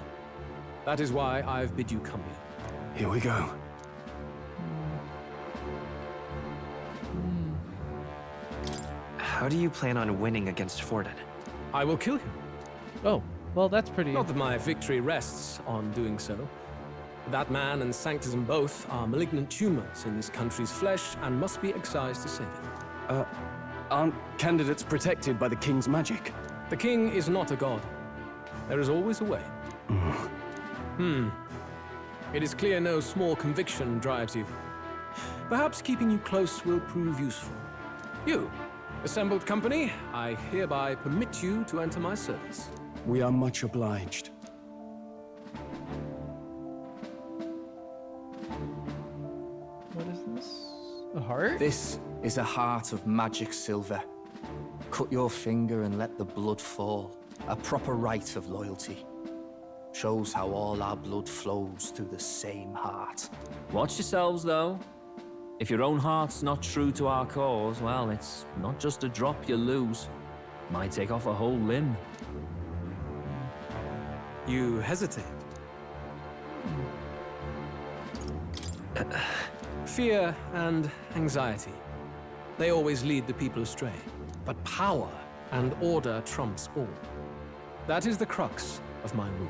That is why I've bid you come here. Here we go. How do you plan on winning against Forden? I will kill him. Oh, well, that's pretty. Not that my victory rests on doing so. That man and Sanctism both are malignant tumors in this country's flesh and must be excised to save it. Aren't candidates protected by the king's magic? The king is not a god. There is always a way. It is clear no small conviction drives you. Perhaps keeping you close will prove useful. You, assembled company, I hereby permit you to enter my service. We are much obliged. What is this? A heart? This is a heart of magic silver. Cut your finger and let the blood fall. A proper rite of loyalty. Shows how all our blood flows through the same heart. Watch yourselves, though. If your own heart's not true to our cause, well, it's not just a drop you lose. Might take off a whole limb. You hesitate. Fear and anxiety. They always lead the people astray. But power and order trumps all. That is the crux of my rule.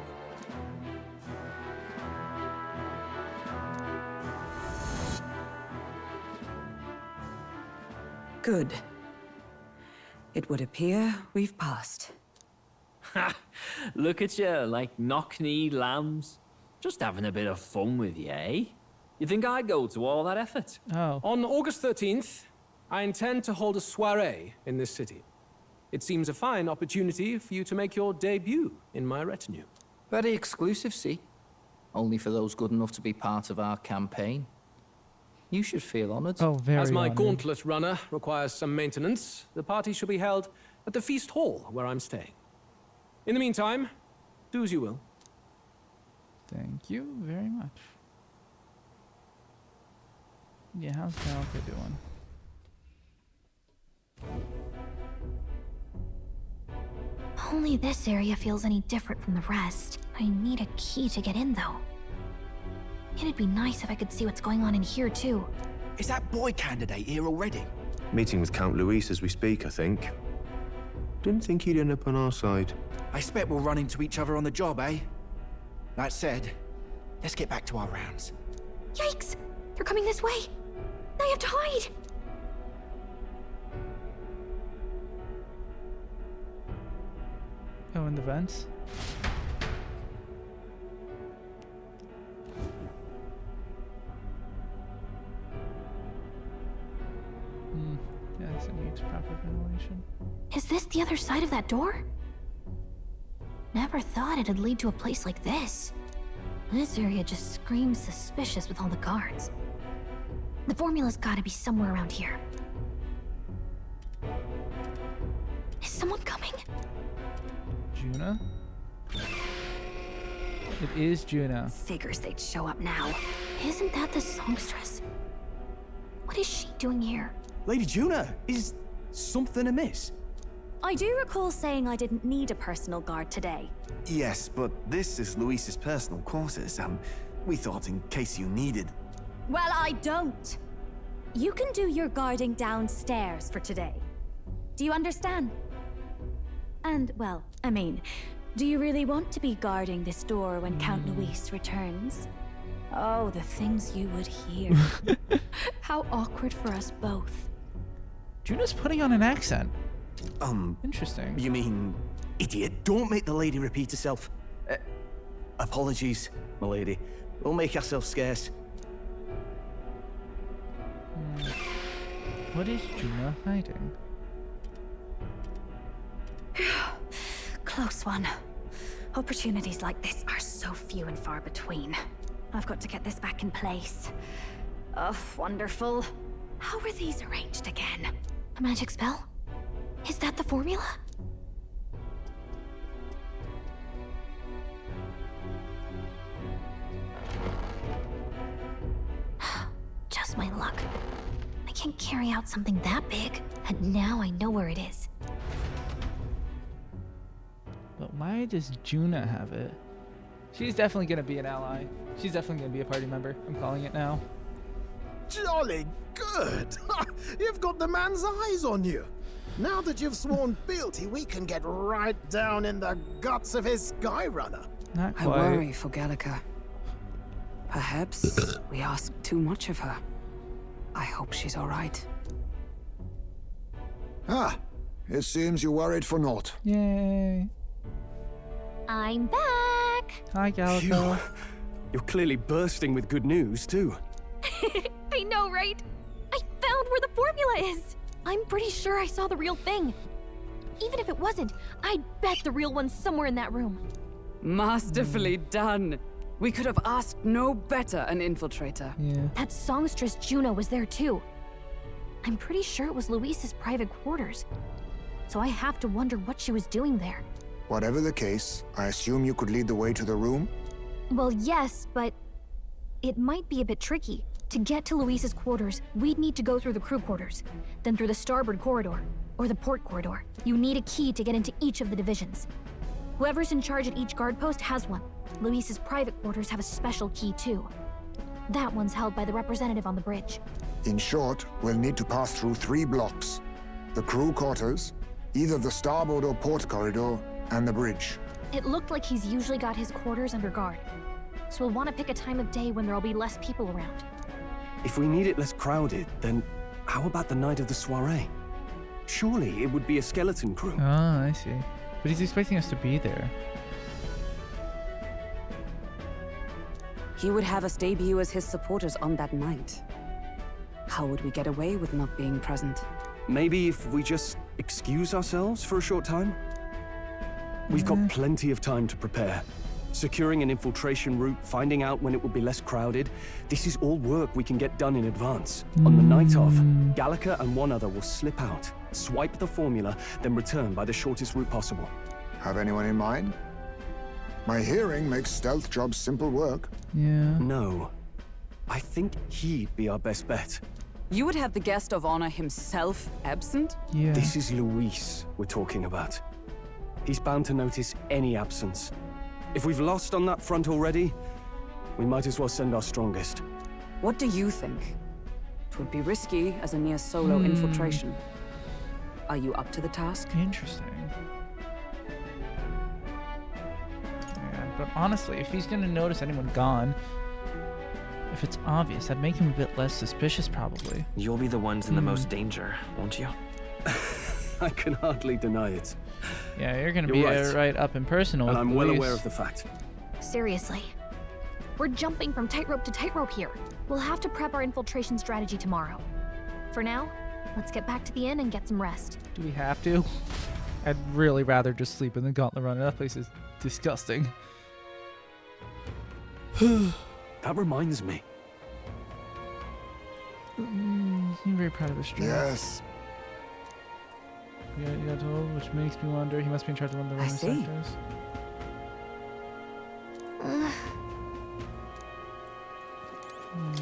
Good. It would appear we've passed. Ha! Look at you, like knock-kneed lambs. Just having a bit of fun with you, eh? You think I'd go to all that effort? Oh. On August 13th, I intend to hold a soiree in this city. It seems a fine opportunity for you to make your debut in my retinue. Very exclusive, see? Only for those good enough to be part of our campaign. You should feel honored. Oh, very As my honored. gauntlet runner requires some maintenance, the party shall be held at the feast hall where I'm staying. In the meantime, do as you will. Thank you very much. Yeah, how's Galka doing? Only this area feels any different from the rest. I need a key to get in, though. It'd be nice if I could see what's going on in here, too. Is that boy candidate here already? Meeting with Count Luis as we speak, I think. Didn't think he'd end up on our side. I expect we'll run into each other on the job, eh? That said, let's get back to our rounds. Yikes! They're coming this way! I have to hide! Oh, in the vents? Yes, it needs proper ventilation. Is this the other side of that door? Never thought it'd lead to a place like this. This area just screams suspicious with all the guards. The formula's gotta be somewhere around here. Is someone coming? Juna? It is Juna. Figures they'd show up now. Isn't that the songstress? What is she doing here? Lady Juna, is something amiss? I do recall saying I didn't need a personal guard today. Yes, but this is Luis's personal quarters, and we thought in case you needed. Well, I don't. You can do your guarding downstairs for today. Do you understand? And, well, I mean, do you really want to be guarding this door when Count Luis returns? Oh, the things you would hear. How awkward for us both. Juna's putting on an accent. Interesting. You mean, idiot, don't make the lady repeat herself. Apologies, my lady. We'll make ourselves scarce. What is Juna hiding? Close one. Opportunities like this are so few and far between. I've got to get this back in place. Oh, wonderful. How were these arranged again? A magic spell? Is that the formula? Just my luck. I can't carry out something that big, and now I know where it is. But why does Juna have it? She's definitely gonna be an ally. She's definitely gonna be a party member. I'm calling it now. Jolly good! You've got the man's eyes on you. Now that you've sworn fealty, we can get right down in the guts of his Skyrunner. Not I worry for Gallica. Perhaps we ask too much of her. I hope she's all right. Ah, it seems you worried for naught. Yay. I'm back! Hi, Gallica. You're clearly bursting with good news, too. I know, right? I found where the formula is! I'm pretty sure I saw the real thing. Even if it wasn't, I'd bet the real one's somewhere in that room. Masterfully done. We could have asked no better an infiltrator. Yeah. That songstress Juno was there too. I'm pretty sure it was Luis's private quarters. So I have to wonder what she was doing there. Whatever the case, I assume you could lead the way to the room? Well, yes, but it might be a bit tricky. To get to Luis's quarters, we'd need to go through the crew quarters, then through the starboard corridor, or the port corridor. You need a key to get into each of the divisions. Whoever's in charge at each guard post has one. Luis's private quarters have a special key too. That one's held by the representative on the bridge. In short, we'll need to pass through 3 blocks. The crew quarters, either the starboard or port corridor, and the bridge. It looked like he's usually got his quarters under guard. So we'll want to pick a time of day when there'll be less people around. If we need it less crowded, then how about the night of the soiree? Surely it would be a skeleton crew. Oh, I see. But he's expecting us to be there. He would have us debut as his supporters on that night. How would we get away with not being present? Maybe if we just excuse ourselves for a short time? We've got plenty of time to prepare. Securing an infiltration route, finding out when it will be less crowded. This is all work we can get done in advance. On the night of, Gallica and one other will slip out, swipe the formula, then return by the shortest route possible. Have anyone in mind? My hearing makes stealth jobs simple work. Yeah. No. I think he'd be our best bet. You would have the guest of honor himself absent? Yeah. This is Luis we're talking about. He's bound to notice any absence. If we've lost on that front already, we might as well send our strongest. What do you think? It would be risky as a near solo infiltration. Are you up to the task? Interesting. Yeah, but honestly, if he's gonna notice anyone gone, if it's obvious, that'd make him a bit less suspicious, probably. You'll be the ones in the most danger, won't you? I can hardly deny it. Yeah, you're gonna You're be right. Right up and personal. And with I'm well Luis. aware of the fact. Seriously. We're jumping from tightrope to tightrope here. We'll have to prep our infiltration strategy tomorrow. For now, let's get back to the inn and get some rest. Do we have to? I'd really rather just sleep in the Gauntlet Runner. That place is disgusting. That reminds me. You seem very proud of his strength. Yes. Yeah, you got told, which makes me wonder. He must be in charge of one of the Roman sectors.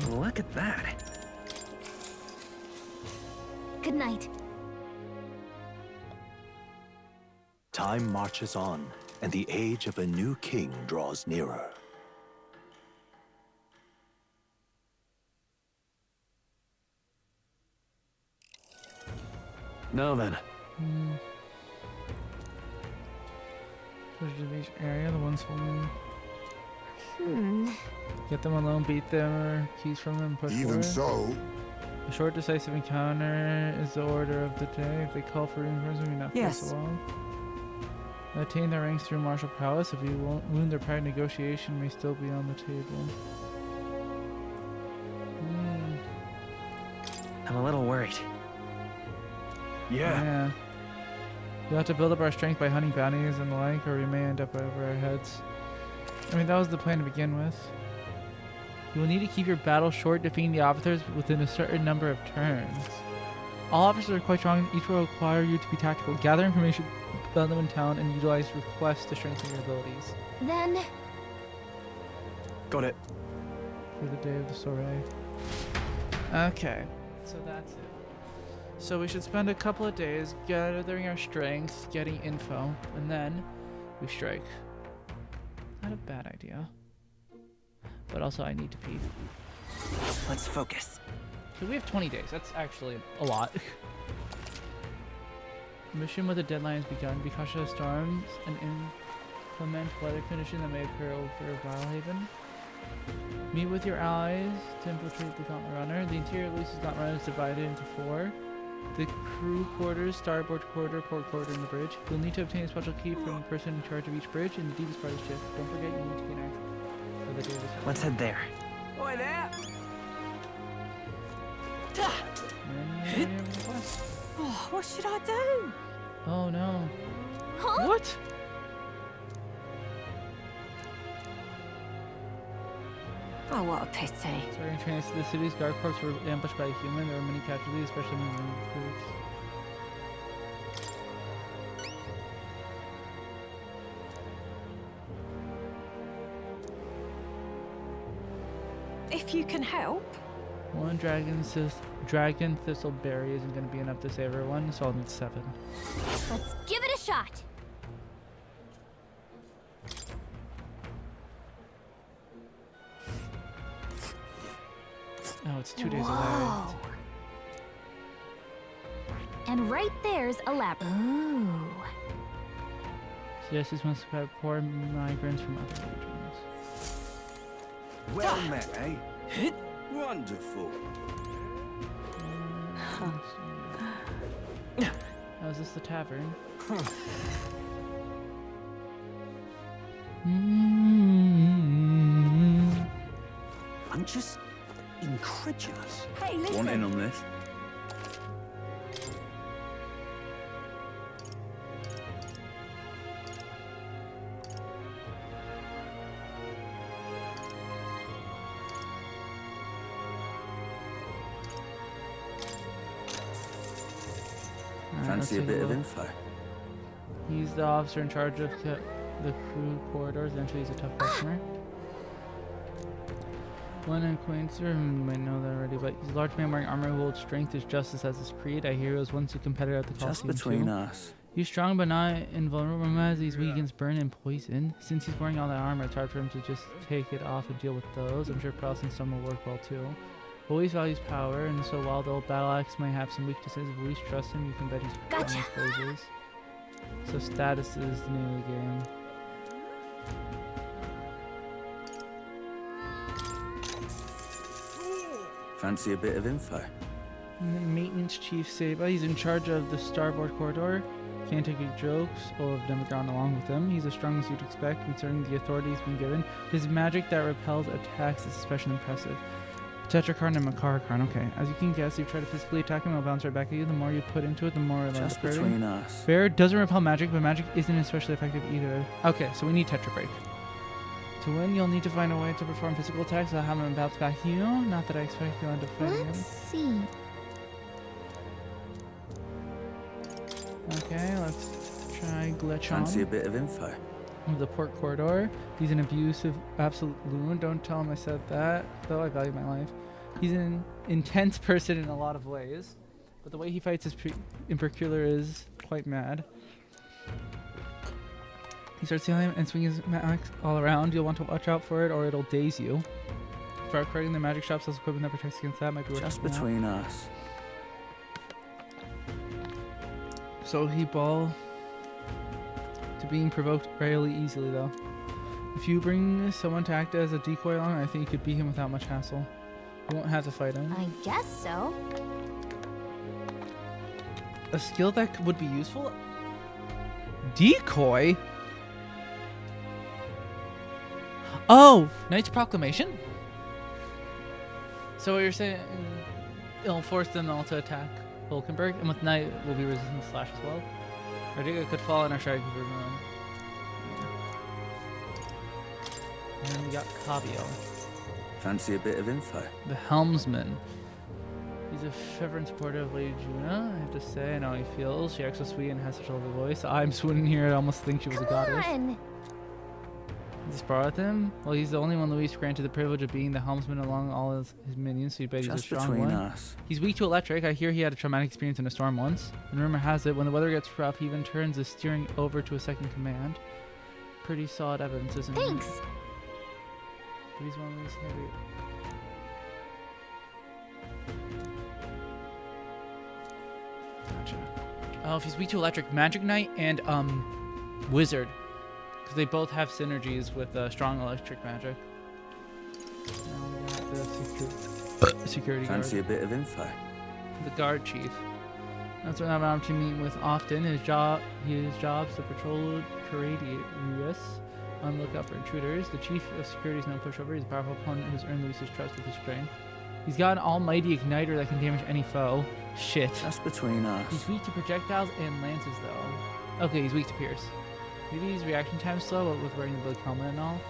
Look at that. Good night. Time marches on, and the age of a new king draws nearer. Now then. Treasure Beach area, the ones holding. Get them alone, beat them, or keys from them, push Even forward. so, A short, decisive encounter is the order of the day. If they call for reinforcements, we not Yes. face alone. Attain their ranks through martial prowess. If we wound their pride, negotiation may still be on the table. I'm a little worried. Yeah. We'll have to build up our strength by hunting bounties and the like, or we may end up over our heads. I mean, that was the plan to begin with. You will need to keep your battle short, defeating the officers within a certain number of turns. All officers are quite strong, each will require you to be tactical. Gather information about them in town and utilize requests to strengthen your abilities. Then... Got it. For the day of the soiree. Okay, so that's it. So we should spend a couple of days gathering our strength, getting info, and then we strike. Not a bad idea. But also I need to pee. Let's focus. So we have 20 days. That's actually a lot. Mission with a deadline has begun. Be cautious of storms and inclement weather conditions that may occur over Wildhaven. Meet with your allies to infiltrate the Gauntlet Runner. The interior of Luis's Gauntlet Runner is divided into 4. The crew quarters, starboard corridor, port corridor, and the bridge. You'll need to obtain a special key from the person in charge of each bridge in the deepest part of the ship. Don't forget you need to gain access to the Davis. Let's head there. Oi there! Oh, what should I do? Oh no. Huh? What? Oh, what a pity. Starting trains to the city's guard corps were ambushed by a human. There were many casualties, especially among the recruits. If you can help. One dragon thistleberry isn't going to be enough to save everyone, so I'll need 7. Let's give it a shot. Oh, it's 2 days away. Whoa. And right there's a labyrinth. Ooh. Justice must have poor migrants from other regions. Well met, eh? Wonderful. Oh, is this the tavern? I'm just incredulous. Hey, listen. Want in on this? Fancy a bit of info? He's the officer in charge of the crew corridors. Eventually, he's a tough customer. One acquaintance, you might know that already, but he's a large man wearing armor who holds strength as justice as his creed. I hear he was once a competitor at the Just Coliseum between too. us. He's strong but not invulnerable as he's weak against burn and poison. Since he's wearing all that armor, it's hard for him to just take it off and deal with those. I'm sure Prowess and Stone will work well too. Luis values power, and so while the old battle axe might have some weaknesses, if Luis trusts him, you can bet he's Gotcha. on his poses. So status is the name of the game. Fancy a bit of info? And then maintenance chief Seba, he's in charge of the starboard corridor. Can't take any jokes, or have never gone along with them. He's as strong as you'd expect, considering the authority he's been given. His magic that repels attacks is especially impressive. Tetrakarn and Makarakarn, okay. As you can guess, you try to physically attack him, it'll bounce right back at you. The more you put into it, the more it'll Just between us. Bear doesn't repel magic, but magic isn't especially effective either. Okay, so we need Tetra Break. To win, you'll need to find a way to perform physical attacks without having him bounce back you. Not that I expect you'll end up fighting him. Let's see. Okay, let's try Glitch Fancy a on. bit of info? Of the port corridor. He's an abusive, absolute loon. Don't tell him I said that, though I value my life. He's an intense person in a lot of ways, but the way he fights his in particular is quite mad. He starts yelling and swinging his axe all around. You'll want to watch out for it, or it'll daze you. Start creating the magic shop sells equipment that protects against that. Might be worth Just checking out. between us. So he ball to being provoked fairly easily, though. If you bring someone to act as a decoy along, I think you could beat him without much hassle. You won't have to fight him. I guess so. A skill that would be useful? Decoy? Oh! Knight's Proclamation? So what you're saying, it'll force them all to attack Vulcanberg, and with Knight will be resistant to slash as well. I think it could fall in our strategy for everyone. And then we got Cabio. Fancy a bit of info? The Helmsman. He's a fervent supporter of Lady Juna, I have to say. I know how he feels. She acts so sweet and has such a lovely voice. I'm swooning here. I almost think she was a goddess. On. Just borrow with him? Well, he's the only one Luis granted the privilege of being the helmsman along all his minions, so you bet he's a Just strong between one. us. He's weak to electric. I hear he had a traumatic experience in a storm once. And rumor has it, when the weather gets rough, he even turns the steering over to a second command. Pretty solid evidence, isn't it? Thanks. But he's one of these heavy. Gotcha. Oh, if he's weak to electric, Magic Knight and Wizard. Because they both have synergies with strong electric magic. Now we got the security guard. Fancy a bit of info? The guard chief. That's what I'm to meet with often. His job's to patrol Corradius on the lookout for intruders. The chief of security is no pushover. He's a powerful opponent who's earned Luis's trust with his strength. He's got an almighty igniter that can damage any foe. Shit. That's between us. He's weak to projectiles and lances, though. Okay, he's weak to pierce. Maybe his reaction time's slow, but with wearing the big helmet and all.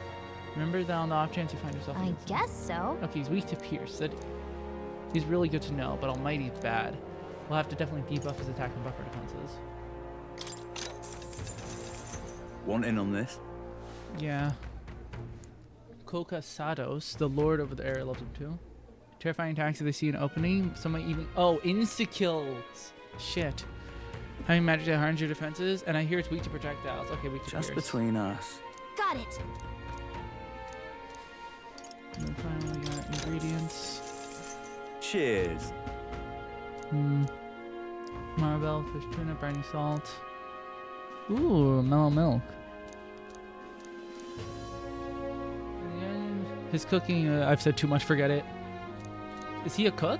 Remember that on the off chance you find yourself. I guess so. Okay, he's weak to pierce. He's really good to know, but almighty's bad. We'll have to definitely debuff his attack and buffer defenses. Want in on this? Yeah. Koka Sados, the lord over the area, loves him too. Terrifying attacks if they see an opening. Some might even... Oh, insta-kills. Shit. Having magic that hardens your defenses, and I hear it's weak to projectiles. Okay, weak to Just pierce. between us. Got it. And then finally we got ingredients. Cheers. Marble, fish tuna, briny salt. Ooh, mellow milk. His cooking, I've said too much, forget it. Is he a cook?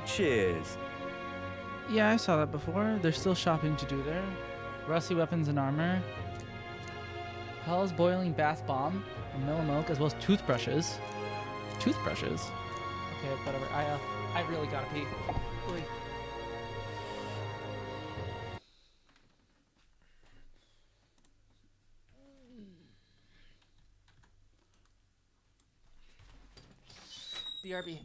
Cheers. Yeah, I saw that before. There's still shopping to do there. Rusty weapons and armor. Hell's boiling bath bomb. And mellow milk, as well as toothbrushes. Toothbrushes? Okay, whatever. I really gotta pee. Oy. BRB.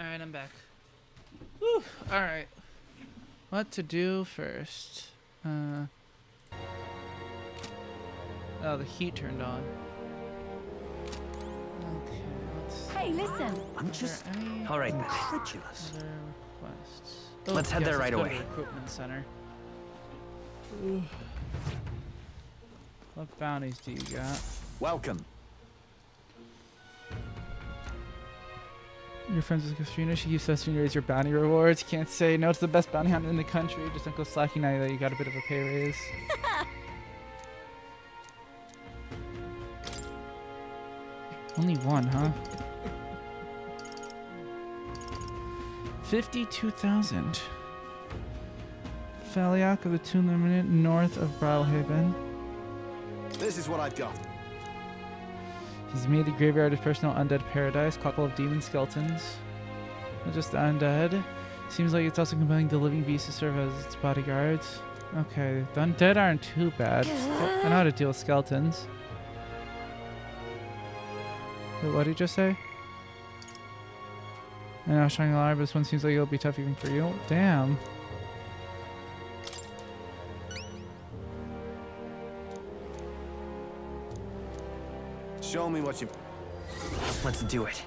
Alright, I'm back. Whew. Alright. What to do first? Oh, the heat turned on. Okay, let's... Hey, listen. I'm just alright. Incredulous. Other requests. Let's head there right let's go away. to the recruitment center. Ooh. What bounties do you got? Welcome. You're friends with Katrina. She keeps us to raise your bounty rewards. Can't say no to the best bounty hunter in the country. Just don't go slacking now that you got a bit of a pay raise. Only one, huh? 52,000. Faliak of the Toon Limited, north of Brawlhaven. This is what I've got. He's made the graveyard his personal undead paradise, couple of demon skeletons. Not just the undead. Seems like it's also compelling the living beasts to serve as its bodyguards. Okay, the undead aren't too bad. I know how to deal with skeletons. Wait, what did you just say? I know, shining alarm, but this one seems like it'll be tough even for you. Damn. Show me what you... Let's do it.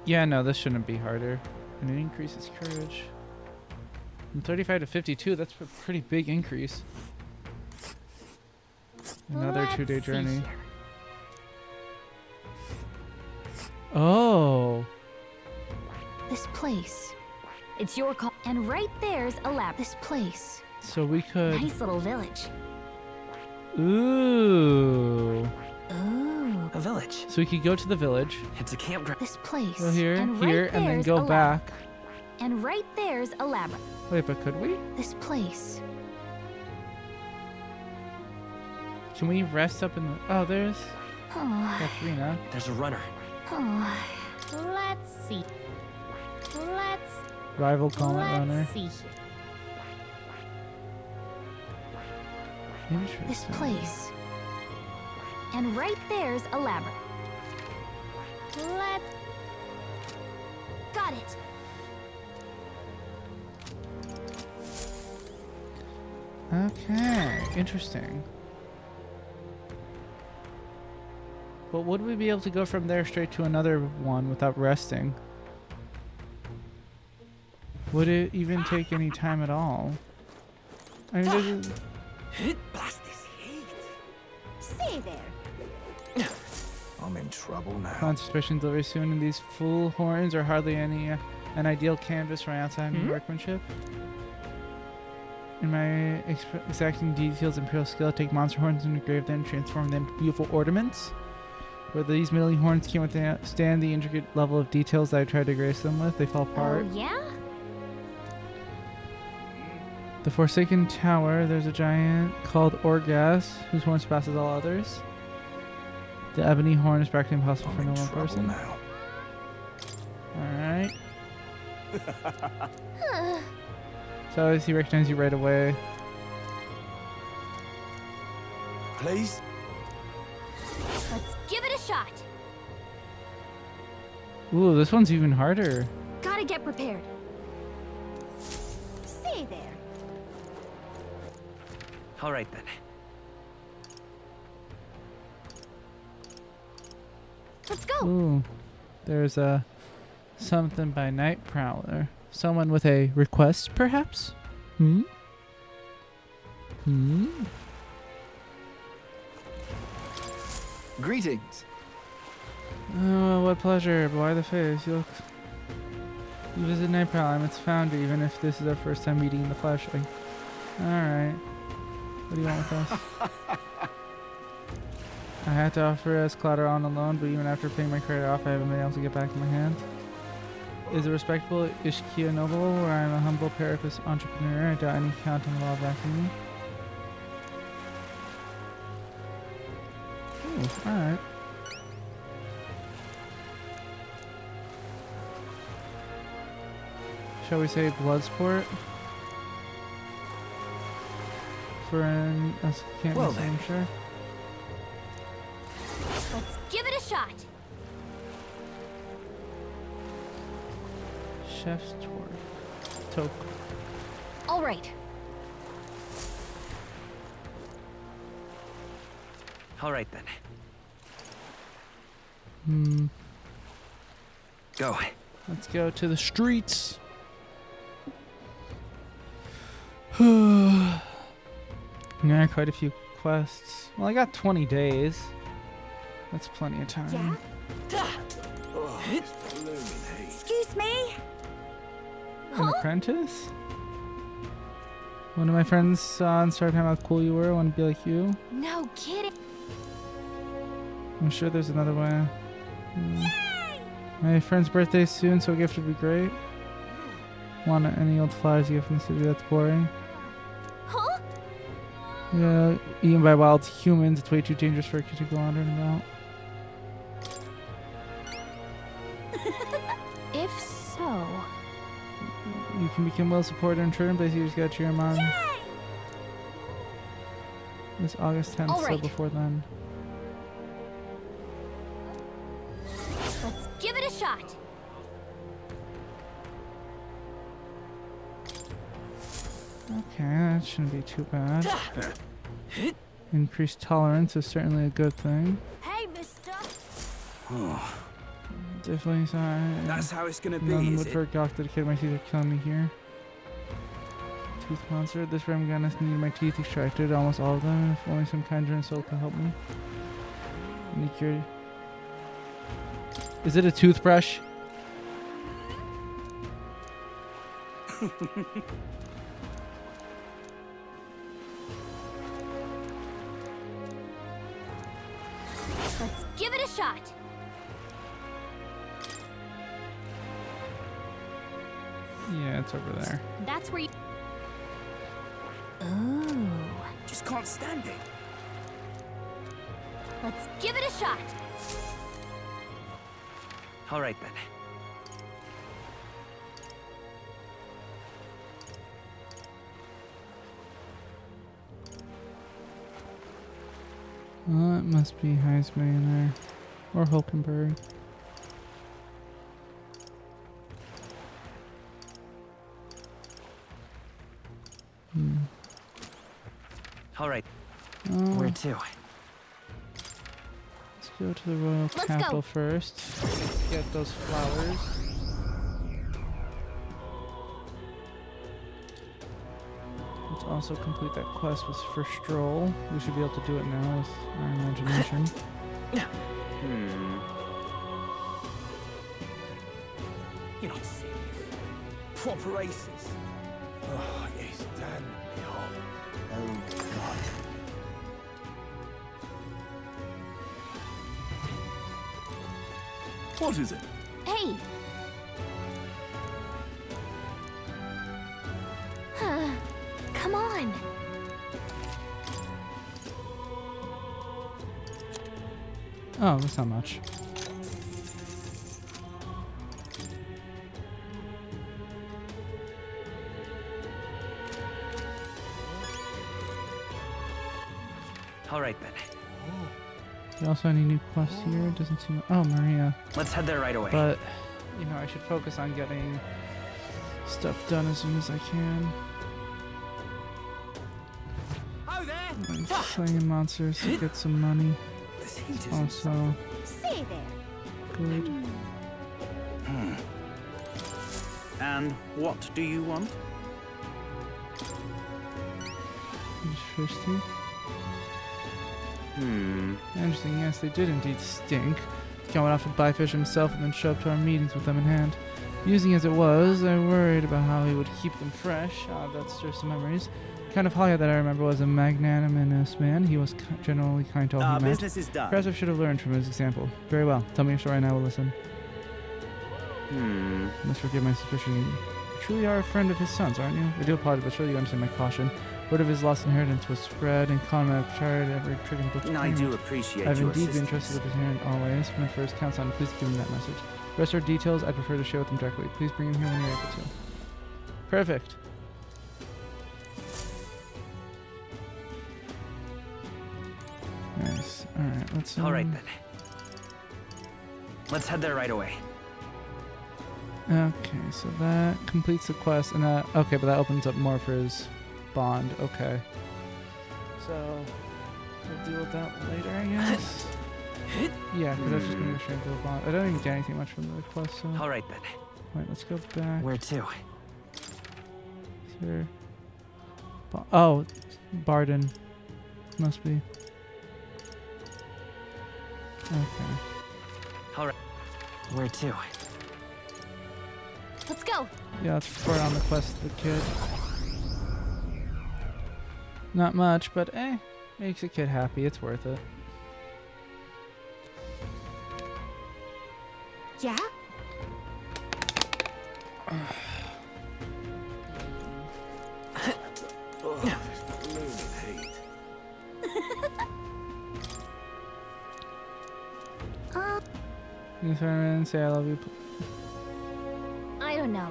Yeah, no, this shouldn't be harder. And it increases courage. From 35 to 52, that's a pretty big increase. Another 2-day journey. Oh. This place. It's your call. And right there's a lab. This place. So we could... Nice little village. Ooh. Ooh. A village. So we could go to the village. It's a campground. This place. Go here, and here, right and then there's go a lab. back. And right there's a labyrinth. Wait, but could we? This place. Can we rest up in the... Oh, there's... Oh. Katrina. There's a runner. Oh. Let's see. Let's Rival Comet Runner. see here. Interesting. This place. And right there's a labyrinth. Got it. Okay, interesting. But would we be able to go from there straight to another one without resting? Would it even take any time at all? I mean, Blast this heat. Stay there. I'm in trouble now. Concentration delivery soon, and these full horns are hardly any an ideal canvas for outside workmanship. In my exacting details and imperial skill, I take monster horns and engrave them, transform them to beautiful ornaments. Where these middling horns can't withstand the intricate level of details that I tried to grace them with, they fall apart. Oh, yeah? The Forsaken Tower, there's a giant called Orgas, whose horn surpasses all others. The ebony horn is practically impossible for no one person. Now. Alright. So he recognizes you right away. Please? Let's give it a shot. Ooh, this one's even harder. Gotta get prepared. Stay there. All right then. Let's go. Ooh, there's a something by Night Prowler. Someone with a request, perhaps? Hmm? Hmm? Greetings. Oh, what pleasure. Why the face? You visit Night Prowler. I'm its founder, even if this is our first time meeting in the flesh. Alright. What do you want with us? I had to offer us Clatter on a loan, but even after paying my credit off, I haven't been able to get back in my hand. Is a respectable Ishkia noble, or I'm a humble parapus entrepreneur. I doubt any counting law backing me. Ooh, alright. Shall we say Bloodsport? For an... can't Well miss, then. I'm sure. Let's give it a shot. Chef's Toke. All right. All right then. Go. Let's go to the streets. Yeah, quite a few quests. Well, I got 20 days. That's plenty of time. Excuse me? An apprentice? One of my friends saw and started talking about how cool you were. I want to be like you. No kidding. I'm sure there's another way. My friend's birthday's soon, so a gift would be great. Want any old flowers you get from the city? That's boring. Huh? Yeah, eaten by wild humans. It's way too dangerous for a kid to go wandering about. If so, You can become well supported in turn, but you just gotta cheer him on. It's August 10th, all right. so before then. Let's give it a shot. Okay, that shouldn't be too bad. Increased tolerance is certainly a good thing. Hey, mister. Definitely sorry. That's how it's gonna be, None is would it? for Gawk dedicated my teeth are killing me here. Tooth monster. This Ramganus needed my teeth extracted, almost all of them. If only some kind and soul could help me. Any cure? Is it a toothbrush? Let's give it a shot. Yeah, it's over there. That's where you. Ooh. Just can't stand it. Let's give it a shot. All right then. Well, it must be Heisman there. Or Hulkenberg. All right. Where to? Let's go to the royal capital first. Get those flowers. Let's also complete that quest with for Stroll. We should be able to do it now with our imagination. You're not serious. Proper aces. Oh, yes, damn me hot. Oh, God. What is it? Hey. Come on. Oh, that's not much. All right then. You also any new quests here? It doesn't seem. Oh, Maria. Let's head there right away. But you know, I should focus on getting stuff done as soon as I can. Like slaying monsters to get some money. Also Say there. good. And what do you want? Just fish teeth. Interesting, yes, they did indeed stink. He went off to buy fish himself and then show up to our meetings with them in hand. Using as it was, I worried about how he would keep them fresh. That stirs some memories. The kind of Halia that I remember was a magnanimous man. He was generally kind to all he met. Business is done. Perhaps I should have learned from his example. Very well. Tell me your story and I will listen. You must forgive my suspicion. You truly are a friend of his son's, aren't you? I do apologize, but surely you understand my caution. Word of his lost inheritance was spread, and Conrad tried every trick in the book. I do appreciate I've your indeed been assistance. trusted with his hand always. When first counts on, please give him that message. The rest are details I prefer to share with him directly. Please bring him here when you're able to. Perfect. Nice. Alright, let's All right then. Let's head there right away. Okay, so that completes the quest, and that okay, but that opens up more for his bond. Okay, so we'll deal with that later, I guess. Yeah, because that's just gonna go straight to the bond. I don't even get anything much from the quest. So. All right then. Wait, let's go back. Where to? Here. Oh, Barden. Must be. Okay. All right. Where to? Let's go. Yeah, let's report on the quest to the kid. Not much, but makes a kid happy. It's worth it. Yeah? You can say I love you. I don't know.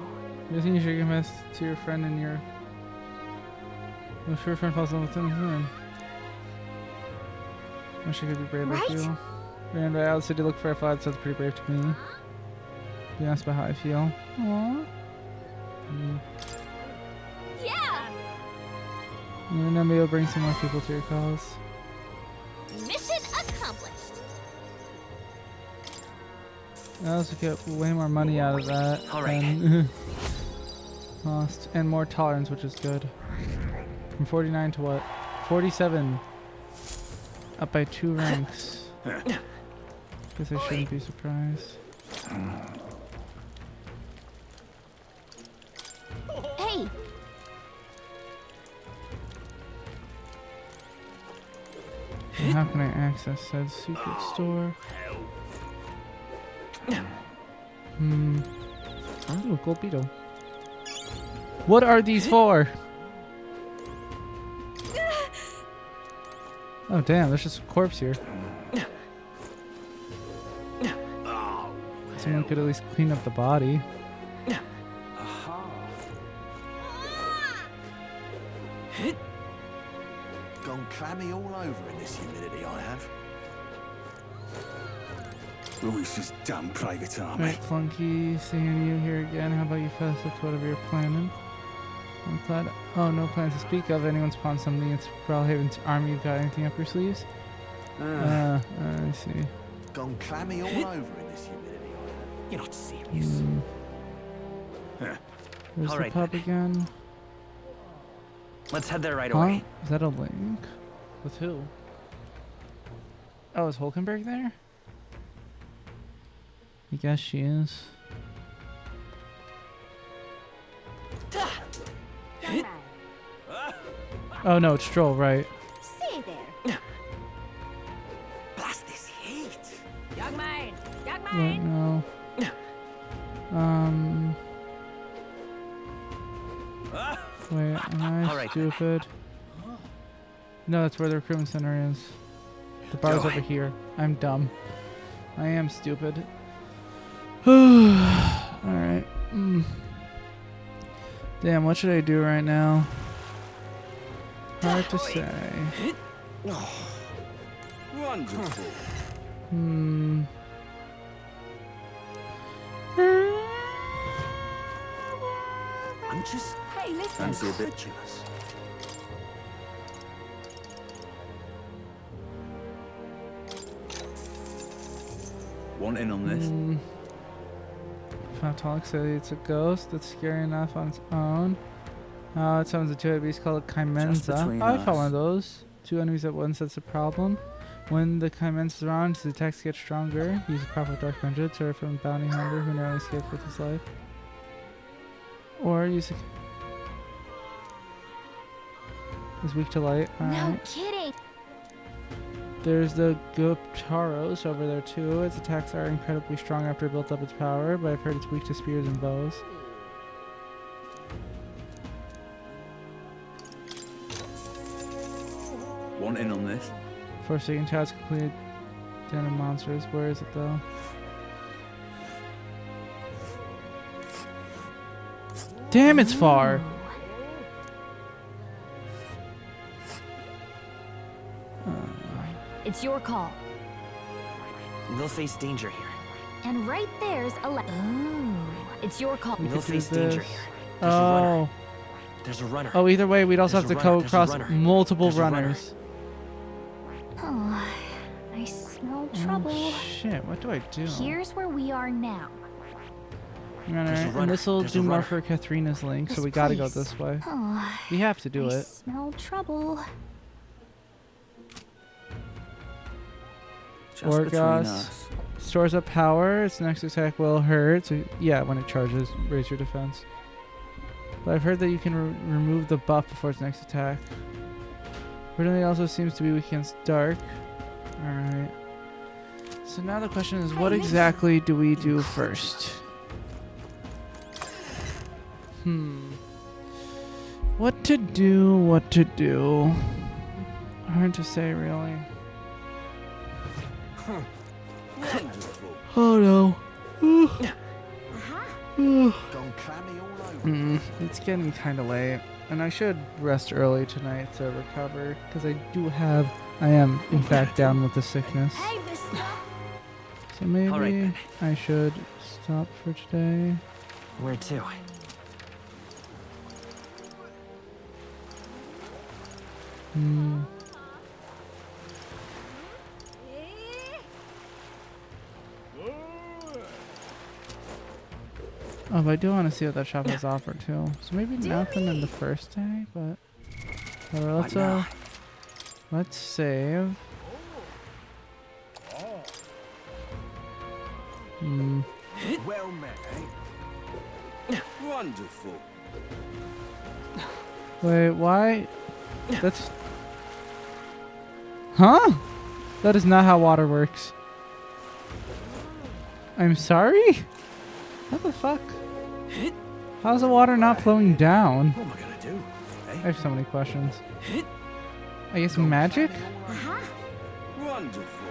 You think you should confess to your friend and your... I'm sure your friend falls in love with him soon. Wish I could be brave like you. Ran right out of the city to look for a flag. Sounds pretty brave to me. Be honest about how I feel. Aww. Yeah! You're gonna be able to bring some more people to your cause. Mission accomplished. I also get way more money out of that. Alright. Lost. And more tolerance, which is good. From 49 to what? 47. Up by 2 ranks. Guess I shouldn't be surprised. Hey! And how can I access said secret store? Ooh, a gold beetle. What are these for? Oh damn, there's just a corpse here. Someone could at least clean up the body. Gone clammy all over in this humidity I have. Louis's damn private army. Right, Flunky, seeing you here again. How about you fast up to whatever you're planning? I'm glad. Oh, no plans to speak of. Anyone spawned something against Brawlhaven's army? You got anything up your sleeves? I see. Gone clammy all over in this humidity. You're not serious. There's the pub again. Let's head there right away. Is that a link? With who? Oh, is Hulkenberg there? I guess she is. Oh no, it's Stroll, right? Stay there. Blast this heat. Young man! Young Right now. Wait, am I stupid? No, that's where the recruitment center is. The bar's over here. I'm dumb. I am stupid. Alright. Damn, what should I do right now? Hard to say. Wonderful. I'm just Hey, listen. fancy a bit jealous. Want in on this? Fatalic said it's a ghost that's scary enough on its own. It sounds like 2 enemies called a Chimenza. between I fought us. one of those. 2 enemies at once, that's a problem. When the Chimenza is around, his attacks get stronger. Use a proper dark vengeance or from bounty hunter who narrowly escaped with his life. Or use a... He's weak to light. No Alright. kidding. There's the Guptaros over there too. Its attacks are incredibly strong after it built up its power, but I've heard it's weak to spears and bows. Want in on this? Forsaken Child's completed Den of Monsters. Where is it though? Damn, it's far! It's your call. They'll face danger here. And right there's a Ooh, it's your call. We We'll could do face danger this. here. There's a runner. Oh. There's a runner. Oh, either way, we'd also There's have a to runner. go There's a across runner. multiple There's a runner. runners. Oh, I smell trouble. Oh, shit, what do I do? Here's where we are now. Alright, and runner. this will There's do a more runner. for Katharina's link, so This we gotta go place. this way. Oh, We have to do I it. smell trouble. Just between Orgos us. stores up power. Its next attack will hurt. So yeah, when it charges, raise your defense. But I've heard that you can remove the buff before its next attack. Originally, also seems to be weak against dark. All right. So now the question is, what exactly do we do first? What to do? What to do? Hard to say, really. Wonderful. Oh no. Gone clammy all over. It's getting kind of late, and I should rest early tonight to recover, because I am in fact down with the sickness. So maybe All right, then. I should stop for today. Where to? Oh, but I do want to see what that shop has offered too. So maybe nothing in the first day, but let's save. Well met, eh? Wonderful. Wait, why? That's... Huh? That is not how water works. I'm sorry? What the fuck? How's the water not flowing down? What am I gonna do? I have so many questions. I guess magic? Wonderful.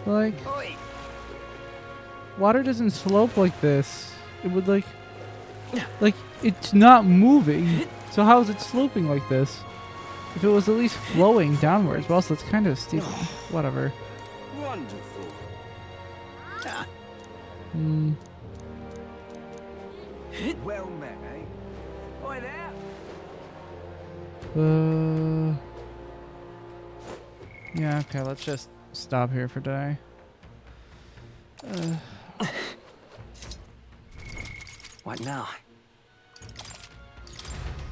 Like... Water doesn't slope like this. It would like... Like, it's not moving. So how is it sloping like this? If it was at least flowing downwards, well, so it's kind of steep. Whatever. Wonderful. Well met, eh? Oi there. Yeah, okay, let's just stop here for today. What now?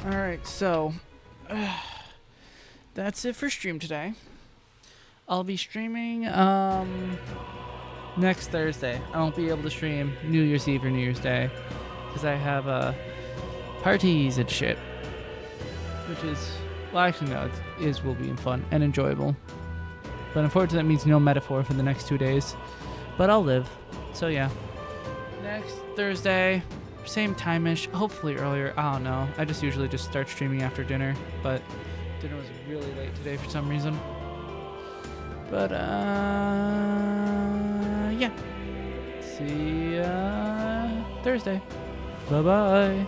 Alright, so that's it for stream today. I'll be streaming next Thursday. I won't be able to stream New Year's Eve or New Year's Day because I have parties and shit. Which is, well, actually no, it will be fun and enjoyable. But unfortunately that means no metaphor for the next 2 days. But I'll live. So yeah. Next Thursday, same time-ish, hopefully earlier. I don't know. I just usually just start streaming after dinner, but dinner was really late today for some reason. But yeah. See ya Thursday. Bye-bye.